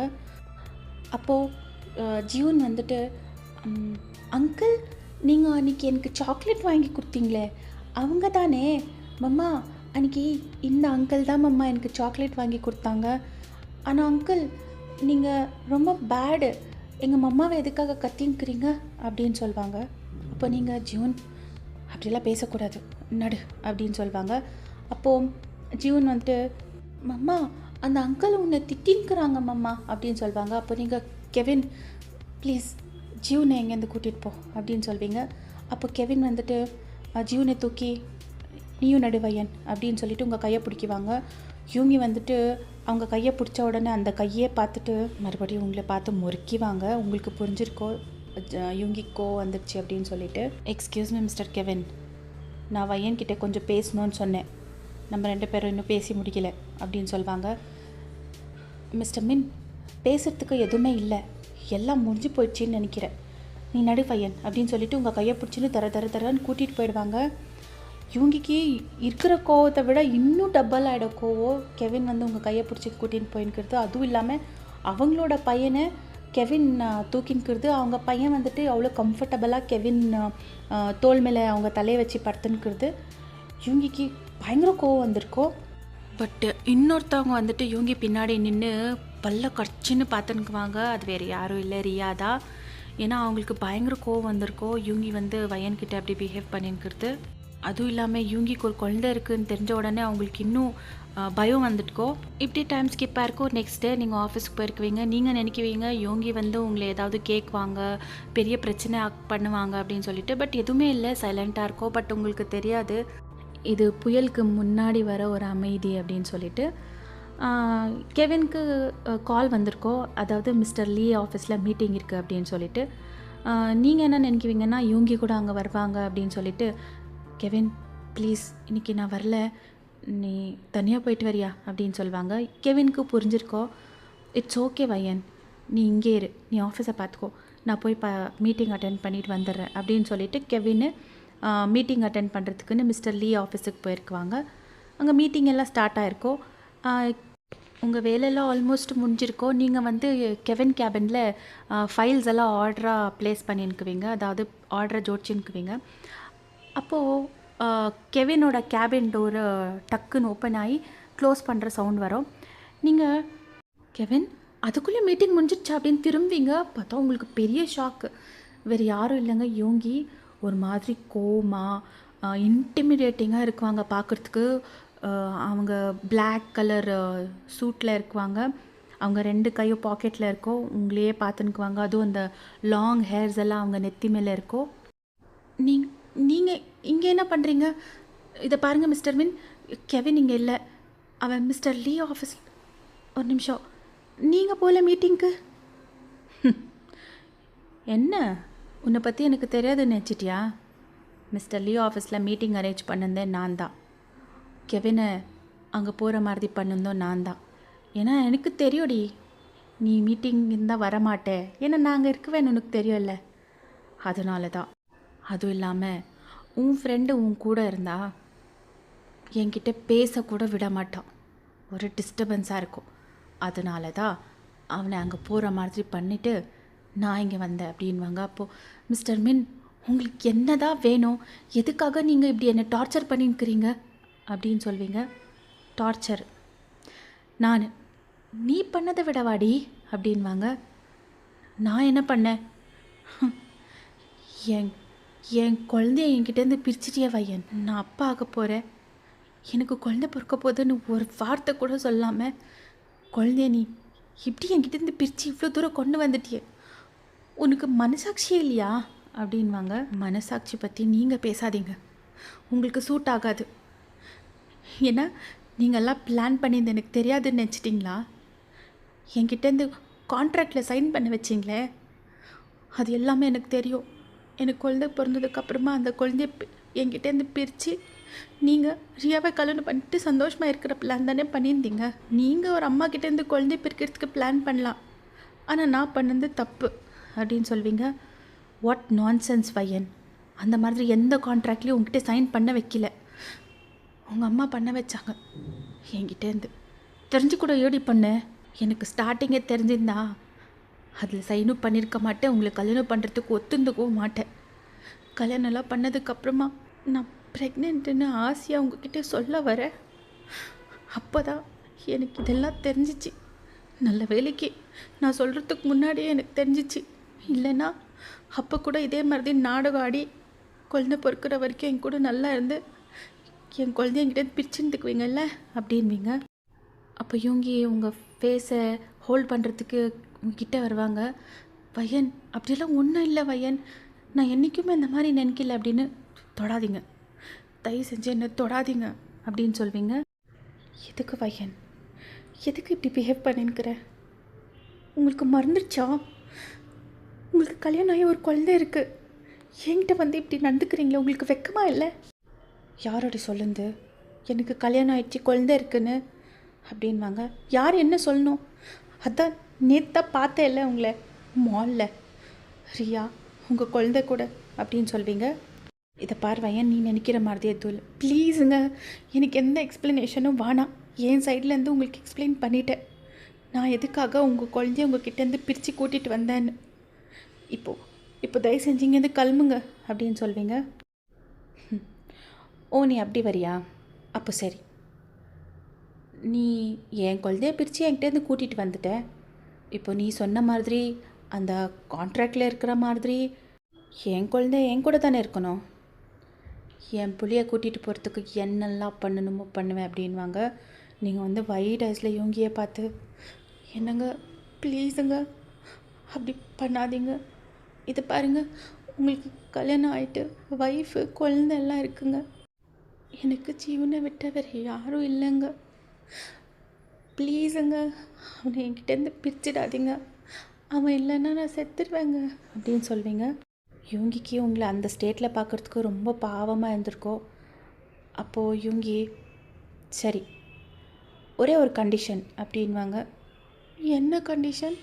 அப்போது ஜியூன் வந்துட்டு, அங்கிள் நீங்கள் அன்றைக்கி எனக்கு சாக்லேட் வாங்கி கொடுத்தீங்களே அவங்க தானே மம்மா, அன்றைக்கி இந்த அங்கிள் தான் மம்மா எனக்கு சாக்லேட் வாங்கி கொடுத்தாங்க. ஆனால் அங்கிள் நீங்கள் ரொம்ப பேடு, எங்கள் மம்மாவை எதுக்காக கத்திங்கிறீங்க அப்படின்னு சொல்லுவாங்க. அப்போ நீங்கள் ஜியூன் அப்படிலாம் பேசக்கூடாது, நடு அப்படின்னு சொல்லுவாங்க. அப்போது ஜியூன் வந்துட்டு, மம்மா அந்த அங்கிள் உன்னை திட்டின்னுக்குறாங்க மம்மா அப்படின்னு சொல்லுவாங்க. அப்போ நீங்கள் கெவின் ப்ளீஸ் ஜியூனை எங்கேருந்து கூட்டிகிட்டு போ அப்படின்னு சொல்வீங்க. அப்போ கெவின் வந்துட்டு ஜியூனை தூக்கி நீயும் நடுவையன் அப்படின்னு சொல்லிட்டு உங்கள் கையை பிடிக்குவாங்க. யூங்கி வந்துட்டு அவங்க கையை பிடிச்ச உடனே அந்த கையே பார்த்துட்டு மறுபடியும் உங்களை பார்த்து முறுக்கிவாங்க. உங்களுக்கு புரிஞ்சிருக்கோ யூங்கிக்கோ வந்துடுச்சு அப்படின்னு சொல்லிட்டு, எக்ஸ்கியூஸ் மீ மிஸ்டர் கெவின், நான் வையன்கிட்ட கொஞ்சம் பேசணும்னு சொன்னேன், நம்ம 2 பேரும் இன்னும் பேசி முடிக்கல அப்படின்னு சொல்லுவாங்க. மிஸ்டர் மின், பேசுகிறதுக்கு எதுவுமே இல்லை, எல்லாம் முடிஞ்சு போயிடுச்சின்னு நினைக்கிறேன், நீ நடு பையன் அப்படின்னு சொல்லிட்டு உங்கள் கையை பிடிச்சின்னு தரன்னு கூட்டிகிட்டு போயிடுவாங்க. இவங்கிக்கு இருக்கிற கோவத்தை விட இன்னும் டபுள் ஆகிடும் கோவம். கெவின் வந்து உங்கள் கையை பிடிச்சி கூட்டின்னு போயின்னுக்கிறது, அதுவும் இல்லாமல் அவங்களோட பையனை கெவின் தூக்கின்னுக்கிறது, அவங்க பையன் வந்துட்டு அவ்வளோ கம்ஃபர்டபுளாக கெவின் தோல் மேலே அவங்க தலையை வச்சு படுத்துன்னுக்கிறது. இவங்கிக்கு பயங்கர கோவம் வந்திருக்கோம். பட்டு இன்னொருத்தவங்க வந்துட்டு இவங்கி பின்னாடி நின்று பல்ல கடிச்சின்னு பார்த்துன்னுக்குவாங்க. அது வேறு யாரும் இல்லை, ரியாதா. ஏன்னா அவங்களுக்கு பயங்கர கோவம் வந்திருக்கோம் இவங்கி வந்து வயன்கிட்ட அப்படி பிஹேவ் பண்ணின்னுக்கிறது. அதுவும் இல்லாமல் இவங்கிக்கு ஒரு குழந்தை இருக்குதுன்னு தெரிஞ்ச உடனே அவங்களுக்கு இன்னும் பயம் வந்துட்டுக்கோ. இப்படி டைம் ஸ்கிப்பாக இருக்கும். நெக்ஸ்ட் டே நீங்கள் ஆஃபீஸ்க்கு போயிருக்குவீங்க. நீங்கள் நினைக்குவீங்க யோங்கி வந்து உங்களை ஏதாவது கேட்குவாங்க, பெரிய பிரச்சனை பண்ணுவாங்க அப்படின்னு சொல்லிட்டு. பட் எதுவுமே இல்லை, சைலண்ட்டாக இருக்கோ. பட் உங்களுக்கு தெரியாது இது புயலுக்கு முன்னாடி வர ஒரு அமைதி அப்படின்னு சொல்லிட்டு. கெவினுக்கு கால் வந்திருக்கோ, அதாவது மிஸ்டர் லீ ஆஃபீஸில் மீட்டிங் இருக்குது அப்படின்னு சொல்லிட்டு. நீங்கள் என்ன நினைக்குவீங்கன்னா யோங்கி கூட அங்கே வருவாங்க அப்படின்னு சொல்லிட்டு, கெவின் ப்ளீஸ் இன்றைக்கி நான் வரல, நீ தனியாக போயிட்டு வரியா அப்படின்னு சொல்லுவாங்க. கெவினுக்கு புரிஞ்சிருக்கோ, இட்ஸ் ஓகே வையன், நீ இங்கே இரு, நீ ஆஃபீஸை பார்த்துக்கோ, நான் போய் மீட்டிங் அட்டென்ட் பண்ணிட்டு வந்துடுறேன் அப்படின்னு சொல்லிட்டு கெவின் மீட்டிங் அட்டென்ட் பண்ணுறதுக்குன்னு மிஸ்டர் லீ ஆஃபீஸுக்கு போயிருக்குவாங்க. அங்கே மீட்டிங் எல்லாம் ஸ்டார்ட் ஆகிருக்கோ. உங்கள் வேலையெல்லாம் ஆல்மோஸ்ட் முடிஞ்சிருக்கோ. நீங்கள் வந்து கெவின் கேபினில் ஃபைல்ஸ் எல்லாம் ஆர்டராக ப்ளேஸ் பண்ணின்னுக்குவீங்க, அதாவது ஆர்டரை ஜோடிச்சுன்னுக்குவீங்க. அப்போது கெவினோட கேபின் டோரு டக்குன்னு ஓப்பன் ஆகி க்ளோஸ் பண்ணுற சவுண்ட் வரும். நீங்கள் கெவின் அதுக்குள்ளே மீட்டிங் முடிஞ்சிடுச்சா அப்படின்னு திரும்பிங்க. பார்த்தா உங்களுக்கு பெரிய ஷாக்கு. வேறு யாரும் இல்லைங்க, யோங்கி ஒரு மாதிரி கோவமாக இன்டிமிடேட்டிங்காக இருக்குவாங்க பார்க்குறதுக்கு. அவங்க பிளாக் கலர் சூட்டில் இருக்குவாங்க. அவங்க 2 கையும் பாக்கெட்டில் இருக்கோ, உங்களையே பார்த்துன்னுக்குவாங்க. அதுவும் அந்த லாங் ஹேர்ஸ் எல்லாம் அவங்க நெத்தி மேலே இருக்கோ. நீங்கள் இங்கே என்ன பண்ணுறீங்க? இதை பாருங்கள் மிஸ்டர் மின், கெவின் இங்கே இல்லை, அவன் மிஸ்டர் லீ ஆஃபீஸ். ஒரு நிமிஷம், நீங்கள் போகல மீட்டிங்க்கு? என்ன உன்னை பற்றி எனக்கு தெரியாதுன்னு நினச்சிட்டியா? மிஸ்டர் லீ ஆஃபீஸில் மீட்டிங் அரேஞ்ச் பண்ணிருந்தேன் நான் தான். கெவினை அங்கே போகிற மாதிரி பண்ணிருந்தோம் நான் தான். ஏன்னா எனக்கு தெரியும்டி நீ மீட்டிங் இருந்தால் வரமாட்டே, ஏன்னா நாங்கள் இருக்குவேன்னு உனக்கு தெரியும்ல, அதனால தான். அதுவும் இல்லாமல் உன் ஃப்ரெண்டு உன் கூட இருந்தா என்கிட்ட பேசக்கூட விட மாட்டான், ஒரு டிஸ்டர்பன்ஸாக இருக்கும். அதனால தான் அவனை அங்கே போகிற மாதிரி பண்ணிவிட்டு நான் இங்கே வந்தேன் அப்படின்வாங்க. அப்போது மிஸ்டர் மின், உங்களுக்கு என்ன தான் வேணும், எதுக்காக நீங்கள் இப்படி என்னை டார்ச்சர் பண்ணின்னுக்கிறீங்க அப்படின்னு சொல்வீங்க. டார்ச்சர் நான் நீ பண்ணதை விடவாடி அப்படின்வாங்க. நான் என்ன பண்ணேன்? என் குழந்தைய என்கிட்டேருந்து பிரிச்சிட்டியே வையன், நான் அப்பா ஆக போகிறேன், எனக்கு குழந்தை பிறக்க போதுன்னு ஒரு வார்த்தை கூட சொல்லாமல் குழந்தைய நீ இப்படி என்கிட்டேருந்து பிரித்து இவ்வளோ தூரம் கொண்டு வந்துட்டியே, உனக்கு மனசாட்சியே இல்லையா அப்படின்வாங்க. மனசாட்சி பற்றி நீங்கள் பேசாதீங்க, உங்களுக்கு சூட் ஆகாது. ஏன்னா நீங்கள்லாம் பிளான் பண்ணியிருந்து எனக்கு தெரியாதுன்னு நினச்சிட்டிங்களா? என்கிட்டேருந்து கான்ட்ராக்டில் சைன் பண்ண வச்சிங்களே, அது எல்லாமே எனக்கு தெரியும். எனக்கு குழந்தை பிறந்ததுக்கப்புறமா அந்த குழந்தைய என்கிட்டேருந்து பிரித்து நீங்கள் ரியாவை கல்யாணம் பண்ணிட்டு சந்தோஷமாக இருக்கிற பிளான் தானே பண்ணியிருந்தீங்க. நீங்கள் ஒரு அம்மா கிட்டேருந்து குழந்தைய பிரிக்கிறதுக்கு பிளான் பண்ணலாம், ஆனால் நான் பண்ணது தப்பு அப்படின்னு சொல்வீங்க. வாட் நான்சென்ஸ் வையன், அந்த மாதிரி எந்த கான்ட்ராக்ட்லேயும் உங்ககிட்ட சைன் பண்ண வைக்கல, உங்கள் அம்மா பண்ண வச்சாங்க என்கிட்டேருந்து. தெரிஞ்சு கூட ஏடி பண்ண, எனக்கு ஸ்டார்டிங்கே தெரிஞ்சிருந்தா அதில் சைனும் பண்ணியிருக்க மாட்டேன், உங்களுக்கு கல்யாணம் பண்ணுறதுக்கு ஒத்துந்துக்கவும் மாட்டேன். கல்யாணம்லாம் பண்ணதுக்கப்புறமா நான் ப்ரெக்னென்ட்டுன்னு ஆசையாக உங்ககிட்ட சொல்ல வரேன். அப்போ தான் எனக்கு இதெல்லாம் தெரிஞ்சிச்சு. நல்ல வேலைக்கு நான் சொல்கிறதுக்கு முன்னாடியே எனக்கு தெரிஞ்சிச்சு, இல்லைன்னா அப்போ கூட இதே மாதிரி நாடகம் ஆடி குழந்தை பொறுக்கிற வரைக்கும் என் கூட நல்லா இருந்து என் குழந்தைய என்கிட்ட பிரிச்சுட்டுக்குவீங்கல்ல அப்படின்வீங்க. அப்போ இவங்க உங்கள் ஃபேஸை ஹோல்ட் பண்ணுறதுக்கு உங்ககிட்ட வருவாங்க. வையன் அப்படியெல்லாம் ஒன்றும் இல்லை வையன், நான் என்றைக்குமே இந்த மாதிரி நினைக்கல அப்படின்னு. தொடாதீங்க, தயவு செஞ்சு என்ன தொடாதீங்க அப்படின்னு சொல்வீங்க. எதுக்கு வையன், எதுக்கு இப்படி பிஹேவ் பண்ணின்னுக்கிற? உங்களுக்கு மறந்துடுச்சா? உங்களுக்கு கல்யாணம் ஆகி ஒரு குழந்தை இருக்குது. என்கிட்ட வந்து இப்படி நடந்துக்கிறீங்களே, உங்களுக்கு வெக்கமா இல்லை? யாரோட சொல்லுந்து எனக்கு கல்யாணம் ஆயிடுச்சு குழந்தை இருக்குன்னு அப்படின்வாங்க. யார் என்ன சொல்லணும்? அதான் நேத்தா பார்த்தேன் இல்லை உங்களை மாலில், ரியா உங்கள் குழந்தை கூட அப்படின்னு சொல்வீங்க. இதை பார்வையன், நீ நினைக்கிற மாதிரி எதுவும் இல்லை. ப்ளீஸுங்க, எனக்கு எந்த எக்ஸ்ப்ளனேஷனும் வேணாம். என் சைட்லேருந்து உங்களுக்கு எக்ஸ்பிளைன் பண்ணிட்டேன் நான் எதுக்காக உங்கள் குழந்தைய உங்கள் கிட்டேருந்து பிரித்து கூட்டிகிட்டு வந்தேன்னு. இப்போ தயவு செஞ்சிங்கேருந்து கிளம்புங்க அப்படின்னு சொல்வீங்க. ஓ, நீ அப்படி வரியா? அப்போ சரி, நீ என் குழந்தைய பிரித்து என்கிட்டேருந்து கூட்டிகிட்டு வந்துட்ட. இப்போ நீ சொன்ன மாதிரி அந்த கான்ட்ராக்டில் இருக்கிற மாதிரி என் குழந்தை என் கூட தானே இருக்கணும். என் புள்ளைய கூட்டிகிட்டு போகிறதுக்கு என்னெல்லாம் பண்ணணுமோ பண்ணுவேன் அப்படின்வாங்க. நீங்கள் வந்து வைட் ஐஸில் யோங்கியை பார்த்து, என்னங்க ப்ளீஸுங்க அப்படி பண்ணாதீங்க. இதை பாருங்கள், உங்களுக்கு கல்யாணம் ஆகிட்டு ஒய்ஃபு குழந்தை எல்லாம் இருக்குங்க. எனக்கு ஜீவனை விட்ட வேறு யாரும் இல்லைங்க. ப்ளீஸுங்க அவனை என்கிட்டேருந்து பிரிச்சிடாதீங்க. அவன் இல்லைன்னா நான் செத்துடுவேங்க அப்படின்னு சொல்வீங்க. யூங்கிக்கு உங்களை அந்த ஸ்டேட்டில் பார்க்குறதுக்கு ரொம்ப பாவமாக இருந்திருக்கோம். அப்போது யூங்கி, சரி ஒரே ஒரு கண்டிஷன் அப்படின்வாங்க. என்ன கண்டிஷன்?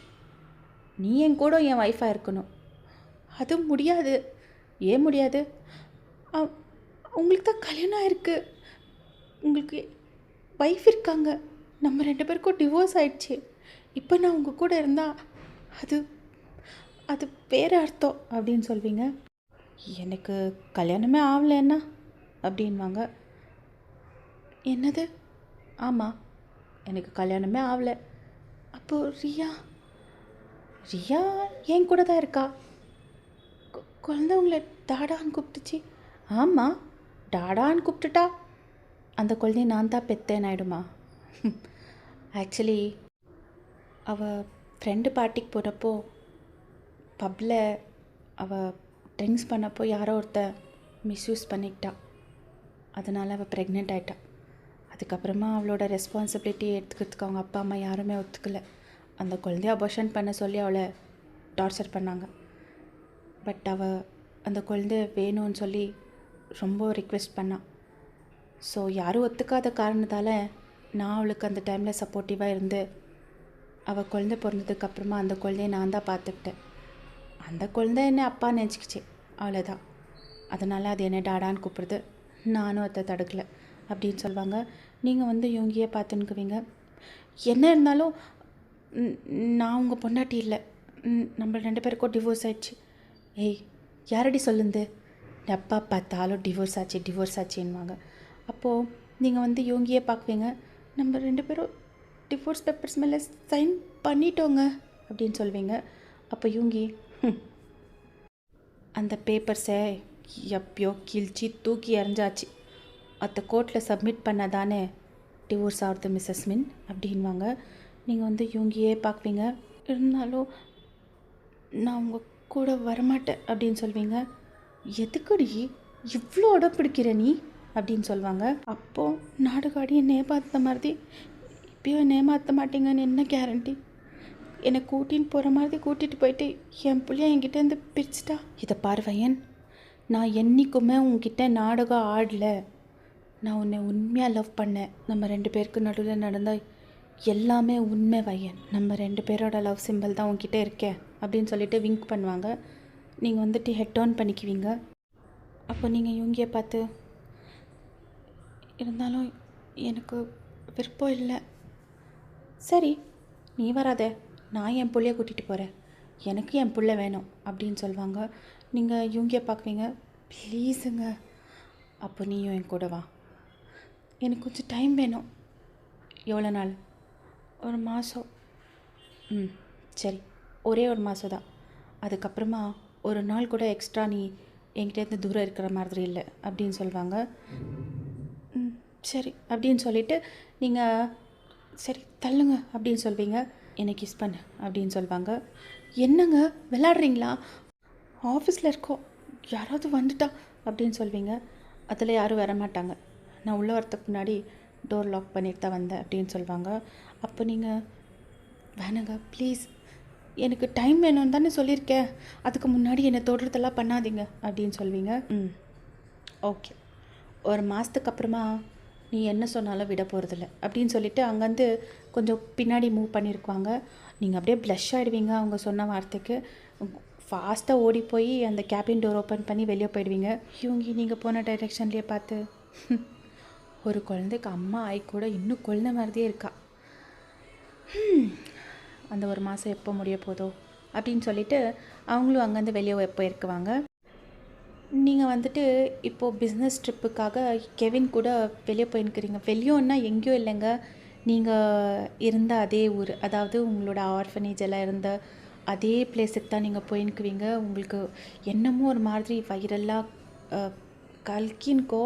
நீ என் கூட என் ஒய்ஃபாக இருக்கணும். அது முடியாது. ஏன் முடியாது? உங்களுக்கு தான் கல்யாணம் ஆயிருக்கு, உங்களுக்கு ஒய்ஃப் இருக்காங்க, நம்ம 2 பேருக்கும் டிவோர்ஸ் ஆயிடுச்சு. இப்போ நான் உங்கள் கூட இருந்தால் அது அது வேறு அர்த்தம் அப்படின்னு சொல்வீங்க. எனக்கு கல்யாணமே ஆகலைன்னா அப்படின்வாங்க. என்னது? ஆமாம், எனக்கு கல்யாணமே ஆகலை. அப்போது ரியா என் கூட தான் இருக்கா. குழந்தை உங்களை டாடான்னு கூப்பிட்டுச்சு. ஆமாம், டாடான்னு கூப்பிட்டுட்டா அந்த குழந்தைய நான் தான் பெத்தேன் ஆகிடுமா? ஆக்சுவலி அவள் ஃப்ரெண்டு பார்ட்டிக்கு போகிறப்போ பப்பில் அவள் ட்ரிங்க்ஸ் பண்ணப்போ யாரோ ஒருத்தர் மிஸ்யூஸ் பண்ணிக்கிட்டா. அதனால் அவள் ப்ரெக்னென்ட் ஆகிட்டா. அதுக்கப்புறமா அவளோட ரெஸ்பான்சிபிலிட்டி எடுத்துக்கிறதுக்கு அவங்க அப்பா அம்மா யாருமே ஒத்துக்கலை. அந்த குழந்தைய அபார்ஷன் பண்ண சொல்லி அவளை டார்ச்சர் பண்ணாங்க. பட் அவள் அந்த குழந்தைய வேணும்னு சொல்லி ரொம்ப ரிக்வெஸ்ட் பண்ணான். ஸோ யாரும் ஒத்துக்காத காரணத்தால் நான் அவளுக்கு அந்த டைமில் சப்போர்ட்டிவாக இருந்து அவள் குழந்தை பிறந்ததுக்கப்புறமா அந்த குழந்தைய நான் தான் பார்த்துக்கிட்டேன். அந்த குழந்தை என்னை அப்பா நினச்சிக்கிச்சு, அவ்வளோதான். அதனால் அது என்னை டாடான்னு கூப்பிடுது, நானும் அதை தடுக்கலை அப்படின்னு சொல்லுவாங்க. நீங்கள் வந்து யோங்கியை பார்த்துன்னுக்குவீங்க. என்ன இருந்தாலும் நான் உங்கள் பொண்டாட்டி இல்லை, நம்ம 2 பேருக்கும் டிவோர்ஸ் ஆயிடுச்சு. ஏய், யாரடி சொல்லுந்து? அப்பா பார்த்தாலும் டிவோர்ஸ் ஆச்சுன்னுவாங்க. அப்போது நீங்கள் வந்து யோங்கியை பார்க்குவீங்க. நம்ம 2 பேரும் டிவோர்ஸ் பேப்பர்ஸ் மேலே சைன் பண்ணிட்டோங்க அப்படின்னு சொல்வீங்க. அப்போ யோங்கி, அந்த பேப்பர்ஸை எப்பயோ கிழிச்சி தூக்கி எறிஞ்சாச்சு, அதை கோர்ட்டில் சப்மிட் பண்ணதானே டிவோர்ஸ் ஆகுது மிஸ்ஸஸ் மின் அப்படின்வாங்க. நீங்கள் வந்து யோங்கியே பார்க்குவீங்க. இருந்தாலும் நான் உங்கள் கூட வரமாட்டேன் அப்படின்னு சொல்வீங்க. எதுக்குடி இவ்வளோ இடம் பிடிக்கிற நீ அப்படின்னு சொல்லுவாங்க. அப்போது நாடுகாடி என்னை ஏமாற்ற மாதிரி இப்பயும் என்னை ஏமாற்ற மாட்டீங்கன்னு என்ன கேரண்டி? என்னை கூட்டின்னு போகிற மாதிரி கூட்டிகிட்டு போயிட்டு என் பிள்ளைய என்கிட்டேருந்து பிரிச்சுட்டா. இதை பார்வையன், நான் என்றைக்குமே உங்ககிட்ட நாடகம் ஆடல. நான் உன்னை உண்மையாக லவ் பண்ணேன். நம்ம 2 பேருக்கு நடுவில் நடந்த எல்லாமே உண்மை வையன். நம்ம 2 பேரோட லவ் சிம்பிள் தான் உங்ககிட்ட இருக்கேன் அப்படின்னு சொல்லிட்டு விங்க் பண்ணுவாங்க. நீங்கள் வந்துட்டு ஹெட் ஆன் பண்ணிக்குவீங்க. அப்போ நீங்கள் யோங்கியை பார்த்து, இருந்தாலும் எனக்கு விருப்பம் இல்லை. சரி, நீ வராத, நான் என் பிள்ளைய கூட்டிகிட்டு போகிறேன், எனக்கு என் பிள்ளை வேணும் அப்படின்னு சொல்லுவாங்க. நீங்கள் யோங்கியை பார்க்குவீங்க. ப்ளீஸுங்க, அப்போ நீயும் என் கூட வா, எனக்கு கொஞ்சம் டைம் வேணும். எவ்வளோ நாள்? 1 மாதம். சரி, ஒரே 1 மாதம் தான். அதுக்கப்புறமா 1 நாள் கூட எக்ஸ்ட்ரா நீ என்கிட்டேருந்து தூரம் இருக்கிற மாதிரி இல்லை அப்படின்னு சொல்லுவாங்க. சரி அப்படின்னு சொல்லிவிட்டு நீங்கள் சரி தள்ளுங்க அப்படின்னு சொல்வீங்க. என்னை கிஸ் பண்ணு அப்படின்னு சொல்லுவாங்க. என்னங்க விளாட்றீங்களா? ஆஃபீஸில் இருக்கோம், யாராவது வந்துட்டா அப்படின்னு சொல்வீங்க. அதில் யாரும் வரமாட்டாங்க. நான் உள்ளே வரத்துக்கு முன்னாடி டோர் லாக் பண்ணிட்டு தான் வந்தேன் அப்படின்னு சொல்லுவாங்க. அப்போ நீங்கள் வேணாங்க ப்ளீஸ், எனக்கு டைம் வேணும்னு தானே சொல்லியிருக்கேன், அதுக்கு முன்னாடி என்னை தொடுறதெல்லாம் பண்ணாதீங்க அப்படின்னு சொல்வீங்க. ஓகே, ஒரு மாதத்துக்கு அப்புறமா நீ என்ன சொன்னாலும் விட போகிறதில்ல அப்படின்னு சொல்லிவிட்டு அங்கேருந்து கொஞ்சம் பின்னாடி மூவ் பண்ணியிருக்குவாங்க. நீங்கள் அப்படியே ப்ளஷ் ஆகிடுவீங்க அவங்க சொன்ன வார்த்தைக்கு. ஃபாஸ்ட்டாக ஓடி போய் அந்த கேபின் டோர் ஓப்பன் பண்ணி வெளியே போயிடுவீங்க. இவங்க நீங்கள் போன டைரெக்ஷன்லேயே பார்த்து ஒரு குழந்தைக்கு அம்மா ஆகி கூட இன்னும் குழந்தை மாதிரியே இருக்கா, அந்த ஒரு மாதம் எப்போ முடிய போதோ அப்படின்னு சொல்லிவிட்டு அவங்களும் அங்கேருந்து வெளியே போயிருக்குவாங்க. நீங்கள் வந்துட்டு இப்போது பிஸ்னஸ் ட்ரிப்புக்காக கெவின் கூட வெளியே போயிருக்கிறீங்க. வெளியோன்னா எங்கேயோ இல்லைங்க, நீங்கள் இருந்த அதே ஊர், அதாவது உங்களோட ஆர்ஃபனேஜ் எல்லாம் இருந்த அதே பிளேஸுக்கு தான் நீங்கள் போயிருக்குவீங்க. உங்களுக்கு என்னமோ ஒரு மாதிரி வயிறெல்லாம் கல்கின்கோ,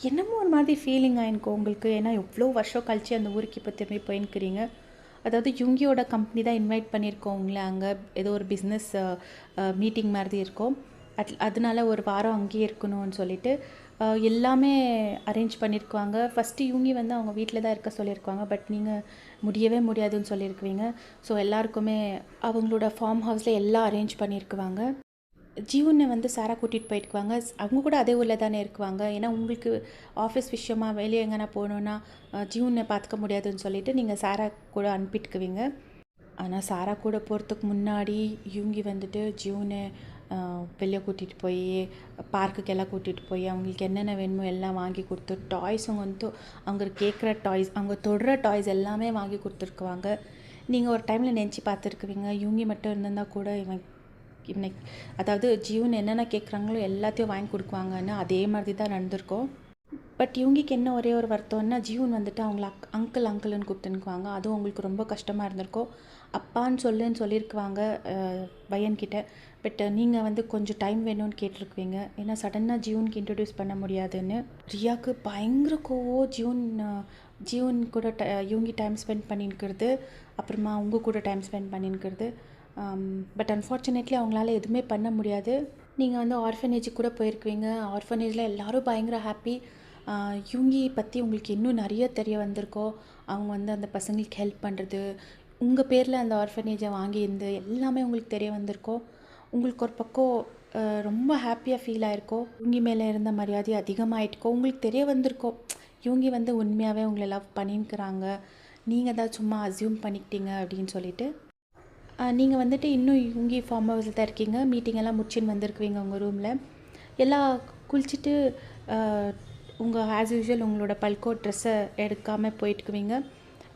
என்னமோ ஒரு மாதிரி ஃபீலிங் ஆகிருக்கோ உங்களுக்கு. ஏன்னா எவ்வளோ வருஷம் கழித்து அந்த ஊருக்கு இப்போ திரும்பி போயிருக்கிறீங்க. அதாவது யுங்கியோட கம்பெனி தான் இன்வைட் பண்ணியிருக்கோம் உங்களை. அங்கே ஏதோ ஒரு பிஸ்னஸ் மீட்டிங் மாதிரி இருக்கும். அதனால ஒரு வாரம் அங்கேயே இருக்கணும்னு சொல்லிட்டு எல்லாமே அரேஞ்ச் பண்ணியிருக்குவாங்க. ஃபஸ்ட்டு யூங்கி வந்து அவங்க வீட்டில் தான் இருக்க சொல்லியிருக்குவாங்க. பட் நீங்கள் முடியவே முடியாதுன்னு சொல்லியிருக்குவீங்க. ஸோ எல்லாருக்குமே அவங்களோட ஃபார்ம் ஹவுஸில் எல்லாம் அரேஞ்ச் பண்ணியிருக்குவாங்க. ஜீவனை வந்து சாரா கூட்டிகிட்டு போயிருக்குவாங்க. அவங்க கூட அதே ஊரில் தானே இருக்குவாங்க. ஏன்னா உங்களுக்கு ஆஃபீஸ் விஷயமாக வெளியே எங்கன்னா போகணுன்னா ஜீவனை பார்த்துக்க முடியாதுன்னு சொல்லிவிட்டு நீங்கள் சாரா கூட அனுப்பிட்டுக்குவீங்க. ஆனால் சாரா கூட போகிறதுக்கு முன்னாடி யூங்கி வந்துட்டு ஜீவனை வெளியே கூட்டிகிட்டு போய் பார்க்குக்கு எல்லாம் கூட்டிகிட்டு போய் அவங்களுக்கு என்னென்ன வேணுமோ எல்லாம் வாங்கி கொடுத்து, டாய்ஸுங்க வந்து அவங்க கேட்குற டாய்ஸ், அவங்க தொடுற டாய்ஸ் எல்லாமே வாங்கி கொடுத்துருக்குவாங்க. நீங்கள் ஒரு டைமில் நினச்சி பார்த்துருக்குவீங்க, யூங்கி மட்டும் இருந்திருந்தால் கூட இன்னைக்கு அதாவது ஜீவன் என்னென்ன கேட்குறாங்களோ எல்லாத்தையும் வாங்கி கொடுக்குவாங்கன்னு. அதே மாதிரி தான் நடந்திருக்கோம். பட் யூங்கிக்கு என்ன ஒரே ஒரு வருத்தம்னா, ஜீவன் வந்துட்டு அவங்கள அங்கிள்னு கூப்பிட்டுக்குவாங்க. அதுவும் அவங்களுக்கு ரொம்ப கஷ்டமாக இருந்திருக்கும். அப்பான்னு சொல்லியிருக்குவாங்க பையன்கிட்ட. பட் நீங்கள் வந்து கொஞ்சம் டைம் வேணும்னு கேட்டிருக்குவீங்க. ஏன்னா சடனாக ஜீவனுக்கு இன்ட்ரடியூஸ் பண்ண முடியாதுன்னு. ரியாவுக்கு பயங்கர கோவம். ஜீவன் கூட யூங்கி டைம் ஸ்பெண்ட் பண்ணியிருக்கிறது, அப்புறமா உங்கள் கூட டைம் ஸ்பெண்ட் பண்ணியிருக்கிறது. பட் அன்ஃபார்ச்சுனேட்லி அவங்களால எதுவுமே பண்ண முடியாது. நீங்கள் வந்து ஆர்ஃபனேஜுக்கு கூட போயிருக்குவீங்க. ஆர்ஃபனேஜில் எல்லோரும் பயங்கர ஹாப்பி. யூங்கி பற்றி உங்களுக்கு இன்னும் நிறைய தெரிய வந்திருக்கோம். அவங்க வந்து அந்த பசங்களுக்கு ஹெல்ப் பண்ணுறது, உங்கள் பேரில் அந்த ஆர்ஃபனேஜை வாங்கியிருந்து எல்லாமே உங்களுக்கு தெரிய வந்திருக்கோம். உங்களுக்கு ஒரு பக்கம் ரொம்ப ஹாப்பியாக ஃபீல் ஆகிருக்கோம். யூங்கி மேலே இருந்த மரியாதை அதிகமாகிட்டுக்கோ. உங்களுக்கு தெரிய வந்திருக்கோம் யூங்கி வந்து உண்மையாகவே உங்களை லவ் பண்ணியிருக்கிறாங்க, நீங்கள் தான் சும்மா அஸ்யூம் பண்ணிக்கிட்டீங்க அப்படின்னு சொல்லிட்டு. நீங்கள் வந்துட்டு இன்னும் யூங்கி ஃபார்ம் ஹவுஸில் தான் இருக்கீங்க. மீட்டிங்கெல்லாம் முடிச்சுன்னு வந்திருக்குவீங்க உங்கள் ரூமில். எல்லாம் குளிச்சுட்டு உங்கள் ஆஸ் யூஷுவல் உங்களோட பல்கோ ட்ரெஸ்ஸை எடுக்காமல் போயிட்டுக்குவீங்க.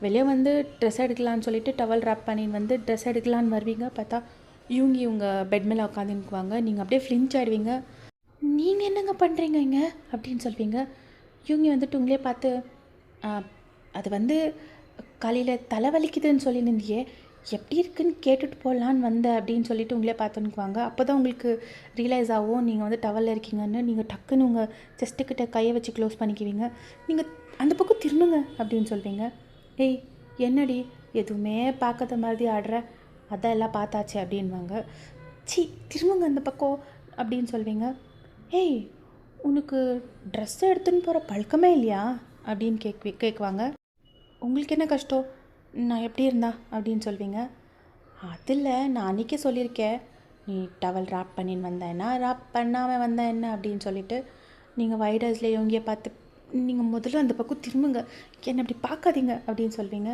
வெளியே வந்து ட்ரெஸ் எடுக்கலான்னு சொல்லிட்டு டவல் ரேப் பண்ணின்னு வந்து ட்ரெஸ் எடுக்கலான்னு வருவீங்க. பார்த்தா யூங்கி உங்கள் பெட் மேலே உட்காந்துக்குவாங்க. நீங்கள் அப்படியே ஃப்ளின்ச் ஆகிடுவீங்க. நீங்கள் என்னங்க பண்ணுறீங்க இங்கே அப்படின்னு சொல்வீங்க. யூங்கி வந்துட்டு உங்களே பார்த்து, அது வந்து காலையில் தலைவலிக்குதுன்னு சொல்லி நிந்தியே, எப்படி இருக்குன்னு கேட்டுட்டு போகலான்னு வந்தேன் அப்படின்னு சொல்லிட்டு உங்களே பார்த்துன்னுக்குவாங்க. அப்போ தான் உங்களுக்கு ரியலைஸ் ஆகும் நீங்கள் வந்து டவலில் இருக்கீங்கன்னு. நீங்கள் டக்குன்னு உங்கள் செஸ்ட்டுக்கிட்ட கையை வச்சு க்ளோஸ் பண்ணிக்குவீங்க. நீங்கள் அந்த பக்கம் திரும்புங்க அப்படின்னு சொல்வீங்க. ஏய் என்னடி எதுவுமே பார்க்காத மாதிரி ஆடுற, அதான் எல்லாம் பார்த்தாச்சு அப்படின்வாங்க. சி திரும்புங்க அந்த பக்கம் அப்படின்னு சொல்வீங்க. ஏய் உனக்கு ட்ரெஸ் எடுத்துன்னு போகிற பழக்கமே இல்லையா அப்படின்னு கேட்குவாங்க. உங்களுக்கு என்ன கஷ்டம், நான் எப்படி இருந்தா அப்படின்னு சொல்வீங்க. அதில் நான் அன்றைக்கே சொல்லியிருக்கேன், நீ டவல் ராப் பண்ணின்னு வந்தேன்னா ராப் பண்ணாமல் வந்தேன் என்ன அப்படின்னு சொல்லிட்டு. நீங்கள் வைடர்ஸில் இவங்க பார்த்து நீங்கள் முதல்ல அந்த பக்கம் திரும்புங்க, என்னை அப்படி பார்க்காதீங்க அப்படின்னு சொல்வீங்க.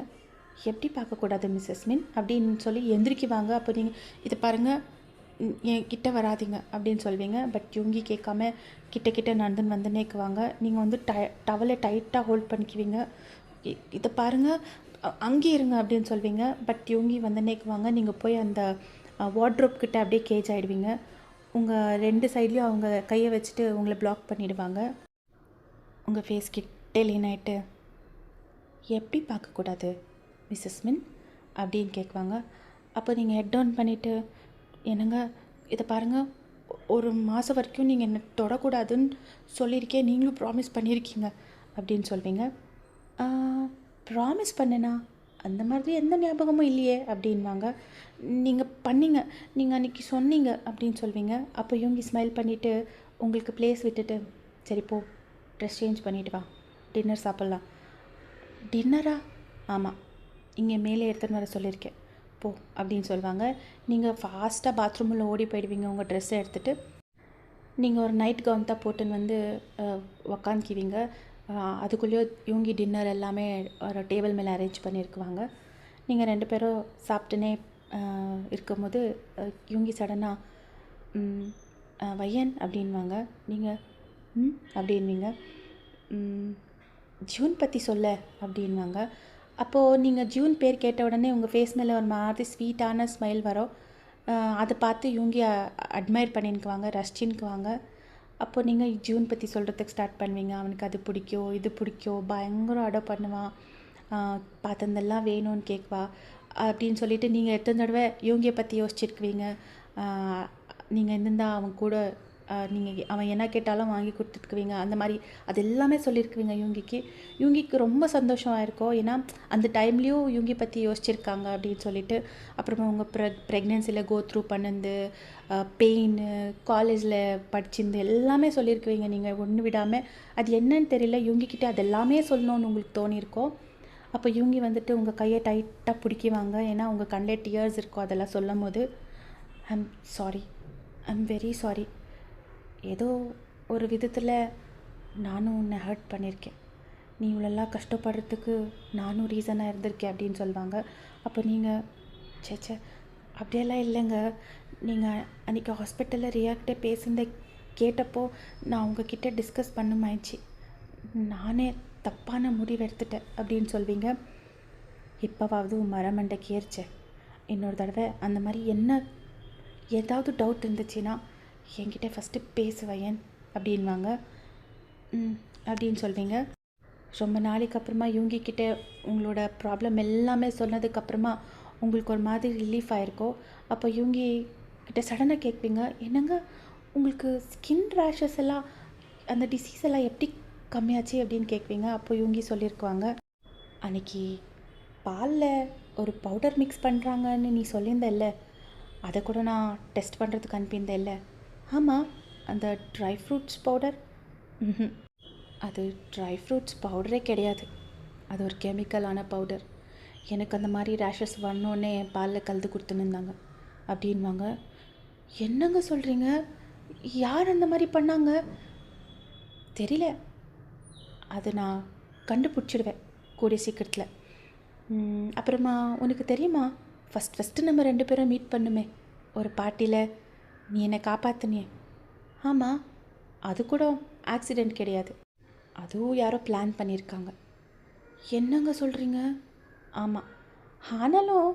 எப்படி பார்க்கக்கூடாது மிஸ்ஸஸ் மின் அப்படின்னு சொல்லி எந்திரிக்குவாங்க. அப்போ நீங்கள் இதை பாருங்கள், என் கிட்ட வராதிங்க அப்படின்னு சொல்வீங்க. பட் யூங்கி கேட்காம கிட்ட நடந்துன்னு வந்து நேக்குவாங்க. நீங்கள் வந்து டவலை டைட்டாக ஹோல்ட் பண்ணிக்குவீங்க. இதை பாருங்கள் அங்கே இருங்க அப்படின்னு சொல்வீங்க. பட் யூங்கி வந்து நேக்குவாங்க. நீங்கள் போய் அந்த வார்ட்ரோப் கிட்ட அப்படியே கேஜ் ஆகிடுவீங்க. உங்கள் ரெண்டு சைட்லேயும் அவங்க கையை வச்சுட்டு உங்களை பிளாக் பண்ணிவிடுவாங்க. உங்கள் ஃபேஸ் கிட்டே லீன் ஆகிட்டு, எப்படி பார்க்கக்கூடாது மிஸ்ஸஸ் மின் அப்படின்னு கேட்குவாங்க. அப்போ நீங்கள் ஹெட் டவுன் பண்ணிவிட்டு, என்னங்க இதை பாருங்கள், ஒரு மாதம் வரைக்கும் நீங்கள் என்னை தொடக்கூடாதுன்னு சொல்லியிருக்கேன், நீங்களும் ப்ராமிஸ் பண்ணியிருக்கீங்க அப்படின்னு சொல்வீங்க. ப்ராமிஸ் பண்ணேனா, அந்த மாதிரி எந்த ஞாபகமும் இல்லையே அப்படின்வாங்க. நீங்கள் பண்ணீங்க, நீங்கள் அன்றைக்கி சொன்னீங்க அப்படின்னு சொல்வீங்க. அப்போ இவங்க ஸ்மைல் பண்ணிவிட்டு உங்களுக்கு ப்ளேஸ் விட்டுட்டு, சரி போ ட்ரெஸ் சேஞ்ச் பண்ணிவிட்டு வா, டின்னர் சாப்பிட்லாம், டின்னரா? ஆமாம், இங்கே மேலே எடுத்துன்னு வர சொல்லியிருக்கேன், போ அப்படின்னு சொல்லுவாங்க. நீங்கள் ஃபாஸ்ட்டாக பாத்ரூமில் ஓடி போயிடுவீங்க உங்கள் ட்ரெஸ்ஸை எடுத்துகிட்டு. நீங்கள் ஒரு நைட் கவுன் தான் போட்டுன்னு வந்து உக்காந்துக்குவீங்க. அதுக்குள்ளேயோ இவங்க டின்னர் எல்லாமே ஒரு டேபிள் மேலே அரேஞ்ச் பண்ணியிருக்குவாங்க. நீங்கள் 2 பேரும் சாப்பிட்டுனே இருக்கும்போது இவங்க சடனாக வையன் அப்படின்வாங்க. நீங்கள் அப்படின்வீங்க. ஜூன் பற்றி சொல்ல அப்படின்வாங்க. அப்போது நீங்கள் ஜூன் பேர் கேட்ட உடனே உங்கள் ஃபேஸ் மேலே ஒரு மாதிரி ஸ்வீட்டான ஸ்மைல் வரும். அதை பார்த்து இவங்க அட்மையர் பண்ணின்னுக்குவாங்க, ரசிச்சின்னுக்குவாங்க. அப்போது நீங்கள் ஜூன் பற்றி சொல்கிறதுக்கு ஸ்டார்ட் பண்ணுவீங்க. அவனுக்கு அது பிடிக்கும், இது பிடிக்கும், பயங்கரம் அடம் பண்ணுவான், பார்த்ததெல்லாம் வேணும்னு கேட்குவா அப்படின்னு சொல்லிவிட்டு நீங்கள் எத்தனை தடவை இவங்க பற்றி யோசிச்சிருக்குவீங்க. நீங்கள் இருந்திருந்தா அவன் கூட நீங்கள் அவன் என்ன கேட்டாலும் வாங்கி கொடுத்துருக்குவீங்க. அந்த மாதிரி அது எல்லாமே சொல்லியிருக்குவீங்க இவங்கிக்கு ரொம்ப சந்தோஷமாக இருக்கும். ஏன்னா அந்த டைம்லேயும் இவங்க பற்றி யோசிச்சிருக்காங்க அப்படின்னு சொல்லிட்டு. அப்புறமா உங்கள் ப்ரெக்னென்சியில் கோ த்ரூ பண்ணது, பெயின், காலேஜில் படிச்சிருந்து எல்லாமே சொல்லியிருக்குவீங்க. நீங்கள் ஒன்று விடாமல். அது என்னன்னு தெரியல, இவங்கக்கிட்ட அது எல்லாமே சொல்லணும்னு உங்களுக்கு தோணியிருக்கோம். அப்போ இவங்க வந்துட்டு உங்கள் கையை டைட்டாக பிடிக்குவாங்க. ஏன்னா உங்கள் கண்ணில் டியர்ஸ் இருக்கும் அதெல்லாம் சொல்லும் போது. I'm sorry, I'm very sorry. ஏதோ ஒரு விதத்தில் நானும் உன்னை ஹர்ட் பண்ணியிருக்கேன். நீ இவ்வளோலாம் கஷ்டப்படுறதுக்கு நானும் ரீசனாக இருந்திருக்கேன் அப்படின்னு சொல்லுவாங்க. அப்போ நீங்கள் சேச்சே அப்படியெல்லாம் இல்லைங்க, நீங்கள் அன்றைக்கி ஹாஸ்பிட்டலில் ரியாக்டே பேசுனதை கேட்டப்போ நான் உங்ககிட்ட டிஸ்கஸ் பண்ணுமாயிடுச்சு. நானே தப்பான முடிவு எடுத்துட்டேன் அப்படின்னு சொல்வீங்க. இப்போவாவது உன் மரமண்டைக்கு ஏறிச்ச. இன்னொரு தடவை அந்த மாதிரி ஏதாவது டவுட் இருந்துச்சுன்னா என்கிட்ட ஃபஸ்ட்டு பேசுவையன் அப்படின்வாங்க. அப்படின்னு சொல்வீங்க. ரொம்ப நாளைக்கு அப்புறமா இவங்கக்கிட்ட உங்களோட ப்ராப்ளம் எல்லாமே சொன்னதுக்கப்புறமா உங்களுக்கு ஒரு மாதிரி ரிலீஃப் ஆகிருக்கோ. அப்போ இவங்க கிட்ட சடனாக கேட்பீங்க, என்னங்க உங்களுக்கு ஸ்கின் ரேஷஸ் எல்லாம், அந்த டிசீஸ் எல்லாம் எப்படி கம்மியாச்சு அப்படின்னு கேட்பீங்க. அப்போ இவங்க சொல்லியிருக்குவாங்க, அன்றைக்கி பாலில் ஒரு பவுடர் மிக்ஸ் பண்ணுறாங்கன்னு நீ சொல்லியிருந்தல்ல, அதை கூட நான் டெஸ்ட் பண்ணுறதுக்கு அனுப்பியிருந்தேன்ல. ஆமாம், அந்த ட்ரை ஃப்ரூட்ஸ் பவுடர். அது ட்ரை ஃப்ரூட்ஸ் பவுடரே கிடையாது, அது ஒரு கெமிக்கலான பவுடர். எனக்கு அந்த மாதிரி ரேஷஸ் வரணுன்னே என் பாலில் கலந்து கொடுத்துன்னு அப்படின்வாங்க. என்னங்க சொல்கிறீங்க? யார் அந்த மாதிரி பண்ணாங்க? தெரியல, அது நான் கண்டுபிடிச்சிடுவேன் கூடிய சீக்கிரத்தில். அப்புறமா உனக்கு தெரியுமா, ஃபஸ்ட்டு நம்ம 2 பேரும் மீட் பண்ணுமே ஒரு பார்ட்டியில், நீ என்னை காப்பாற்றினியே. ஆமாம், அது கூட ஆக்சிடெண்ட் கிடையாது, அதுவும் யாரோ பிளான் பண்ணியிருக்காங்க. என்னங்க சொல்கிறீங்க? ஆமாம், ஆனாலும்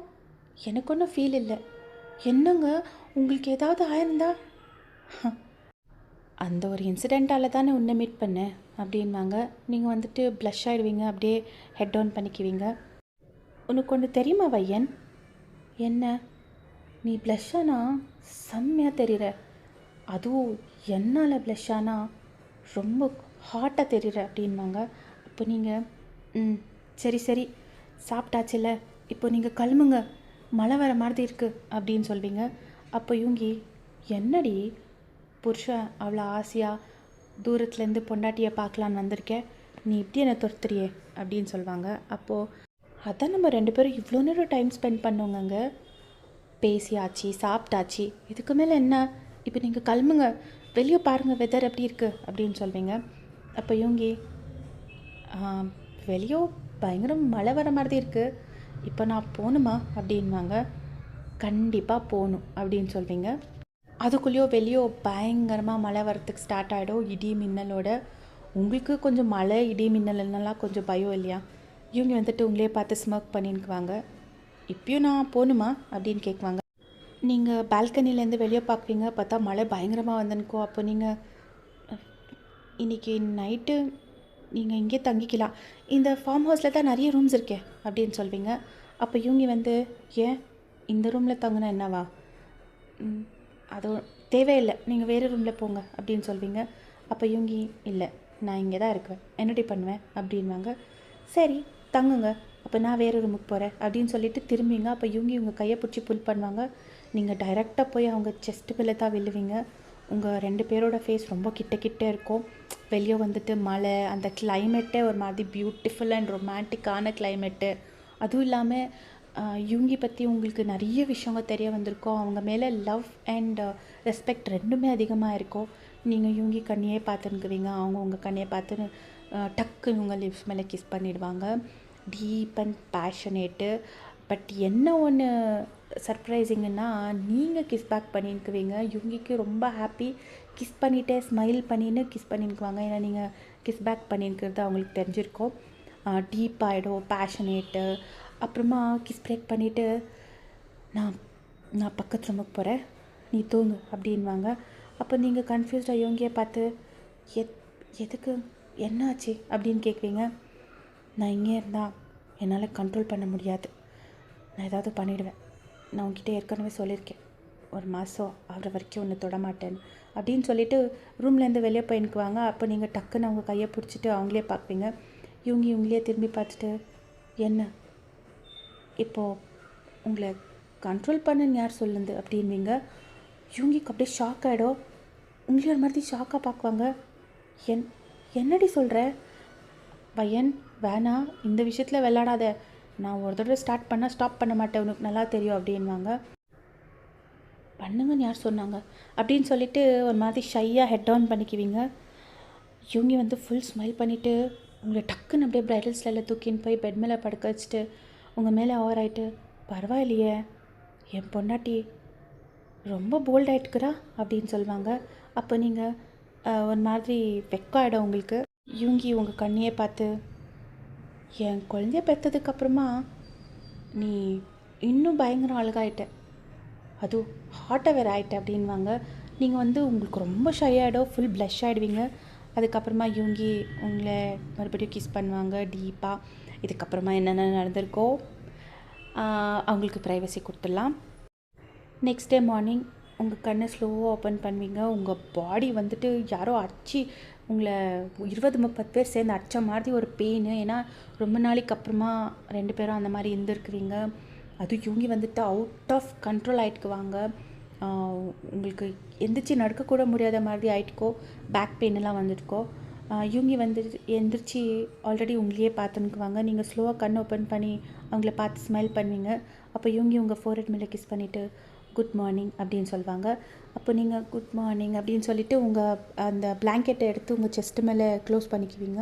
எனக்கு ஒன்றும் ஃபீல் இல்லை. என்னங்க உங்களுக்கு ஏதாவது ஆயிருந்தா? அந்த ஒரு இன்சிடெண்ட்டால் தானே உன்னை மீட் பண்ணேன் அப்படின்வாங்க. நீங்கள் வந்துட்டு ப்ளஷ் ஆகிடுவீங்க, அப்படியே ஹெட் டவுன் பண்ணிக்குவீங்க. உனக்கு ஒன்று தெரியுமா வையன்? என்ன? நீ ப்ளஷ் ஆனால் செம்மையாக தெரிகிற, அதுவும் என்னால் ப்ளஷ் ஆனால் ரொம்ப ஹாட்டாக தெரிகிற அப்படின்வாங்க. அப்போ நீங்கள் சரி சரி சாப்பிட்டாச்சுல, இப்போ நீங்கள் கிளம்புங்க, மழை வர மாதிரி இருக்குது அப்படின்னு சொல்வீங்க. அப்போ இவங்க, என்னடி புருஷன் அவ்வளோ ஆசையாக தூரத்துலேருந்து பொண்டாட்டியை பார்க்கலான்னு வந்திருக்கேன், நீ இப்படி என்னை துரத்துறியே அப்படின்னு சொல்லுவாங்க. அப்போது அதான் நம்ம 2 பேரும் இவ்வளோ நேரம் டைம் ஸ்பெண்ட் பண்ணோங்க, பேசியாச்சு, சாப்பிட்டாச்சு, இதுக்கு மேலே என்ன? இப்போ நீங்கள் கிளம்புங்க, வெளியே பாருங்கள் வெதர் எப்படி இருக்குது அப்படின்னு சொல்வீங்க. அப்போ இவங்க, வெளியே பயங்கரம் மழை வர மாதிரி இருக்குது, இப்போ நான் போகணுமா அப்படின்வாங்க. கண்டிப்பாக போகணும் அப்படின்னு சொல்வீங்க. அதுக்குள்ளேயோ வெளியோ பயங்கரமாக மழை வரத்துக்கு ஸ்டார்ட் ஆகிடும், இடி மின்னலோட. உங்களுக்கு கொஞ்சம் மழை இடி மின்னல்னாலாம் கொஞ்சம் பயம் இல்லையா? இவங்க வந்துட்டு உங்களே பார்த்து ஸ்மோக் பண்ணிக்குவாங்க. இப்பயும் நான் போகணுமா அப்படின்னு கேட்குவாங்க. நீங்கள் பால்கனிலேருந்து வெளியே பார்க்குவீங்க, பார்த்தா மழை பயங்கரமாக வந்துனுக்கோ. அப்போ நீங்கள் இன்றைக்கி நைட்டு நீங்கள் இங்கே தங்கிக்கலாம், இந்த ஃபார்ம் ஹவுஸில் தான் நிறைய ரூம்ஸ் இருக்கே அப்படின்னு சொல்வீங்க. அப்போ இவங்க வந்து, ஏன் இந்த ரூமில் தங்கினா என்னவா, அது தேவையில்லை, நீங்கள் வேறு ரூமில் போங்க அப்படின்னு சொல்வீங்க. அப்போ இவங்க, இல்லை நான் இங்கே தான் இருக்குவேன், என்னடி பண்ணுவேன் அப்படின்வாங்க. சரி தங்குங்க, அப்போ நான் வேறு ரூமுக்கு போகிறேன் அப்படின்னு சொல்லிட்டு திரும்பிங்க. அப்போ இவங்க கையை பிடிச்சி புல் பண்ணுவாங்க. நீங்கள் டைரெக்டாக போய் அவங்க செஸ்ட்டு மேலே தான் விழுவீங்க. உங்கள் 2 பேரோட ஃபேஸ் ரொம்ப கிட்ட கிட்ட இருக்கும். வெளியே வந்துட்டு மழை, அந்த கிளைமேட்டே ஒரு மாதிரி பியூட்டிஃபுல் அண்ட் ரொமான்டிக்கான கிளைமேட்டு. அதுவும் இல்லாமல் யூங்கி பற்றி உங்களுக்கு நிறைய விஷயங்கள் தெரிய வந்திருக்கும். அவங்க மேலே லவ் அண்ட் ரெஸ்பெக்ட் ரெண்டுமே அதிகமாக இருக்கும். நீங்கள் யூங்கி கண்ணியே பார்த்துன்னுக்குவீங்க, அவங்க உங்கள் கண்ணியை பார்த்துன்னு டக்குன்னு உங்கள் லிப்ஸ் மேலே கிஸ் பண்ணிடுவாங்க. Deep and பேஷனேட்டு. பட் என்ன ஒன்று சர்ப்ரைசிங்கன்னா, நீங்கள் கிஸ் பேக் பண்ணிக்குவீங்க. யூங்கிக்கு ரொம்ப ஹாப்பி. கிஸ் பண்ணிவிட்டே ஸ்மைல் பண்ணின்னு கிஸ் பண்ணிக்குவாங்க. ஏன்னா நீங்கள் கிஸ் பேக் பண்ணிக்கிறது அவங்களுக்கு தெரிஞ்சிருக்கும். டீப் ஆகிடும், பேஷனேட்டு. அப்புறமா கிஸ் பிரேக் பண்ணிவிட்டு, நான் நான் பக்கத்து ரூமுக்கு போகிறேன், நீ தூங்கு அப்படின்வாங்க. அப்போ நீங்கள் கன்ஃபியூஸ்டாக யோங்கியை பார்த்து எதுக்கு என்னாச்சு அப்படின்னு கேட்குவீங்க. நான் இங்கே இருந்தால் என்னால் கண்ட்ரோல் பண்ண முடியாது, நான் ஏதாவது பண்ணிவிடுவேன். நான் உங்ககிட்ட ஏற்கனவே சொல்லியிருக்கேன், ஒரு மாதம் ஆகிற வரைக்கும் ஒன்று தொடமாட்டேன்னு அப்படின்னு சொல்லிவிட்டு ரூம்லேருந்து வெளியே போயின்னுக்குவாங்க. அப்போ நீங்கள் டக்குன்னு அவங்க கையை பிடிச்சிட்டு அவங்களே பார்ப்பீங்க. இவங்களே திரும்பி பார்த்துட்டு, என்ன இப்போது உங்களை கண்ட்ரோல் பண்ணுன்னு யார் சொல்லுது அப்படின்வீங்க. யூங்கிக்கு அப்படியே ஷாக் ஆகிடும். உங்களே ஒரு மாதிரி ஷாக்காக பார்க்குவாங்க. என்னடி சொல்கிற பையன், வேணாம், இந்த விஷயத்தில் விளையாடாத, நான் ஒரு தடவை ஸ்டார்ட் பண்ணால் ஸ்டாப் பண்ண மாட்டேன், உனக்கு நல்லா தெரியும் அப்படின்வாங்க. பண்ணுங்கன்னு யார் சொன்னாங்க அப்படின்னு சொல்லிவிட்டு ஒரு மாதிரி ஷையாக ஹெட் டவுன் பண்ணிக்குவீங்க. யூங்கி வந்து ஃபுல் ஸ்மைல் பண்ணிவிட்டு உங்களை டக்குன்னு அப்படியே பிரைடல் ஸ்டைலில் தூக்கின்னு போய் பெட் மேலே படுக்க வச்சுட்டு உங்கள் மேலே ஓவர் ஆகிட்டு, பரவாயில்லையே என் பொண்டாட்டி ரொம்ப போல்ட் ஆகிட்டுக்கிறா அப்படின்னு சொல்லுவாங்க. அப்போ நீங்கள் ஒரு மாதிரி வெக்காயிடும் உங்களுக்கு. யூங்கி உங்கள் கண்ணையே பார்த்து, என் குழந்தைய பெற்றதுக்கப்புறமா நீ இன்னும் பயங்கர அழகாயிட்ட, அதுவும் ஹாட்டாக வேறு ஆகிட்ட அப்படின்வாங்க. நீங்கள் வந்து உங்களுக்கு ரொம்ப ஷை ஆகிடும், ஃபுல் ப்ளஷ் ஆகிடுவீங்க. அதுக்கப்புறமா யூங்கி உங்களை மறுபடியும் கிஸ் பண்ணுவாங்க டீப்பாக. இதுக்கப்புறமா என்னென்ன நடந்திருக்கோ அவங்களுக்கு ப்ரைவசி கொடுத்துடலாம். நெக்ஸ்ட் டே மார்னிங் உங்கள் கண்ணை ஸ்லோவாக ஓப்பன் பண்ணுவீங்க. உங்கள் பாடி வந்துட்டு யாரோ அடிச்சு உங்களை 20-30 பேர் சேர்ந்து அடித்த மாதிரி ஒரு பெயின். ஏன்னா ரொம்ப நாளைக்கு அப்புறமா 2 பேரும் அந்த மாதிரி இருந்திருக்குறீங்க. அதுவும் யூங்கி வந்துட்டு அவுட் ஆஃப் கண்ட்ரோல் ஆகிட்டுக்குவாங்க. உங்களுக்கு எந்திரிச்சு நடக்கக்கூட முடியாத மாதிரி ஆகிட்டுக்கோ, பேக் பெயினெல்லாம் வந்துட்டுக்கோ. யூங்கி வந்து எந்திரிச்சு ஆல்ரெடி உங்களையே பார்த்துன்னுக்குவாங்க. நீங்கள் ஸ்லோவாக கண் ஓப்பன் பண்ணி அவங்கள பார்த்து ஸ்மைல் பண்ணுவீங்க. அப்போ யூங்கி உங்கள் ஃபோர்ஹெட் மேலே கிஸ் பண்ணிவிட்டு குட் மார்னிங் அப்படின்னு சொல்லுவாங்க. அப்போ நீங்கள் குட் மார்னிங் அப்படின்னு சொல்லிவிட்டு உங்கள் அந்த பிளாங்கெட்டை எடுத்து உங்கள் செஸ்ட்டு மேலே க்ளோஸ் பண்ணிக்குவீங்க.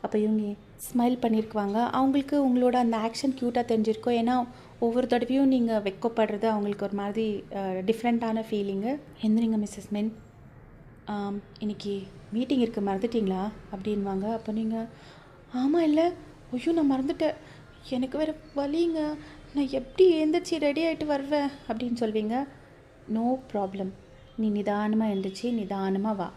அப்போ யூங்கி ஸ்மைல் பண்ணியிருக்குவாங்க. அவங்களுக்கு உங்களோட அந்த ஆக்ஷன் க்யூட்டாக தெரிஞ்சிருக்கும். ஏன்னா ஒவ்வொரு தடவையும் நீங்கள் வெக்கப்படுறது அவங்களுக்கு ஒரு மாதிரி டிஃப்ரெண்ட்டான ஃபீலிங்கு. எந்திரிங்க மிஸ்ஸஸ் மின், இன்றைக்கி மீட்டிங் இருக்குது, மறந்துட்டிங்களா அப்படின்வாங்க. அப்போ நீங்கள் ஆமாம், இல்லை, ஐயோ நான் மறந்துட்டேன், எனக்கு வேறு வலிங்க, நான் எப்படி எழுந்திரிச்சி ரெடி ஆகிட்டு வருவேன் அப்படின்னு சொல்வீங்க. நோ ப்ராப்ளம், நீ நிதானமாக எழுந்திரிச்சி நிதானமாக வா,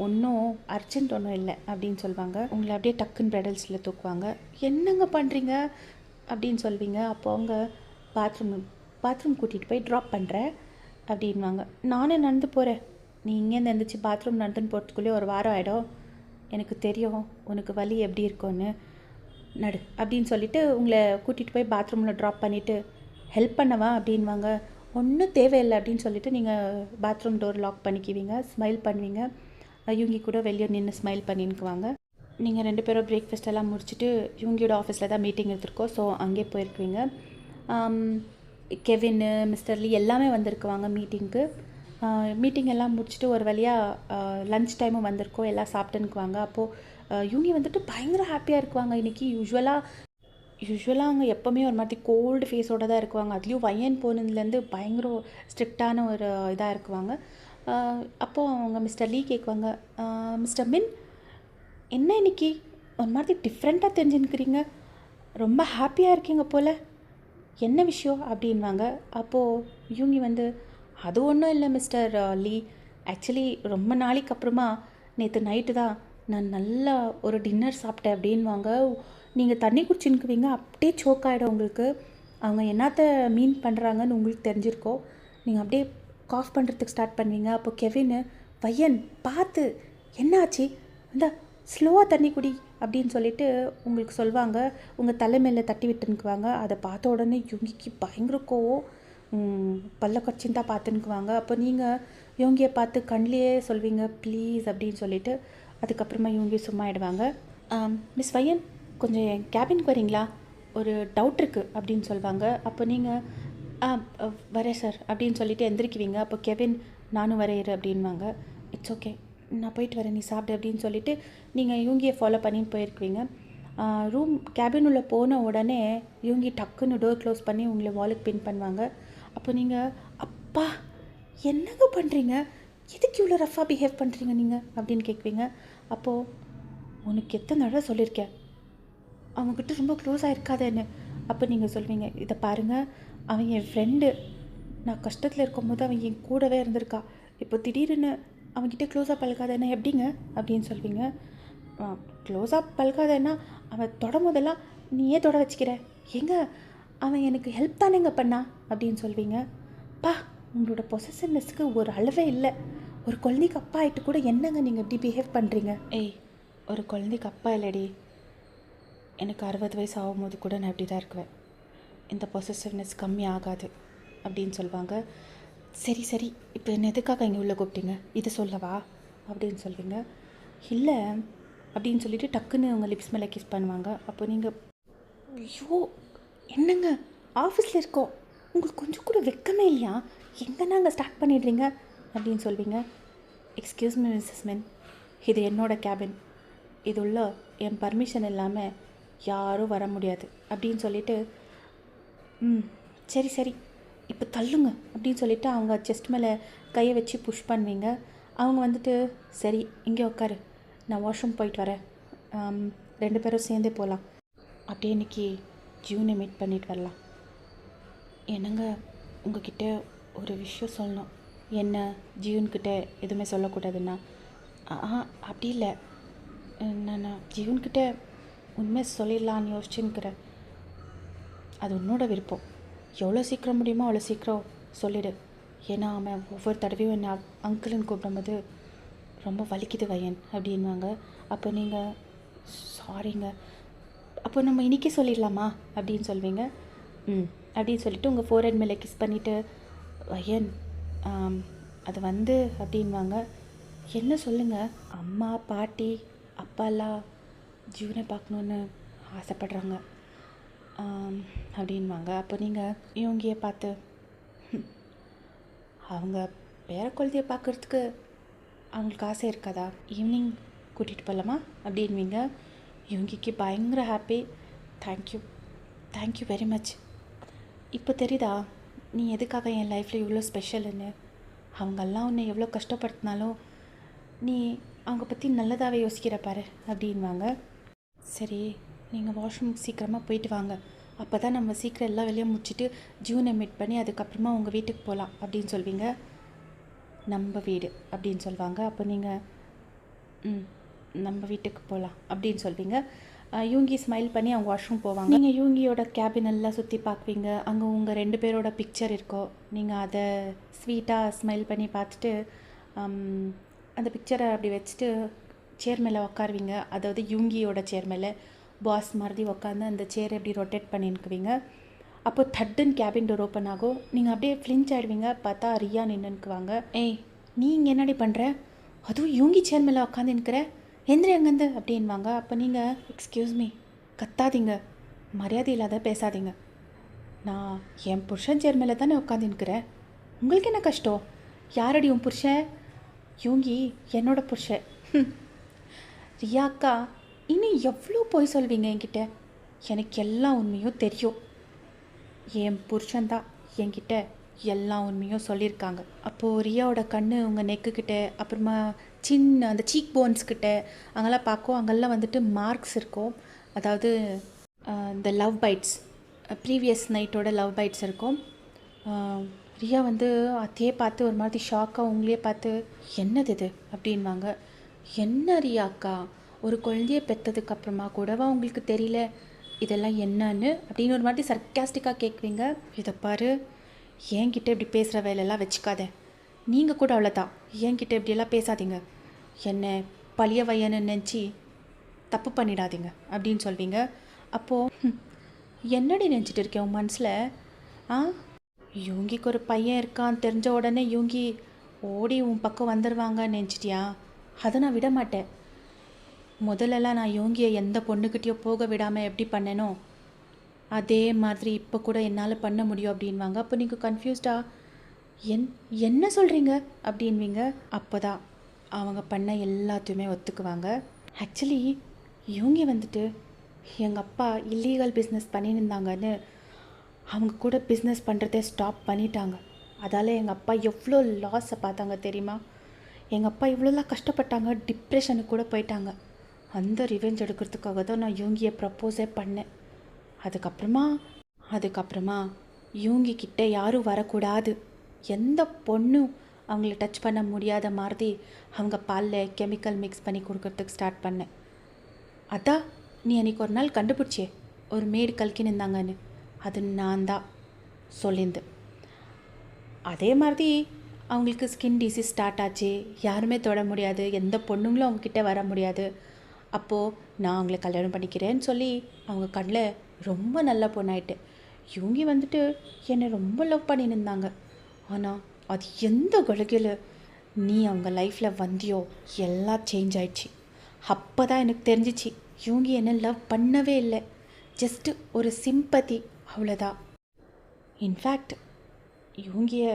ஒன்றும் அர்ஜென்ட் ஒன்றும் இல்லை அப்படின்னு சொல்லுவாங்க. உங்களை அப்படியே டக்குன்னு பிரைடல்ஸில் தூக்குவாங்க. என்னங்க பண்ணுறீங்க அப்படின்னு சொல்வீங்க. அப்போ அவங்க பாத்ரூம் கூட்டிகிட்டு போய் ட்ராப் பண்ணுறேன் அப்படின்வாங்க. நானே நடந்து போகிறேன், நீ இங்கேருந்து எழுந்திரிச்சி பாத்ரூம் நடந்துன்னு போகிறதுக்குள்ளே ஒரு வாரம் ஆகிடும், எனக்கு தெரியும் உனக்கு வலி எப்படி இருக்கும்னு, நடு அப்படின்னு சொல்லிவிட்டு உங்களை கூட்டிகிட்டு போய் பாத்ரூமில் ட்ராப் பண்ணிவிட்டு ஹெல்ப் பண்ணவா அப்படின்வாங்க. ஒன்றும் தேவையில்லை அப்படின்னு சொல்லிவிட்டு நீங்கள் பாத்ரூம் டோர் லாக் பண்ணிக்குவீங்க. ஸ்மைல் பண்ணுவீங்க. யூங்கி கூட வெளியே நின்று ஸ்மைல் பண்ணிக்குவாங்க. நீங்கள் 2 பேரும் பிரேக்ஃபாஸ்ட் எல்லாம் முடிச்சுட்டு யூங்கியோட ஆஃபீஸில் தான் மீட்டிங் எடுத்துருக்கோம். ஸோ அங்கே போயிருக்குவீங்க. கெவின், மிஸ்டர் லீ எல்லாமே வந்திருக்குவாங்க மீட்டிங்க்கு. மீட்டிங் எல்லாம் முடிச்சுட்டு ஒரு வழியாக லன்ச் டைமும் வந்திருக்கோம், எல்லாம் சாப்பிட்டுன்னுக்குவாங்க. அப்போது யூங்கி வந்துட்டு பயங்கர ஹாப்பியாக இருக்குவாங்க. இன்றைக்கி யூஸ்வலாக அவங்க எப்போவுமே ஒரு மாதிரி கோல்டு ஃபேஸோடு தான் இருக்குவாங்க. அதுலேயும் வயன் போனதுலேருந்து பயங்கர ஸ்ட்ரிக்டான ஒரு இதாக இருக்குவாங்க. அப்போது அவங்க மிஸ்டர் லீ கேட்குவாங்க, மிஸ்டர் மின், என்ன இன்றைக்கி ஒரு மாதிரி டிஃப்ரெண்ட்டாக தெரிஞ்சுன்னுக்கிறீங்க, ரொம்ப ஹாப்பியாக இருக்கீங்க போல், என்ன விஷயம் அப்படின்வாங்க. அப்போது யூங்கி வந்து, அது ஒன்றும் இல்லை மிஸ்டர் லீ, ஆக்சுவலி ரொம்ப நாளைக்கு அப்புறமா நேற்று நைட்டு தான் நான் நல்லா ஒரு டின்னர் சாப்பிட்டேன் அப்படின்வாங்க. நீங்கள் தண்ணி குடிச்சுன்னுக்குவீங்க, அப்படியே சோக் ஆகிடும் உங்களுக்கு. அவங்க என்னத்த மீன் பண்ணுறாங்கன்னு உங்களுக்கு தெரிஞ்சிருக்கோம். நீங்கள் அப்படியே காஃப் பண்ணுறதுக்கு ஸ்டார்ட் பண்ணுவீங்க. அப்போ கெவின், பையன் பார்த்து என்னாச்சு, இந்த ஸ்லோவாக தண்ணி குடி அப்படின்னு சொல்லிட்டு உங்களுக்கு சொல்லுவாங்க. உங்கள் தலை மேலே தட்டி விட்டுன்னுக்குவாங்க. அதை பார்த்த உடனே யூங்கிக்கு பயங்கர கோவம். பல்ல கச்சின்னு தான் பார்த்துன்னுக்குவாங்க. அப்போ நீங்கள் இவங்கிய பார்த்து கண்ணிலேயே சொல்வீங்க ப்ளீஸ் அப்படின்னு சொல்லிட்டு அதுக்கப்புறமா இவங்க சும்மா ஆயிடுவாங்க. மிஸ் வையன் கொஞ்சம் என் கேபினுக்கு வரீங்களா, ஒரு டவுட் இருக்குது அப்படின்னு சொல்லுவாங்க. அப்போ நீங்கள் வரேன் சார் அப்படின்னு சொல்லிட்டு எந்திரிக்குவீங்க. அப்போ கெவின் நானும் வரேன் அப்படின்வாங்க. இட்ஸ் ஓகே நான் போயிட்டு வரேன் நீ சாப்பிடு அப்படின்னு சொல்லிட்டு நீங்கள் இவங்கியை ஃபாலோ பண்ணின்னு போயிருக்குவீங்க. ரூம் கேபின் உள்ள போன உடனே இவங்க டக்குன்னு டோர் க்ளோஸ் பண்ணி உங்களை வாலுக்கு பின் பண்ணுவாங்க. அப்போ நீங்கள் அப்பா என்னங்க பண்ணுறீங்க, எதுக்கு இவ்வளோ ரஃபாக பிஹேவ் பண்ணுறீங்க நீங்கள் அப்படின்னு கேட்குவீங்க. அப்போது உனக்கு எத்தனை தடவை சொல்லியிருக்கேன் அவங்கக்கிட்ட ரொம்ப க்ளோஸாக இருக்காதேன்னு. அப்போ நீங்கள் சொல்வீங்க இதை பாருங்கள் அவன் என் ஃப்ரெண்டு, நான் கஷ்டத்தில் இருக்கும்போது அவன் என் கூடவே இருந்திருக்கா, இப்போ திடீர்னு அவன்கிட்ட க்ளோஸாக பழகாதேன்னா எப்படிங்க அப்படின்னு சொல்வீங்க. க்ளோஸாக பழகாதேன்னா அவன் தொடும் போதெல்லாம் நீ ஏன் தொட வச்சுக்கிற, எங்க அவன் எனக்கு ஹெல்ப் தானேங்க பண்ணா அப்படின்னு சொல்வீங்க. பா உங்களோட பொசசிவ்னஸ்க்கு ஒரு அளவே இல்லை. ஒரு குழந்தைக்கு அப்பா ஆகிட்டு கூட என்னங்க நீங்கள் இப்படி பிஹேவ் பண்ணுறீங்க. ஏய் ஒரு குழந்தைக்கு அப்பா இல்லடி, எனக்கு 60 வயசு ஆகும்போது கூட நான் இப்படி தான் இருக்குவேன், இந்த பொசசிவ்னஸ் கம்மி ஆகாது அப்படின்னு சொல்லுவாங்க. சரி சரி இப்போ என்ன எதுக்காக இங்கே உள்ளே கூப்பிட்டீங்க, இது சொல்லவா அப்படின்னு சொல்வீங்க. இல்லை அப்படின்னு சொல்லிட்டு டக்குன்னு உங்கள் லிப்ஸ் மேலே கிஸ் பண்ணுவாங்க. அப்போ நீங்கள் ஐயோ என்னங்க ஆஃபீஸில் இருக்கோம், உங்களுக்கு கொஞ்சம் கூட வெக்கமே இல்லையா, எங்கன்னா அங்கே ஸ்டார்ட் பண்ணிடுறீங்க அப்படின்னு சொல்வீங்க. எக்ஸ்கியூஸ் மீ மிஸ்ஸஸ் மென், இது என்னோடய கேபின், இது உள்ள என் பர்மிஷன் இல்லாமல் யாரும் வர முடியாது அப்படின்னு சொல்லிட்டு சரி சரி இப்போ தள்ளுங்க அப்படின்னு சொல்லிவிட்டு அவங்க செஸ்ட் மேலே கையை வச்சு புஷ் பண்ணுவீங்க. அவங்க வந்துட்டு சரி இங்கே உட்காரு நான் வாஷ்ரூம் போயிட்டு வரேன், 2 பேரும் சேர்ந்தே போகலாம், அப்படியே இன்றைக்கி ஜூனை மீட் பண்ணிட்டு வரலாம். என்னங்க உங்ககிட்ட ஒரு விஷயம் சொல்லணும். என்ன ஜீவன்கிட்ட எதுவுமே சொல்லக்கூடாதுன்னா? அப்படி இல்லை, நான் ஜீவன்கிட்ட உண்மை சொல்லிடலான்னு யோசிச்சுன்னுக்கிறேன். அது உன்னோட விருப்பம், எவ்வளோ சீக்கிரம் முடியுமோ அவ்வளோ சீக்கிரம் சொல்லிவிடு. ஏன்னா அவன் ஒவ்வொரு தடவையும் என்ன அங்கிள்னு கூப்பிடும்போது ரொம்ப வலிக்குது வையன் அப்படின்வாங்க. அப்போ நீங்கள் சாரிங்க, அப்போ நம்ம இன்றைக்கி சொல்லிடலாமா அப்படின்னு சொல்வீங்க. அப்படின்னு சொல்லிவிட்டு உங்கள் ஃபோர்ஹெட் மேலே கிஸ் பண்ணிவிட்டு வையன் அது வந்து அப்படின்வாங்க. என்ன சொல்லுங்கள், அம்மா பாட்டி அப்பாலாம் ஜீவனை பார்க்கணுன்னு ஆசைப்படுறாங்க அப்படின்வாங்க. அப்போ நீங்கள் இவங்கிய பார்த்து அவங்க பேர குழந்தைய பார்க்குறதுக்கு அவங்களுக்கு ஆசை இருக்காதா, ஈவினிங் கூட்டிகிட்டு போகலாமா அப்படின்வீங்க. இவங்கிக்கு பயங்கர ஹாப்பி. Thank you very much. இப்போ தெரியுதா நீ எதுக்காக என் லைஃப்பில் இவ்வளோ ஸ்பெஷல்னு. அவங்கெல்லாம் உன்னை எவ்வளோ கஷ்டப்படுத்தினாலும் நீ அவங்க பற்றி நல்லதாகவே யோசிக்கிற பாரு அப்படின்வாங்க. சரி நீங்கள் வாஷ்ரூம் சீக்கிரமாக போயிட்டு வாங்க, அப்போ தான் நம்ம சீக்கிரம் எல்லா வேலையும் முடிச்சுட்டு ஜூனை மீட் பண்ணி அதுக்கப்புறமா உங்கள் வீட்டுக்கு போகலாம் அப்படின்னு சொல்வீங்க. நம்ம வீடு அப்படின்னு சொல்லுவாங்க. அப்போ நீங்கள் நம்ம வீட்டுக்கு போகலாம் அப்படின்னு சொல்வீங்க. யூங்கி ஸ்மைல் பண்ணி அவங்க வாஷ்ரூம் போவாங்க. நீங்கள் யூங்கியோட கேபின் எல்லாம் சுற்றி பார்க்குவீங்க. அங்கே உங்கள் 2 பேரோட பிக்சர் இருக்கும். நீங்கள் அதை ஸ்வீட்டாக ஸ்மைல் பண்ணி பார்த்துட்டு அந்த பிக்சரை அப்படி வச்சுட்டு சேர் மேலே உட்காருவீங்க. அதாவது யூங்கியோட சேர் மேலே பாஸ் மாதிரி உட்காந்து அந்த சேரை எப்படி ரொட்டேட் பண்ணின்னுக்குவீங்க. அப்போ தட்டுன்னு கேபின் டோர் ஓப்பன் ஆகும். நீங்கள் அப்படியே ஃப்ளின்ச் ஆகிடுவீங்க. பார்த்தா ரியா நின்றுக்குவாங்க. ஏய் நீ இங்கே என்னடி பண்ணுற, அதுவும் யூங்கி சேர் மேலே உட்காந்து நிற்கிற, எந்திரி அங்கேருந்து அப்படின்வாங்க. அப்போ நீங்கள் எக்ஸ்கியூஸ் மீ கத்தாதீங்க, மரியாதை இல்லாத பேசாதீங்க, நான் என் புருஷன் சேர் மேலே தானே உட்காந்து நிற்கிறேன், உங்களுக்கு என்ன கஷ்டம், யாரடி உன் புருஷன், யூங்கி என்னோட புருஷன். ரியா அக்கா இன்னும் எவ்வளோ போய் சொல்வீங்க என்கிட்ட, எனக்கு எல்லா உண்மையும் தெரியும், என் புருஷன்தான் என்கிட்ட எல்லா உண்மையும் சொல்லியிருக்காங்க. அப்போது ரியாவோட கண்ணு உங்கள் நெக்குக்கிட்ட அப்புறமா சின்ன அந்த சீக் போன்ஸ்கிட்ட அங்கெல்லாம் பார்க்கும். அங்கெல்லாம் வந்துட்டு மார்க்ஸ் இருக்கும். அதாவது இந்த லவ் பைட்ஸ், ப்ரீவியஸ் நைட்டோட லவ் பைட்ஸ் இருக்கும். ரியா வந்து அதையே பார்த்து ஒரு மாதிரி ஷாக்காக உங்களையே பார்த்து என்னது இது அப்படின்வாங்க. என்ன ரியா அக்கா, ஒரு குழந்தைய பெற்றதுக்கப்புறமா கூடவா உங்களுக்கு தெரியல இதெல்லாம் என்னன்னு அப்படின்னு ஒரு மாதிரி சர்க்காஸ்டிக்காக கேட்குவீங்க. இதை பாரு, என்கிட்ட இப்படி பேசுகிற வேலையெல்லாம் வச்சுக்காத, நீங்கள் கூட அவ்வளோதான், என்கிட்ட இப்படியெல்லாம் பேசாதீங்க, என்ன பழிய வையன்னு நினச்சி தப்பு பண்ணிடாதீங்க அப்படின்னு சொல்வீங்க. அப்போது என்னடி நினச்சிட்டு இருக்கேன் உன் மனசில், யூங்கிக்கு ஒரு பையன் இருக்கான் தெரிஞ்ச உடனே யூங்கி ஓடி உன் பக்கம் வந்துடுவாங்கன்னு நினச்சிட்டியா? அதை நான் விட மாட்டேன். முதல்லலாம் நான் யோங்கியை எந்த பொண்ணுக்கிட்டேயோ போக விடாமல் எப்படி பண்ணேனோ அதே மாதிரி இப்போ கூட என்னால் பண்ண முடியும் அப்படின்வாங்க. அப்போ நீங்கள் கன்ஃபியூஸ்டா என்ன சொல்கிறீங்க அப்படின்வீங்க. அப்போ தான் அவங்க பண்ண எல்லாத்தையுமே ஒத்துக்குவாங்க. ஆக்சுவலி யோங்கி வந்துட்டு எங்கள் அப்பா இல்லீகல் பிஸ்னஸ் பண்ணின்னு இருந்தாங்கன்னு அவங்க கூட பிஸ்னஸ் பண்ணுறதே ஸ்டாப் பண்ணிட்டாங்க. அதால் எங்கள் அப்பா எவ்வளோ லாஸை பார்த்தாங்க தெரியுமா? எங்கள் அப்பா இவ்வளோலாம் கஷ்டப்பட்டாங்க, டிப்ரெஷனுக்கு கூட போயிட்டாங்க. அந்த ரிவெஞ்ச் எடுக்கிறதுக்காக தான் நான் யோங்கியை ப்ரப்போஸே பண்ணேன். அதுக்கப்புறமா யோங்கி கிட்ட யாரும் வரக்கூடாது, எந்த பொண்ணும் அவங்கள டச் பண்ண முடியாத மாதிரி அவங்க பாலில் கெமிக்கல் மிக்ஸ் பண்ணி கொடுக்கறதுக்கு ஸ்டார்ட் பண்ணேன். அதான் நீ அன்றைக்கி ஒரு நாள் கண்டுபிடிச்சே ஒரு மேடு கல்கி நின்றாங்கன்னு, அது நான் தான் சொல்லிந்து. அதே மாதிரி அவங்களுக்கு ஸ்கின் டிசீஸ் ஸ்டார்ட் ஆச்சு, யாருமே தொட முடியாது, எந்த பொண்ணுங்களும் அவங்கக்கிட்ட வர முடியாது. அப்போது நான் அவங்கள கல்யாணம் பண்ணிக்கிறேன்னு சொல்லி அவங்க கண்ணில் ரொம்ப நல்ல பொண்ணாயிட்டு யோங்கி வந்துட்டு என்னை ரொம்ப லவ் பண்ணின்னு இருந்தாங்க. ஆனால் அது எந்த கழுகில் நீ அவங்க லைஃப்பில் வந்தியோ எல்லாம் சேஞ்ச் ஆயிடுச்சு. அப்போ தான் எனக்கு தெரிஞ்சிச்சு யோங்கி என்னை லவ் பண்ணவே இல்லை, ஜஸ்ட்டு ஒரு சிம்பத்தி, அவ்வளோதான். இன்ஃபேக்ட் யோங்கியை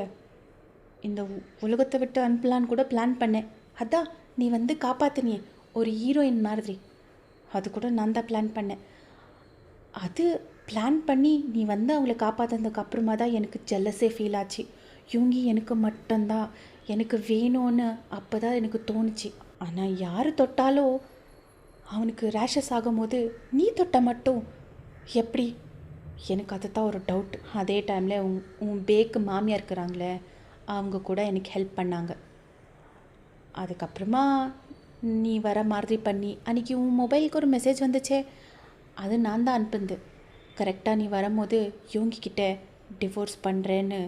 இந்த உலகத்தை விட்டு அனுப்பலான்னு கூட பிளான் பண்ணேன். அதான் நீ வந்து காப்பாற்றினியே ஒரு ஹீரோயின் மாதிரி, அது கூட நான் தான் பிளான் பண்ணேன். அது பிளான் பண்ணி நீ வந்து அவங்கள காப்பாற்றினதுக்கு அப்புறமா தான் எனக்கு ஜெல்லஸே ஃபீல் ஆச்சு. யோங்கி எனக்கு மட்டும்தான் எனக்கு வேணும்னு அப்போ தான் எனக்கு தோணுச்சு. ஆனால் யார் தொட்டாலோ அவனுக்கு ரேஷஸ் ஆகும்போது நீ தொட்ட மட்டும் எப்படி? எனக்கு அதுதான் ஒரு டவுட். அதே டைமில் உன் பேக்கு மாமியார் இருக்கிறாங்களே, அவங்க கூட எனக்கு ஹெல்ப் பண்ணாங்க. அதுக்கப்புறமா நீ வர மாதிரி பண்ணி அன்றைக்கி உன் மொபைலுக்கு ஒரு மெசேஜ் வந்துச்சே, அது நான் தான் அனுப்புந்து. கரெக்டாக நீ வரும்போது யோங்கிக்கிட்ட டிவோர்ஸ் பண்ணுறேன்னு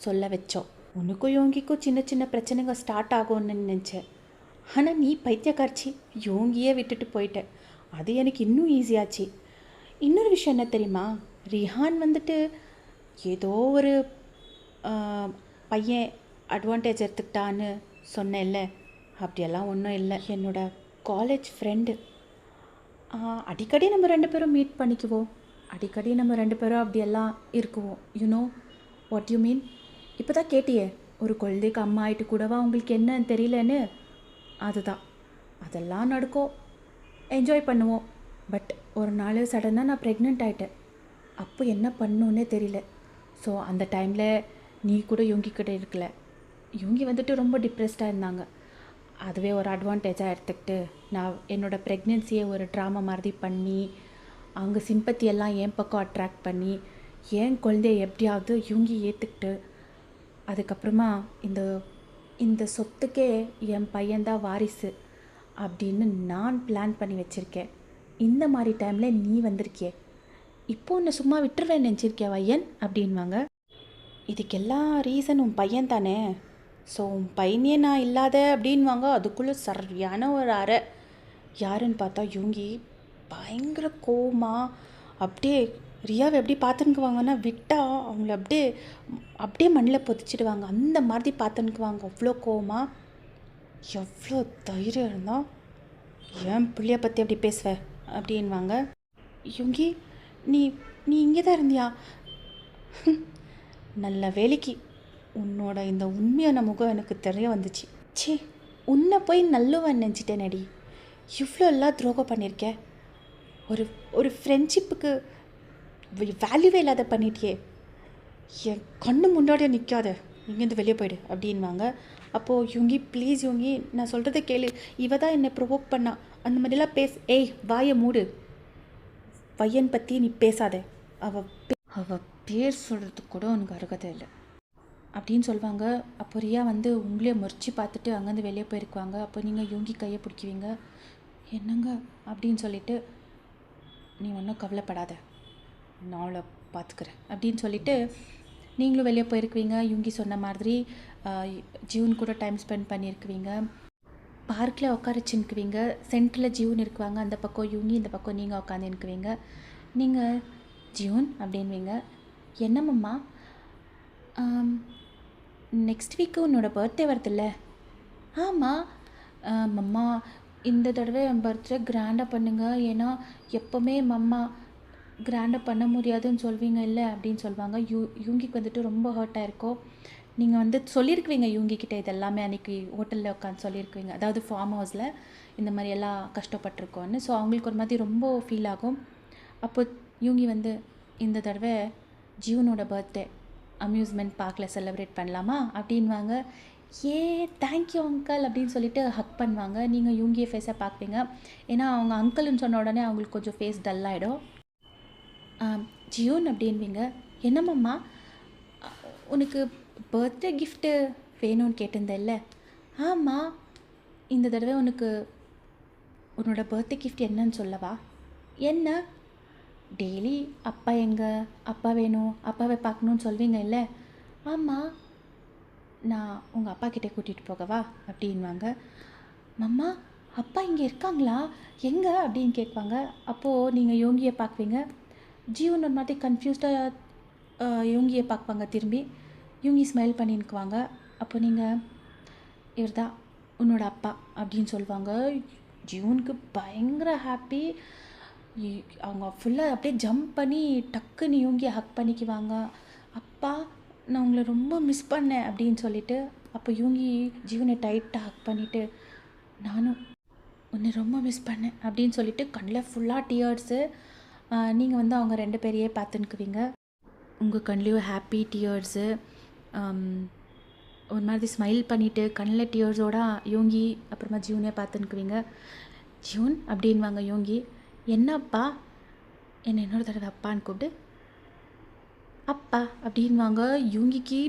சொல்ல வச்சோம். உனக்கும் யோங்கிக்கும் சின்ன சின்ன பிரச்சனைங்க ஸ்டார்ட் ஆகும்னு நினச்சேன். ஆனால் நீ பைத்தியக்காரச்சி யோங்கியே விட்டுட்டு போயிட்டேன். அது எனக்கு இன்னும் ஈஸியாச்சு. இன்னொரு விஷயம் என்ன தெரியுமா? ரிஹான் வந்துட்டு ஏதோ ஒரு பையன் அட்வான்டேஜ் எடுத்துக்கிட்டான்னு சொன்னேன்ல, அப்படியெல்லாம் ஒன்றும் இல்லை. என்னோடய காலேஜ் ஃப்ரெண்டு. அடிக்கடி நம்ம 2 பேரும் மீட் பண்ணிக்குவோம், அடிக்கடி நம்ம 2 பேரும் அப்படியெல்லாம் இருக்குவோம். You know what you mean? இப்போ தான் கேட்டியே ஒரு குழந்தைக்கு அம்மா ஆகிட்டு கூடவா உங்களுக்கு என்னன்னு தெரியலன்னு. அதுதான், அதெல்லாம் நடக்கும், என்ஜாய் பண்ணுவோம். பட் ஒரு நாள் சடனாக நான் ப்ரெக்னென்ட் ஆகிட்டேன். அப்போ என்ன பண்ணணுன்னே தெரியல. ஸோ அந்த டைமில் நீ கூட யோங்கி கிட்டே இருக்கல. யோங்கி வந்துட்டு ரொம்ப டிப்ரெஸ்டாக இருந்தாங்க. அதுவே ஒரு அட்வான்டேஜாக எடுத்துக்கிட்டு நான் என்னோடய ப்ரெக்னென்சியை ஒரு ட்ராமா மாதிரி பண்ணி அவங்க சிம்பத்தியெல்லாம் என் பக்கம் அட்ராக்ட் பண்ணி என் குழந்தைய எப்படியாவது யோங்கி ஏற்றுக்கிட்டு அதுக்கப்புறமா இந்த சொத்துக்கே என் பையன்தான் வாரிசு அப்படின்னு நான் பிளான் பண்ணி வச்சுருக்கேன். இந்த மாதிரி டைமில் நீ வந்திருக்கியே, இப்போ உன்னை சும்மா விட்டுருவேன் நினச்சிருக்கியா வையன் அப்படின்வாங்க. இதுக்கெல்லாம் ரீசன் உன் பையன் தானே. ஸோ உன் பையனே நான் இல்லாத அப்படின்வாங்க. அதுக்குள்ளே சரியான ஒரு அறை. யாருன்னு பார்த்தா யோங்கி பயங்கர கோமா அப்படியே ரியாவை எப்படி பார்த்துன்னுக்குவாங்கன்னா விட்டால் அவங்கள அப்படியே மண்ணில் பொதிச்சிடுவாங்க. அந்த மாதிரி பார்த்துன்னுக்குவாங்க. அவ்வளோ கோமா. எவ்வளோ தைரியம் இருந்தால் ஏன் பிள்ளைய பற்றி அப்படி பேசுவ அப்படின்வாங்க. யோங்கி நீ நீ இங்கே தான் இருந்தியா? நல்ல வேலைக்கு உன்னோட இந்த உண்மையான முகம் எனக்கு தெரிய வந்துச்சு. சே, உன்னை போய் நல்லவன் நினச்சிட்டேன் நடி. இவ்வளோ எல்லாம் துரோகம் பண்ணியிருக்கேன். ஒரு ஃப்ரெண்ட்ஷிப்புக்கு வேல்யூவே இல்லாத பண்ணிட்டியே. என் கண்ணு முன்னாடியே நிற்காத, இங்கேருந்து வெளியே போயிடு அப்படின்வாங்க. அப்போது யோங்கி ப்ளீஸ் யோங்கி நான் சொல்கிறத கேளு, இவ தான் என்னை ப்ரொவோக் பண்ணா, அந்த மாதிரிலாம் ஏய் வாயை மூடு, பையன் பற்றி நீ பேசாத, அவள் பேர் சொல்கிறதுக்கு கூட உனக்கு அருகதை இல்லை அப்படின்னு சொல்லுவாங்க. அப்போ ரியா வந்து உங்களே முறிச்சு பார்த்துட்டு அங்கேருந்து வெளியே போயிருக்குவாங்க. அப்போ நீங்கள் யோங்கி கையை பிடிக்குவீங்க. என்னங்க அப்படின்னு சொல்லிட்டு, நீ ஒன்றும் கவலைப்படாத, நான் அவளை பார்த்துக்கிறேன் அப்படின்னு சொல்லிட்டு நீங்களும் வெளியே போயிருக்குவீங்க. யோங்கி சொன்ன மாதிரி ஜீவன் கூட டைம் ஸ்பெண்ட் பண்ணியிருக்குவீங்க. பார்க்கில் உட்காரச்சுன்னுக்குவீங்க. சென்டரில் ஜீவன் இருக்குவாங்க, அந்த பக்கம் யோங்கி, இந்த பக்கம் நீங்கள் உட்காந்துருக்குவீங்க. நீங்கள் ஜீவன் அப்படின்வீங்க. என்னம்மா நெக்ஸ்ட் வீக்கு உன்னோட பர்த்டே வருதுல்ல? ஆமாம். மம்மா, இந்த தடவை என் பர்த்டே கிராண்டாக பண்ணுங்க. ஏன்னா எப்போவுமே மம்மா கிராண்டாக பண்ண முடியாதுன்னு சொல்வீங்க இல்லை அப்படின்னு சொல்லுவாங்க. யூங்கிக்கு வந்துட்டு ரொம்ப ஹர்ட் ஆயிருக்கோ. நீங்கள் வந்து சொல்லியிருக்குவீங்க யூங்கிக்கிட்ட இதெல்லாமே அன்றைக்கி ஹோட்டலில் உட்காந்து சொல்லியிருக்குவீங்க. அதாவது ஃபார்ம் ஹவுஸில் இந்த மாதிரி எல்லாம் கஷ்டப்பட்டிருக்கோன்னு. ஸோ அவங்களுக்கு ஒரு மாதிரி ரொம்ப ஃபீல் ஆகும். அப்போ யூங்கி வந்து இந்த தடவை ஜியூனோட பர்த்டே அம்யூஸ்மெண்ட் பார்க்கில் செலிப்ரேட் பண்ணலாமா அப்படின்வாங்க. ஏ தேங்க்யூ அங்கிள் அப்படின்னு சொல்லிட்டு ஹக் பண்ணுவாங்க. நீங்கள் யூங்கிய ஃபேஸை பார்ப்பீங்க. ஏன்னா அவங்க அங்கிள்னு சொன்ன உடனே அவங்களுக்கு கொஞ்சம் ஃபேஸ் டல் ஆகிடும். ஜியூன் அப்படின்வீங்க. என்னம்மா உனக்கு பர்த்டே கிஃப்ட்டு வேணும்னு கேட்டிருந்தேல்ல? ஆமாம். இந்த தடவை உனக்கு உன்னோட பர்த்டே கிஃப்ட் என்னன்னு சொல்லவா? என்ன? டெய்லி அப்பா எங்கே, அப்பா வேணும், அப்பாவை பார்க்கணுன்னு சொல்வீங்க இல்லை? ஆமாம். நான் உங்கள் அப்பா கிட்டே கூட்டிகிட்டு போகவா அப்படின்வாங்க. மம்மா, அப்பா இங்கே இருக்காங்களா? எங்கே அப்படின்னு கேட்பாங்க. அப்போது நீங்கள் யோங்கியை பார்க்குவீங்க. ஜீவன் ஒரு மாதிரி கன்ஃபியூஸ்டாக யோங்கியை பார்ப்பாங்க. திரும்பி யோங்கி ஸ்மைல் பண்ணிக்குவாங்க. அப்போ நீங்கள் இவர் தான் உன்னோட அப்பா அப்படின்னு சொல்லுவாங்க. ஜீவனுக்கு பயங்கர ஹாப்பி. அவங்க ஃபுல்லாக அப்படியே ஜம்ப் பண்ணி டக்குன்னு யோங்கியை ஹக் பண்ணிக்குவாங்க. அப்பா, நான் உங்களை ரொம்ப மிஸ் பண்ணேன் அப்படின்னு சொல்லிட்டு. அப்போ யோங்கி ஜீவனை டைட்டாக ஹக் பண்ணிவிட்டு, நானும் உன்னை ரொம்ப மிஸ் பண்ணேன் அப்படின்னு சொல்லிட்டு கண்ணில் ஃபுல்லாக டியர்ஸு. நீங்கள் வந்து அவங்க 2 பேரையே பார்த்துன்னுக்குவீங்க. உங்கள் கண்லேயும் ஹாப்பி டியர்ஸு. ஒரு மாதிரி ஸ்மைல் பண்ணிவிட்டு கண்ணில் டியர்ஸோட யோங்கி அப்புறமா ஜியூனே பார்த்துன்னுக்குவீங்க. ஜியூன் அப்படின்வாங்க யோங்கி. என்னப்பா? என்னை இன்னொரு தடவை அப்பான்னு கூப்பிடு. அப்பா அப்படின்வாங்க. யூங்கிக்கு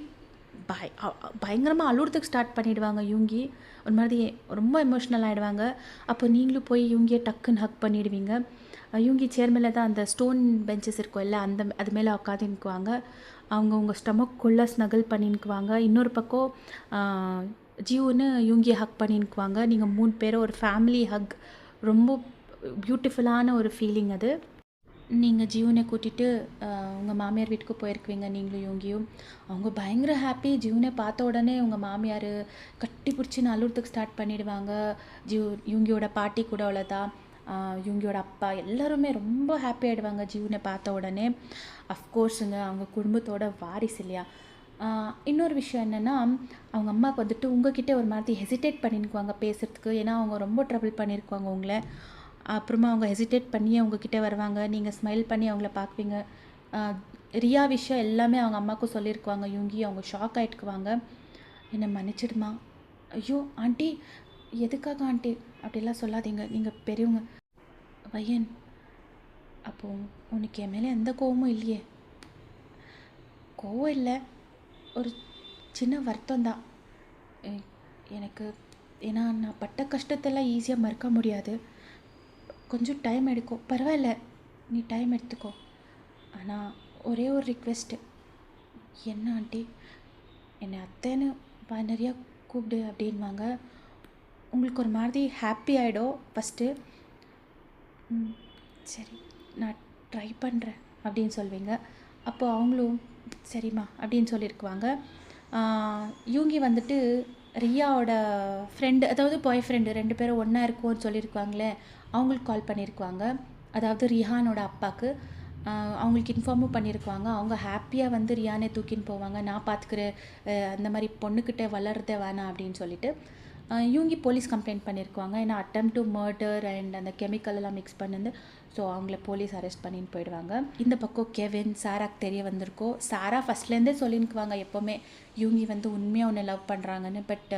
பயங்கரமாக அழுறதுக்கு ஸ்டார்ட் பண்ணிவிடுவாங்க. யூங்கி ஒரு மாதிரி ரொம்ப எமோஷ்னல் ஆகிடுவாங்க. அப்போ நீங்களும் போய் யூங்கியை டக்குன்னு ஹக் பண்ணிவிடுவீங்க. யூங்கி சேர் மேலே தான் அந்த ஸ்டோன் பெஞ்சஸ் இருக்கும் இல்லை, அது மேலே உட்காந்துக்குவாங்க. அவங்க உங்கள் ஸ்டமக்குள்ளே ஸ்னகிள் பண்ணிக்குவாங்க. இன்னொரு பக்கம் ஜியூன்னு யூங்கியை ஹக் பண்ணிக்குவாங்க. நீங்கள் 3 பேரும் ஒரு ஃபேமிலி ஹக். ரொம்ப பியூட்டிஃபுல்லான ஒரு ஃபீலிங் அது. நீங்கள் ஜீவனை கூட்டிகிட்டு உங்கள் மாமியார் வீட்டுக்கு போயிருக்குவீங்க நீங்களும் யோங்கியும். அவங்க பயங்கர ஹாப்பி. ஜீவனை பார்த்த உடனே உங்கள் மாமியார் கட்டி பிடிச்சி அழுறதுக்கு ஸ்டார்ட் பண்ணிவிடுவாங்க. யூங்கியோட பாட்டி கூட அவ்வளோதான், யூங்கியோட அப்பா எல்லாருமே ரொம்ப ஹாப்பி ஆகிடுவாங்க ஜீவனை பார்த்த உடனே. அஃப்கோர்ஸுங்க, அவங்க குடும்பத்தோட வாரிசு இல்லையா. இன்னொரு விஷயம் என்னென்னா, அவங்க அம்மாவுக்கு வந்துட்டு உங்ககிட்ட ஒரு மாதிரி ஹெசிடேட் பண்ணிக்குவாங்க பேசுகிறதுக்கு. ஏன்னா அவங்க ரொம்ப ட்ரபிள் பண்ணியிருக்குவாங்க உங்களை. அப்புறமா அவங்க ஹெசிடேட் பண்ணி அவங்கக்கிட்ட வருவாங்க. நீங்கள் ஸ்மைல் பண்ணி அவங்கள பார்க்குவீங்க. ரியா விஷயம் எல்லாமே அவங்க அம்மாவுக்கும் சொல்லியிருக்குவாங்க. யூங்கி அவங்க ஷாக் ஆகிட்டுக்குவாங்க. என்னை மன்னிச்சிடுமா. ஐயோ ஆண்டி, எதுக்காக ஆண்டி அப்படிலாம் சொல்லாதீங்க, நீங்கள் பெரியவங்க. பையன், அப்போது உனக்கு என் மேலே எந்த கோவமும் இல்லையே? கோவம் இல்லை, ஒரு சின்ன வருத்தம் தான் எனக்கு. ஏன்னா நான் பட்ட கஷ்டத்தெல்லாம் ஈஸியாக மறக்க முடியாது. கொஞ்சம் டைம் எடுக்கும். பரவாயில்ல, நீ டைம் எடுத்துக்கோ. ஆனால் ஒரே ஒரு ரிக்வெஸ்ட்டு. என்ன ஆண்டி? என்னை அத்தைன்னு நிறையா கூப்பிடு அப்படின்வாங்க. உங்களுக்கு ஒரு மாதிரி ஹாப்பி ஆகிடும் ஃபஸ்ட்டு. சரி, நான் ட்ரை பண்ணுறேன் அப்படின்னு சொல்வீங்க. அப்போது அவங்களும் சரிம்மா அப்படின்னு சொல்லியிருக்குவாங்க. யூங்கி வந்துட்டு ரியாவோட ஃப்ரெண்டு, அதாவது பாய் ஃப்ரெண்டு 2 பேரும் ஒன்றா இருக்கும்னு சொல்லியிருக்குவாங்களே, அவங்களுக்கு கால் பண்ணியிருக்குவாங்க. அதாவது ரிஹானோட அப்பாவுக்கு அவங்களுக்கு இன்ஃபார்மும் பண்ணியிருக்குவாங்க. அவங்க ஹாப்பியாக வந்து ரியானே தூக்கின்னு போவாங்க. நான் பார்த்துக்கிறேன், அந்த மாதிரி பொண்ணுக்கிட்ட வளர்றதே வேணாம் அப்படின்னு சொல்லிட்டு. யூங்கி போலீஸ் கம்ப்ளைண்ட் பண்ணியிருக்குவாங்க. ஏன்னா அட்டெம்ப்ட் டு மர்டர் அண்ட் அந்த கெமிக்கல் எல்லாம் மிக்ஸ் பண்ணிருந்து. ஸோ அவங்கள போலீஸ் அரெஸ்ட் பண்ணின்னு போயிடுவாங்க. இந்த பக்கம் கெவின், சாராக்கு தெரிய வந்திருக்கோம். சாரா ஃபஸ்ட்லேருந்தே சொல்லினுக்குவாங்க எப்போவுமே யூங்கி வந்து உண்மையாக ஒன்று லவ் பண்ணுறாங்கன்னு. பட்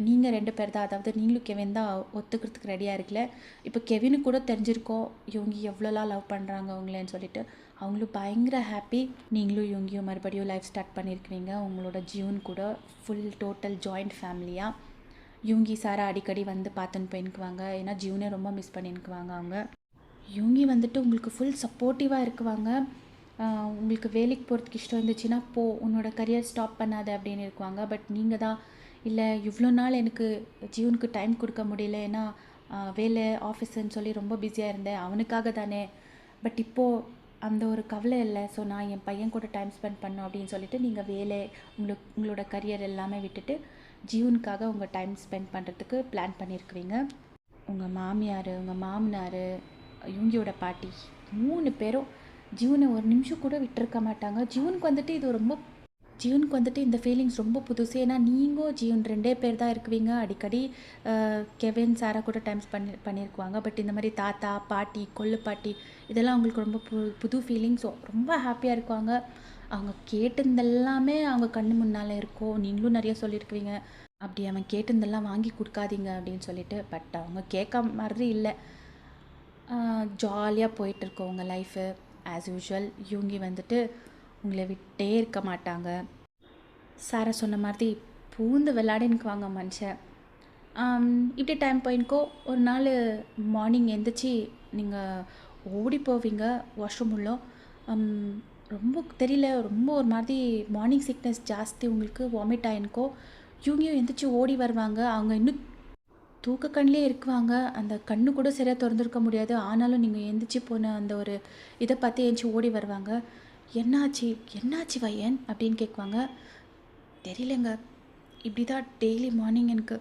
நீங்கள் 2 பேர் தான், அதாவது நீங்களும் கெவின் தான் ஒத்துக்கிறதுக்கு ரெடியாக இருக்கல. இப்போ கெவினுக்கு கூட தெரிஞ்சிருக்கோம் யூங்கி எவ்வளோலாம் லவ் பண்ணுறாங்க அவங்களேன்னு சொல்லிட்டு. அவங்களும் பயங்கர ஹாப்பி. நீங்களும் யூங்கியும் மறுபடியும் லைஃப் ஸ்டார்ட் பண்ணியிருக்கிறீங்க உங்களோட ஜியூன் கூட. ஃபுல் டோட்டல் ஜாயிண்ட் ஃபேமிலியாக யூங்கி சாரா அடிக்கடி வந்து பார்த்துன்னு போயின்னுக்குவாங்க. ஏன்னா ஜியூனே ரொம்ப மிஸ் பண்ணின்னுக்குவாங்க அவங்க. யூங்கி வந்துட்டு உங்களுக்கு ஃபுல் சப்போர்ட்டிவாக இருக்குவாங்க. உங்களுக்கு வேலைக்கு போகிறதுக்கு இஷ்டம் இருந்துச்சுன்னா போ, உன்னோட கரியர் ஸ்டாப் பண்ணாத அப்படின்னு இருக்குவாங்க. பட் நீங்கள் தான் இல்லை, இவ்வளோ நாள் எனக்கு ஜியூனுக்கு டைம் கொடுக்க முடியல, ஏன்னா வேலை ஆஃபீஸுன்னு சொல்லி ரொம்ப பிஸியாக இருந்தேன், அவனுக்காக தானே. பட் இப்போது அந்த ஒரு கவலை இல்லை. ஸோ நான் என் பையன் கூட டைம் ஸ்பெண்ட் பண்ணணும் அப்படின்னு சொல்லிட்டு நீங்கள் வேலை உங்களோட கரியர் எல்லாமே விட்டுட்டு ஜீவனுக்காக உங்கள் டைம் ஸ்பெண்ட் பண்ணுறதுக்கு பிளான் பண்ணியிருக்குவீங்க. உங்கள் மாமியார், உங்கள் மாமனார், இவங்கியோட பாட்டி 3 பேரும் ஜீவனை ஒரு நிமிஷம் கூட விட்டுருக்க மாட்டாங்க. ஜீவனுக்கு வந்துட்டு இந்த ஃபீலிங்ஸ் ரொம்ப புதுசு. ஏன்னா நீங்கள் ஜீவன் 2 பேர் தான் இருக்குவீங்க. அடிக்கடி கெவின் சாரா கூட டைம் பண்ணியிருக்குவாங்க. பட் இந்த மாதிரி தாத்தா பாட்டி கொள்ளு பாட்டி இதெல்லாம் அவங்களுக்கு ரொம்ப புது ஃபீலிங். ஸோ ரொம்ப ஹாப்பியாக இருக்குவாங்க. அவங்க கேட்டிருந்தெல்லாமே அவங்க கண்ணு முன்னால் இருக்கும். நீங்களும் நிறைய சொல்லியிருக்குவீங்க, அப்படி அவன் கேட்டிருந்தெல்லாம் வாங்கி கொடுக்காதீங்க அப்படின்னு சொல்லிட்டு. பட் அவங்க கேட்க மாதிரி இல்லை. ஜாலியாக போயிட்டுருக்கோம் உங்கள் லைஃபு ஆஸ் யூஷுவல். இவங்க வந்துட்டு உங்களை விட்டே இருக்க மாட்டாங்க. சாரை சொன்ன மாதிரி பூந்து விளையாடினுக்குவாங்க மனுஷன். இப்படி டைம் போயின்க்கோ. ஒரு நாள் மார்னிங் எழுந்திரிச்சி நீங்கள் ஓடி போவீங்க வாஷ்ரூம் உள்ள. ரொம்ப தெரியல, ரொம்ப ஒரு மாதிரி மார்னிங் சிக்னஸ் ஜாஸ்தி, உங்களுக்கு வாமிட் ஆகினுக்கோ. இவங்கயும் எந்திரிச்சு ஓடி வருவாங்க. அவங்க இன்னும் தூக்க கண்ணிலே இருக்குவாங்க. அந்த கண்ணு கூட சரியாக திறந்துருக்க முடியாது. ஆனாலும் நீங்கள் எந்திரிச்சு போன அந்த ஒரு இதை பார்த்து எழுந்துச்சி ஓடி வருவாங்க. என்னாச்சு வையன் அப்படின்னு கேட்குவாங்க. தெரியலங்க, இப்படி தான் டெய்லி மார்னிங் எனக்கு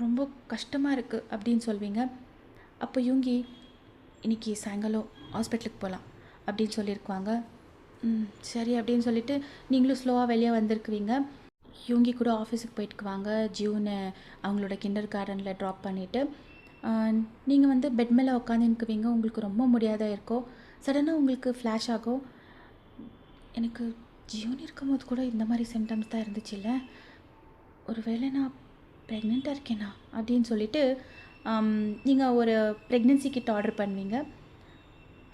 ரொம்ப கஷ்டமாக இருக்குது அப்படின்னு சொல்வீங்க. அப்போ இவங்கி இன்றைக்கி சாயங்காலம் ஹாஸ்பிட்டலுக்கு போகலாம் அப்படின்னு சொல்லியிருக்குவாங்க. சரி அப்படின்னு சொல்லிட்டு நீங்களும் ஸ்லோவாக வெளியே வந்திருக்குவீங்க. இவங்கி கூட ஆஃபீஸுக்கு போயிட்டுக்குவாங்க. ஜூனை அவங்களோட கிண்டர் கார்டனில் ட்ராப் பண்ணிவிட்டு நீங்கள் வந்து பெட் மேலே உட்காந்துருக்குவீங்க. உங்களுக்கு ரொம்ப முடியாத இருக்கும். சடனாக உங்களுக்கு ஃப்ளாஷ் ஆகும், எனக்கு ஜூன் இருக்கும்போது கூட இந்த மாதிரி சிம்டம்ஸ் தான் இருந்துச்சு இல்லை, ஒருவேளை நான் ப்ரெக்னெண்ட்டாக இருக்கேனா அப்படின்னு சொல்லிட்டு நீங்கள் ஒரு ப்ரெக்னென்சி கிட் ஆர்டர் பண்ணுவீங்க.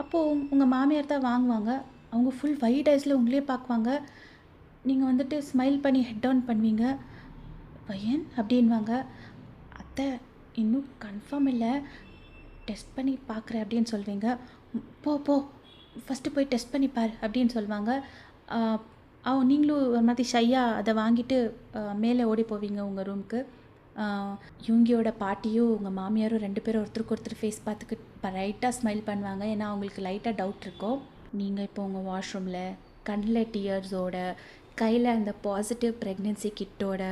அப்போது உங்கள் மாமியார் தான் வாங்குவாங்க. அவங்க ஃபுல் வைட் ஐஸில் உங்களே பார்க்குவாங்க. நீங்கள் வந்துட்டு ஸ்மைல் பண்ணி ஹெட் டவுன் பண்ணுவீங்க. பையன் அப்படின்வாங்க. அத்தை இன்னும் கன்ஃபார்ம் இல்லை, டெஸ்ட் பண்ணி பார்க்குறேன் அப்படின்னு சொல்வீங்க. போ ஃபஸ்ட்டு போய் டெஸ்ட் பண்ணி பார் அப்படின்னு சொல்லுவாங்க. நீங்களும் ஒரு மாதிரி ஷையாக அதை வாங்கிட்டு மேலே ஓடி போவீங்க உங்கள் ரூமுக்கு. இவங்கியோட பாட்டியும் உங்கள் மாமியாரும் 2 பேரும் ஒருத்தருக்கு ஒருத்தர் ஃபேஸ் பார்த்துக்கிட்டு லைட்டாக ஸ்மைல் பண்ணுவாங்க. ஏன்னா அவங்களுக்கு லைட்டாக டவுட் இருக்கும். நீங்கள் இப்போ உங்கள் வாஷ்ரூமில் கண்ணில் டியர்ஸோட, கையில் அந்த பாசிட்டிவ் ப்ரெக்னென்சி கிட்டோட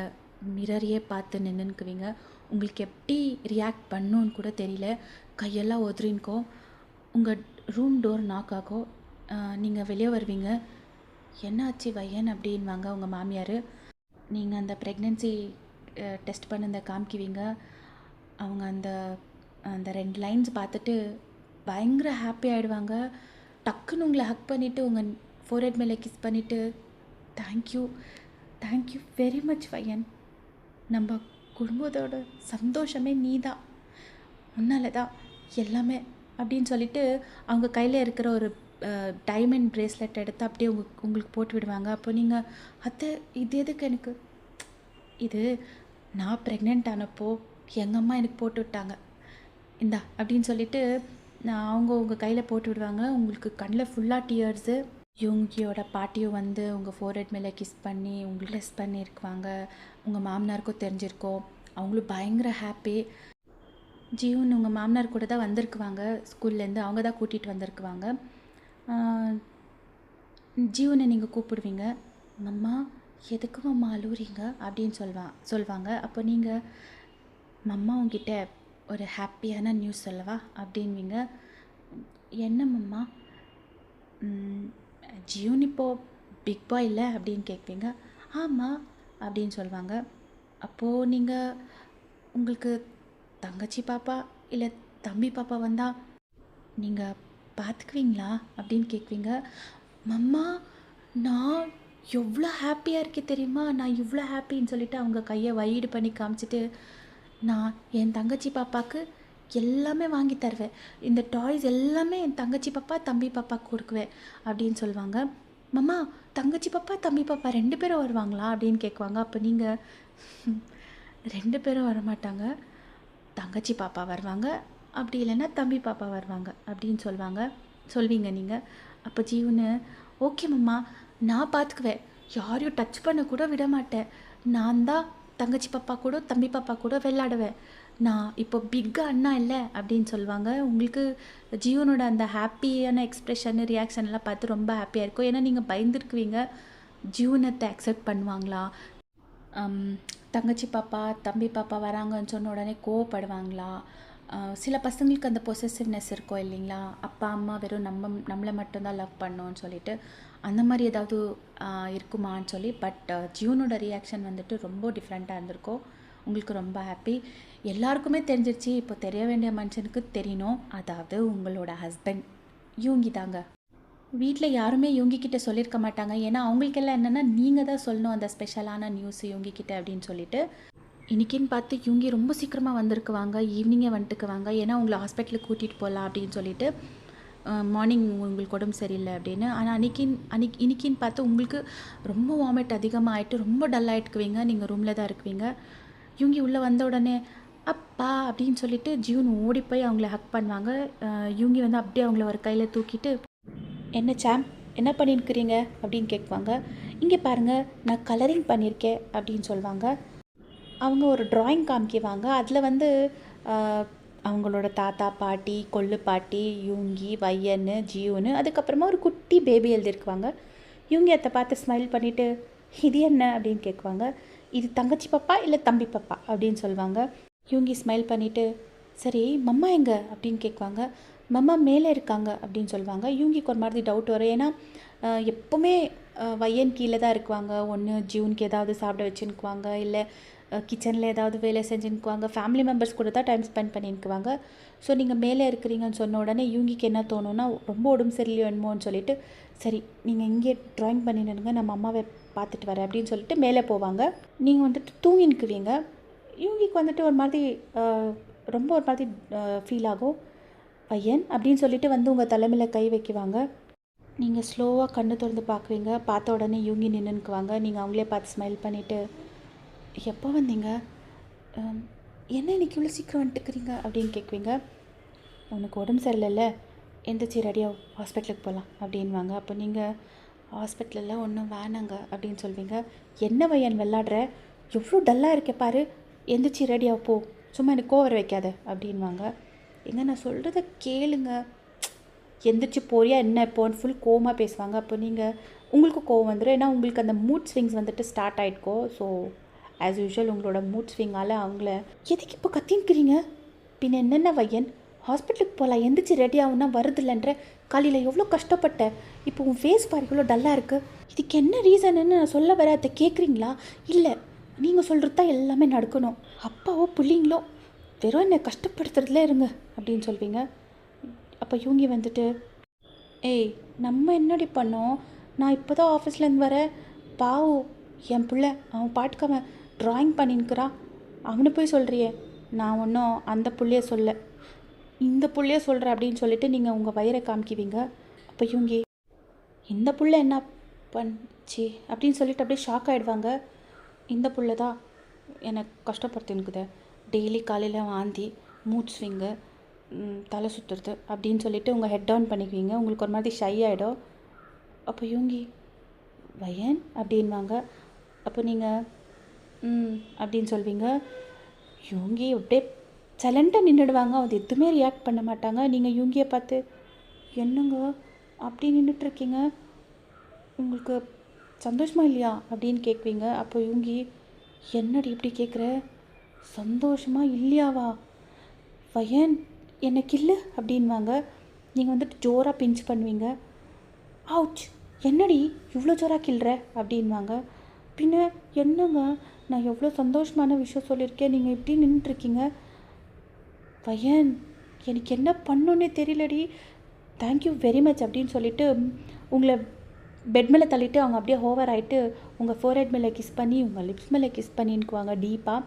மிரரையே பார்த்து நின்றுக்குவீங்க. உங்களுக்கு எப்படி ரியாக்ட் பண்ணணுன்னு கூட தெரியல. கையெல்லாம் ஒதுரின்க்கும். உங்கள் ரூம் டோர் நாக் ஆகும். நீங்கள் வெளியே வருவீங்க. என்னாச்சு வையன் அப்படின்வாங்க உங்கள் மாமியார். நீங்கள் அந்த ப்ரெக்னென்சி டெஸ்ட் பண்ணதை காமிக்குவீங்க. அவங்க அந்த 2 லைன்ஸ் பார்த்துட்டு பயங்கர ஹாப்பி ஆகிடுவாங்க. டக்குன்னு உங்களை ஹக் பண்ணிவிட்டு உங்கள் ஃபோர்ஹெட் மேலே கிஸ் பண்ணிவிட்டு தேங்க்யூ வெரி மச் வையன், நம்ம குடும்பத்தோட சந்தோஷமே நீ தான், உன்னால தான் எல்லாமே அப்படின்னு சொல்லிட்டு அவங்க கையில் இருக்கிற ஒரு டைமண்ட் ப்ரேஸ்லெட் எடுத்து அப்படியே உங்களுக்கு போட்டு விடுவாங்க. அப்போ நீங்கள் அத்தை இது எதுக்கு எனக்கு, இது நான் ப்ரெக்னென்ட் ஆனப்போ எங்கள் அம்மா எனக்கு போட்டு விட்டாங்க, இந்தா அப்படின்னு சொல்லிட்டு அவங்க உங்கள் கையில் போட்டு விடுவாங்க. உங்களுக்கு கண்ணில் ஃபுல்லாக டியர்ஸு. இவங்கியோட பாட்டியும் வந்து உங்கள் ஃபோர்ஹெட் மேலே கிஸ் பண்ணி உங்களுக்கு ப்ளஸ் பண்ணியிருக்குவாங்க. உங்கள் மாமனாருக்கும் தெரிஞ்சிருக்கோம். அவங்களும் பயங்கர ஹாப்பி. ஜீவன் உங்கள் மாமனார் கூட தான் வந்திருக்குவாங்க ஸ்கூல்லேருந்து. அவங்க தான் கூட்டிகிட்டு வந்திருக்குவாங்க. ஜீவனை நீங்கள் கூப்பிடுவீங்க. மம்மா எதுக்கு மம்மா அழுவுறீங்க அப்படின்னு சொல்வாங்க. அப்போ நீங்கள் மம்மா உங்ககிட்ட ஒரு ஹாப்பியான நியூஸ் சொல்லவா அப்படின்வீங்க. என்ன மம்மா? ஜீவன் இப்போது பிக் பாய் இல்லை அப்படின்னு கேட்பீங்க. ஆமாம் அப்படின்னு சொல்லுவாங்க. அப்போது நீங்கள் உங்களுக்கு தங்கச்சி பாப்பா இல்லை தம்பி பாப்பா வந்தால் நீங்கள் பார்த்துக்குவீங்களா அப்படின்னு கேட்குவீங்க. மம்மா நான் எவ்வளோ ஹாப்பியாக இருக்கேன் தெரியுமா, நான் இவ்வளோ ஹாப்பின்னு சொல்லிவிட்டு அவங்க கையை வைடு பண்ணி காமிச்சிட்டு, நான் என் தங்கச்சி பாப்பாவுக்கு எல்லாமே வாங்கி தருவேன், இந்த டாய்ஸ் எல்லாமே என் தங்கச்சி பாப்பா தம்பி பாப்பாவுக்கு கொடுக்குவேன் அப்படின்னு சொல்லுவாங்க. மம்மா தங்கச்சி பாப்பா தம்பி பாப்பா 2 பேரும் வருவாங்களா அப்படின்னு கேட்குவாங்க. அப்போ நீங்கள் 2 பேரும் வரமாட்டாங்க, தங்கச்சி பாப்பா வருவாங்க, அப்படி இல்லைன்னா தம்பி பாப்பா வருவாங்க அப்படின்னு சொல்வீங்க நீங்கள். அப்போ ஜீவனு ஓகே மம்மா நான் பார்த்துக்குவேன், யாரையும் டச் பண்ண கூட விட மாட்டேன், நான் தான் தங்கச்சி பாப்பா கூட தம்பி பாப்பா கூட விளையாடுவேன், நான் இப்போ பிக் அண்ணா இல்லை அப்படின்னு சொல்லுவாங்க. உங்களுக்கு ஜியோனோட அந்த ஹாப்பியான எக்ஸ்ப்ரெஷன், ரியாக்ஷன்லாம் பார்த்து ரொம்ப ஹாப்பியாக இருக்கும். ஏன்னா நீங்கள் பயந்துருக்குவீங்க. ஜீவனத்தை அக்செப்ட் பண்ணுவாங்களா? அம், தங்கச்சி பாப்பா, தம்பி பாப்பா வராங்கன்னு சொன்ன உடனே கோவப்படுவாங்களா? சில பசங்களுக்கு அந்த பொசசிவ்னஸ் இருக்கும் இல்லைங்களா? அப்பா அம்மா வெறும் நம்மளை மட்டும்தான் லவ் பண்ணோன்னு சொல்லிட்டு அந்த மாதிரி ஏதாவது இருக்குமான்னு சொல்லி. பட் ஜியூனோட ரியாக்ஷன் வந்துட்டு ரொம்ப டிஃப்ரெண்ட்டாக இருந்திருக்கும். உங்களுக்கு ரொம்ப ஹாப்பி. எல்லாருக்குமே தெரிஞ்சிருச்சு. இப்போ தெரிய வேண்டிய மனுஷனுக்கு தெரியணும். அதாவது உங்களோட ஹஸ்பண்ட் யூங்கி தாங்க. வீட்டில் யாருமே யூங்கிக்கிட்ட சொல்லியிருக்க மாட்டாங்க. ஏன்னா அவங்களுக்கெல்லாம் என்னென்னா நீங்கள் தான் சொல்லணும் அந்த ஸ்பெஷலான நியூஸ் யூங்கிக்கிட்ட அப்படின்னு சொல்லிட்டு. இன்றைக்கின்னு பார்த்து யூங்கி ரொம்ப சீக்கிரமாக வந்திருக்குவாங்க. ஈவினிங்கே வந்துட்டுக்குவாங்க. ஏன்னா உங்களை ஹாஸ்பிட்டலுக்கு கூட்டிகிட்டு போகலாம் அப்படின்னு சொல்லிட்டு. மார்னிங் உங்களுக்கு உடம்பு சரியில்லை அப்படின்னு. ஆனால் இன்னைக்கின்னு பார்த்து உங்களுக்கு ரொம்ப வாமிட் அதிகமாக ஆகிட்டு ரொம்ப டல்லாகிட்டுக்குவீங்க. நீங்கள் ரூமில் தான் இருக்குவீங்க. யூங்கி உள்ளே வந்த உடனே அப்பா அப்படின்னு சொல்லிட்டு ஜியூன் ஓடி போய் அவங்கள ஹக் பண்ணுவாங்க. யூங்கி வந்து அப்படியே அவங்கள ஒரு கையில் தூக்கிட்டு, என்ன சாம் என்ன பண்ணியிருக்கிறீங்க அப்படின்னு கேட்குவாங்க. இங்கே பாருங்கள் நான் கலரிங் பண்ணியிருக்கேன் அப்படின்னு சொல்லுவாங்க. அவங்க ஒரு ட்ராயிங் காமிக்குவாங்க. அதில் வந்து அவங்களோட தாத்தா பாட்டி, கொள்ளு பாட்டி, யூங்கி, வையன்னு, ஜியூன்னு, அதுக்கப்புறமா ஒரு குட்டி பேபி எழுதியிருக்குவாங்க. யூங்கி அதை பார்த்து ஸ்மைல் பண்ணிவிட்டு இது என்ன அப்படின்னு கேட்குவாங்க. இது தங்கச்சி பாப்பா இல்லை தம்பி பாப்பா அப்படின்னு சொல்லுவாங்க. யூங்கி ஸ்மைல் பண்ணிவிட்டு சரி மம்மா எங்கே அப்படின்னு கேட்குவாங்க. மம்மா மேலே இருக்காங்க அப்படின்னு சொல்லுவாங்க. யூங்கிக்கு ஒரு மாதிரி டவுட் வரும். ஏன்னா எப்போவுமே வையன் கீழே தான் இருக்குவாங்க. ஒன்று ஜியூனுக்கு ஏதாவது சாப்பிட வச்சுன்னுக்குவாங்க, இல்லை கிச்சனில் ஏதாவது வேலை செஞ்சுன்னுக்குவாங்க, ஃபேமிலி மெம்பர்ஸ் கூட தான் டைம் ஸ்பெண்ட் பண்ணின்னுக்குவாங்க. ஸோ நீங்கள் மேலே இருக்கிறீங்கன்னு சொன்ன உடனே யூங்கிக்கு என்ன தோணுன்னா ரொம்ப உடம்பு சரியில்லையோ என்னமோன்னு சொல்லிட்டு சரி நீங்கள் இங்கே ட்ராயிங் பண்ணிடுங்க, நம்ம அம்மாவை பார்த்துட்டு வரேன் அப்படின்னு சொல்லிட்டு மேலே போவாங்க. நீங்கள் வந்துட்டு தூங்கினுக்குவீங்க. யூங்கிக்கு வந்துட்டு ஒரு மாதிரி ரொம்ப ஒரு மாதிரி ஃபீல் ஆகும். பையன் அப்படின்னு சொல்லிட்டு வந்து உங்கள் தலைமையில் கை வைக்குவாங்க. நீங்கள் ஸ்லோவாக கண்ணு திறந்து பார்க்குவீங்க. பார்த்த உடனே யூங்கி நின்றுக்குவாங்க. நீங்கள் அவங்களே பார்த்து ஸ்மைல் பண்ணிவிட்டு எப்போ வந்தீங்க, என்ன இன்றைக்கி இவ்வளோ சீக்கிரம் வந்துட்டுக்கிறீங்க அப்படின்னு கேட்குவீங்க. உனக்கு உடம்பு சரியில்லைல்ல, எந்திரிச்சி ரெடியாக ஹாஸ்பிட்டலுக்கு போகலாம் அப்படின்வாங்க. அப்போ நீங்கள் ஹாஸ்பிட்டலில் ஒன்றும் வேணாங்க அப்படின்னு சொல்வீங்க. என்ன வையன் விளாடுற, எவ்வளோ டல்லாக இருக்கே பாரு, எந்திரிச்சி ரெடியாக போ, சும்மா எனக்கு கோவர வைக்காத அப்படின்வாங்க. எங்க நான் சொல்கிறத கேளுங்க, எந்திரிச்சு போறியா என்ன இப்போன்னு ஃபுல் கோவமாக பேசுவாங்க. அப்போ நீங்கள் உங்களுக்கு கோவம் வந்துடும். ஏன்னா உங்களுக்கு அந்த மூட் ஸ்விங்ஸ் வந்துட்டு ஸ்டார்ட் ஆகிட்கோ. ஸோ ஆஸ் யூஷுவல் உங்களோட மூட் ஸ்விங்கால் அவங்கள எதுக்கு இப்போ கத்தின்னுக்கிறீங்க, பின்ன என்னென்ன வையன், ஹாஸ்பிட்டலுக்கு போகலாம், எந்திரிச்சு ரெடி ஆகுனா வருதில்லைன்ற, காலையில் எவ்வளோ கஷ்டப்பட்டேன், இப்போ உன் ஃபேஸ் பாரு இவ்வளோ டல்லாக இருக்குது, இதுக்கு என்ன ரீசன்னு நான் சொல்ல வர, அதை கேட்குறீங்களா? இல்லை நீங்கள் சொல்கிறது தான் எல்லாமே நடக்கணும், அப்பாவோ பிள்ளைங்களோ வெறும் என்னை கஷ்டப்படுத்துறதுல இருங்க அப்படின்னு சொல்வீங்க. அப்போ யூங்கி வந்துட்டு ஏய் நம்ம என்னடி பண்ணோம், நான் இப்போ தான் ஆஃபீஸ்லேருந்து வரேன், பாவம் என் பிள்ளை அவன் பாட்டுக்கு அவன் ட்ராயிங் பண்ணின்னுக்கிறான், அவனை போய் சொல்கிறியே, நான் ஒன்றும் அந்த புள்ளைய சொல்ல, இந்த புள்ளைய சொல்கிறேன் அப்படின்னு சொல்லிட்டு நீங்கள் உங்கள் வயிறை காமிக்குவீங்க. அப்போ யூங்கி இந்த புள்ள என்ன பண்ணிச்சு அப்படின்னு சொல்லிட்டு அப்படியே ஷாக் ஆகிடுவாங்க. இந்த புள்ள தான் எனக்கு கஷ்டப்படுத்தினுக்குது, டெய்லி காலையில் வாந்தி, மூட் ஸ்விங்கு, தலை சுற்றுறது அப்படின்னு சொல்லிட்டு உங்கள் ஹெட் டவுன் பண்ணிக்குவீங்க. உங்களுக்கு ஒரு மாதிரி ஷை ஆகிடும். அப்போ யூங்கி வயன் அப்படின்வாங்க. அப்போ நீங்கள் அப்படின்னு சொல்வீங்க. யூங்கி அப்படியே சைலண்ட்டாக நின்றுடுவாங்க. அது எதுவுமே ரியாக்ட் பண்ண மாட்டாங்க. நீங்கள் யூங்கியை பார்த்து என்னங்க அப்படி நின்றுட்டுருக்கீங்க, உங்களுக்கு சந்தோஷமா இல்லையா அப்படின்னு கேட்குவீங்க. அப்போ யூங்கி என்னடி இப்படி கேட்குற, சந்தோஷமா இல்லையாவா வயன், எனக்கு இல்லை அப்படின்வாங்க. நீங்கள் வந்துட்டு ஜோராக பிஞ்ச் பண்ணுவீங்க. அவுச் என்னடி இவ்வளோ ஜோராக கிள்ற அப்படின்வாங்க. பின்ன என்னங்க நான் எவ்வளோ சந்தோஷமான விஷயம் சொல்லியிருக்கேன், நீங்கள் இப்படி நின்றுட்டுருக்கீங்க. வயன் எனக்கு என்ன பண்ணுன்னே தெரியலடி, தேங்க்யூ வெரி மச் அப்படின்னு சொல்லிட்டு உங்களை பெட் மேலே தள்ளிட்டு அவங்க அப்படியே ஓவர் ஆகிட்டு உங்கள் ஃபோர்ஹெட் மேலே கிஸ் பண்ணி உங்கள் லிப்ஸ் மேலே கிஸ் பண்ணின்னுக்குவாங்க டீப்பாக.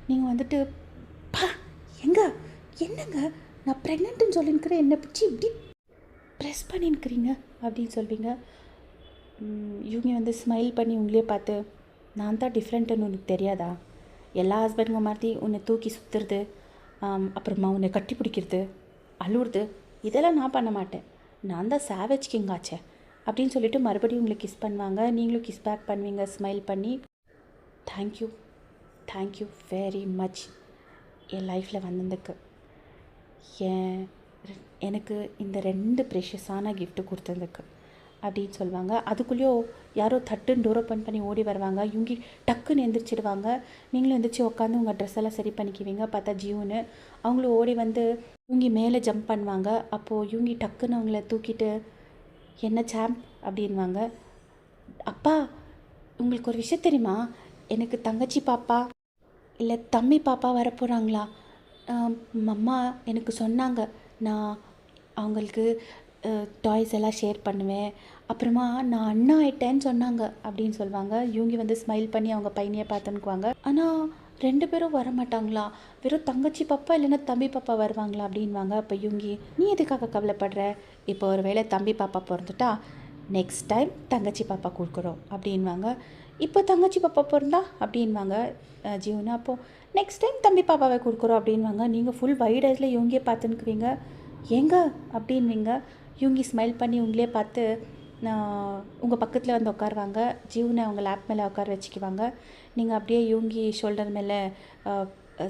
நீங்கள் வந்துட்டு பா எங்க என்னங்க நான் ப்ரெக்னென்ட்டுன்னு சொல்லின்னுக்கிறேன், என்னை பிடிச்சி இப்படி ப்ரெஸ் பண்ணின்னுக்கிறீங்க அப்படின்னு சொல்வீங்க. இவங்க வந்து ஸ்மைல் பண்ணி உங்களே பார்த்து நான் தான் டிஃப்ரெண்ட்டுன்னு உனக்கு தெரியாதா, எல்லா ஹஸ்பண்டுங்க மாதிரி உன்னை தூக்கி சுற்றுறது, அப்புறமா உன்னை கட்டி பிடிக்கிறது, அழுவுறது, இதெல்லாம் நான் பண்ண மாட்டேன், நான் தான் சாவேஜ் கிங் ஆச்சே அப்படின்னு சொல்லிட்டு மறுபடியும் உங்களை கிஸ் பண்ணுவாங்க. நீங்களும் கிஸ் பேக் பண்ணுவீங்க ஸ்மைல் பண்ணி. தேங்க்யூ வெரி மச், என் லைஃப்பில் வந்ததுக்கு, என் எனக்கு இந்த 2 ப்ரெஷஸான கிஃப்ட்டு கொடுத்ததுக்கு அப்படின்னு சொல்லுவாங்க. அதுக்குள்ளேயோ யாரோ தட்டுன்னு டோர் ஓப்பன் பண்ணி ஓடி வருவாங்க. இவங்க டக்குன்னு எந்திரிச்சிடுவாங்க. நீங்களும் எந்திரிச்சு உட்காந்து உங்கள் ட்ரெஸ் எல்லாம் சரி பண்ணிக்குவீங்க. பார்த்தா ஜீவனு அவங்களும் ஓடி வந்து இவங்க மேலே ஜம்ப் பண்ணுவாங்க. அப்போது இவங்க டக்குன்னு அவங்கள தூக்கிட்டு என்ன சாம்ப் அப்படின்வாங்க. அப்பா, உங்களுக்கு ஒரு விஷயம் தெரியுமா? எனக்கு தங்கச்சி பாப்பா இல்லை தம்பி பாப்பா வரப்போகிறாங்களா? மம்மா எனக்கு சொன்னாங்க, நான் அவங்களுக்கு டாய்ஸ் எல்லாம் ஷேர் பண்ணுவேன், அப்புறமா நான் அண்ணா ஆயிட்டேன்னு சொன்னாங்க அப்படின்னு சொல்லுவாங்க. இவங்க வந்து ஸ்மைல் பண்ணி அவங்க பையனையே பார்த்துன்னுக்குவாங்க. ஆனால் 2 பேரும் வரமாட்டாங்களா? வெறும் தங்கச்சி பாப்பா இல்லைன்னா தம்பி பாப்பா வருவாங்களா அப்படின்வாங்க. அப்போ இவங்க, நீ எதுக்காக கவலைப்படுற? இப்போ ஒரு வேளை தம்பி பாப்பா பிறந்துட்டா நெக்ஸ்ட் டைம் தங்கச்சி பாப்பா கொடுக்குறோம் அப்படின்வாங்க. இப்போ தங்கச்சி பாப்பா பிறந்தா அப்படின்வாங்க ஜீவனா. அப்போது நெக்ஸ்ட் டைம் தம்பி பாப்பாவை கொடுக்குறோம் அப்படின்வாங்க. நீங்கள் ஃபுல் வைட் ஐஸில் இவங்கே பார்த்துன்னுக்குவீங்க. ஏங்க அப்படின்வீங்க. இவங்க ஸ்மைல் பண்ணி உங்களே பார்த்து உங்கள் பக்கத்தில் வந்து உட்காருவாங்க. ஜீவனை அவங்க லேப் மேலே உட்கார வச்சுக்குவாங்க. நீங்கள் அப்படியே இவங்கி ஷோல்டர் மேலே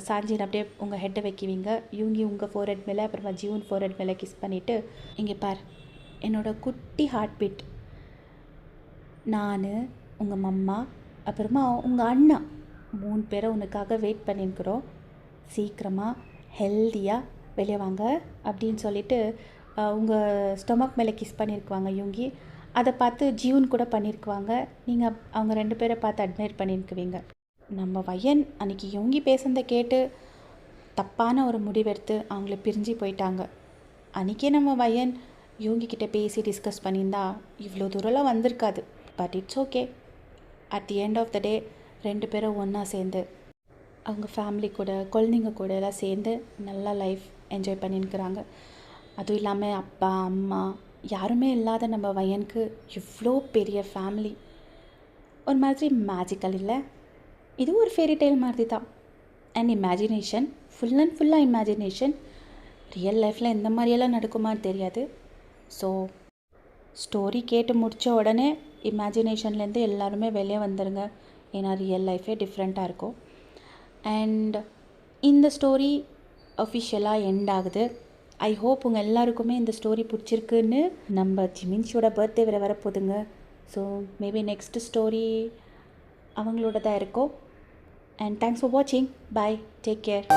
சாஞ்சின்னு அப்படியே உங்கள் ஹெட்டை வைக்குவீங்க. இவங்கி உங்கள் ஃபோர்ஹெட் மேலே, அப்புறமா ஜீவன் ஃபோர்ஹெட் மேலே கிஸ் பண்ணிவிட்டு, இங்கே பார் என்னோடய குட்டி ஹார்ட் பீட், நான் உங்கள் மம்மா அப்புறமா உங்கள் அண்ணா 3 பேரை உனக்காக வெயிட் பண்ணியிருக்கிறோம். சீக்கிரமாக ஹெல்த்தியாக வெளியே வாங்க அப்படின்னு சொல்லிவிட்டு உங்கள் ஸ்டொமக் மேலே கிஸ் பண்ணியிருக்குவாங்க யுங்கி. அதை பார்த்து ஜீவன் கூட பண்ணியிருக்குவாங்க. நீங்கள் அவங்க 2 பேரை பார்த்து அட்மையர் பண்ணியிருக்குவீங்க. நம்ம பையன் அன்றைக்கி யுங்கி பேசுனதை கேட்டு தப்பான ஒரு முடிவெடுத்து அவங்கள பிரிஞ்சு போயிட்டாங்க. அன்றைக்கே நம்ம பையன் யுங்கிக்கிட்ட பேசி டிஸ்கஸ் பண்ணியிருந்தா இவ்வளோ தூரம்லாம் வந்திருக்காது. But it's okay. At the end of the day 2 பேரும் ஒன்றா சேர்ந்து அவங்க ஃபேமிலி கூட, குழந்தைங்க கூட எல்லாம் சேர்ந்து நல்லா லைஃப் என்ஜாய் பண்ணியிருக்கிறாங்க. அதுவும் இல்லாமல் அப்பா அம்மா யாருமே இல்லாத நம்ம பையனுக்கு இவ்வளோ பெரிய ஃபேமிலி. ஒரு மாதிரி மேஜிக்கல் இல்லை? இது ஒரு ஃபேரி டெய்ல் மாதிரி தான். அண்ட் இமேஜினேஷன், ஃபுல் அண்ட் ஃபுல்லாக இமேஜினேஷன். ரியல் லைஃப்பில் இந்த மாதிரியெல்லாம் நடக்குமான்னு தெரியாது. ஸோ ஸ்டோரி கேட்டு முடித்த உடனே இமேஜினேஷன்லேருந்து எல்லாருமே வெளியே வந்துடுங்க. ஏன்னா ரியல் லைஃபே டிஃப்ரெண்ட்டாக இருக்கும். அண்ட் இந்த ஸ்டோரி அஃபிஷியலாக எண்ட் ஆகுது. ஐ ஹோப் உங்கள் எல்லாருக்குமே இந்த ஸ்டோரி பிடிச்சிருக்குன்னு. நம்ம ஜிமின்ஷியோட பர்த்டே வேறு வரப்போகுதுங்க. ஸோ மேபி நெக்ஸ்ட் ஸ்டோரி அவங்களோட தான் இருக்கும். அண்ட் தேங்க்ஸ் ஃபார் வாட்சிங். பாய், டேக் கேர்.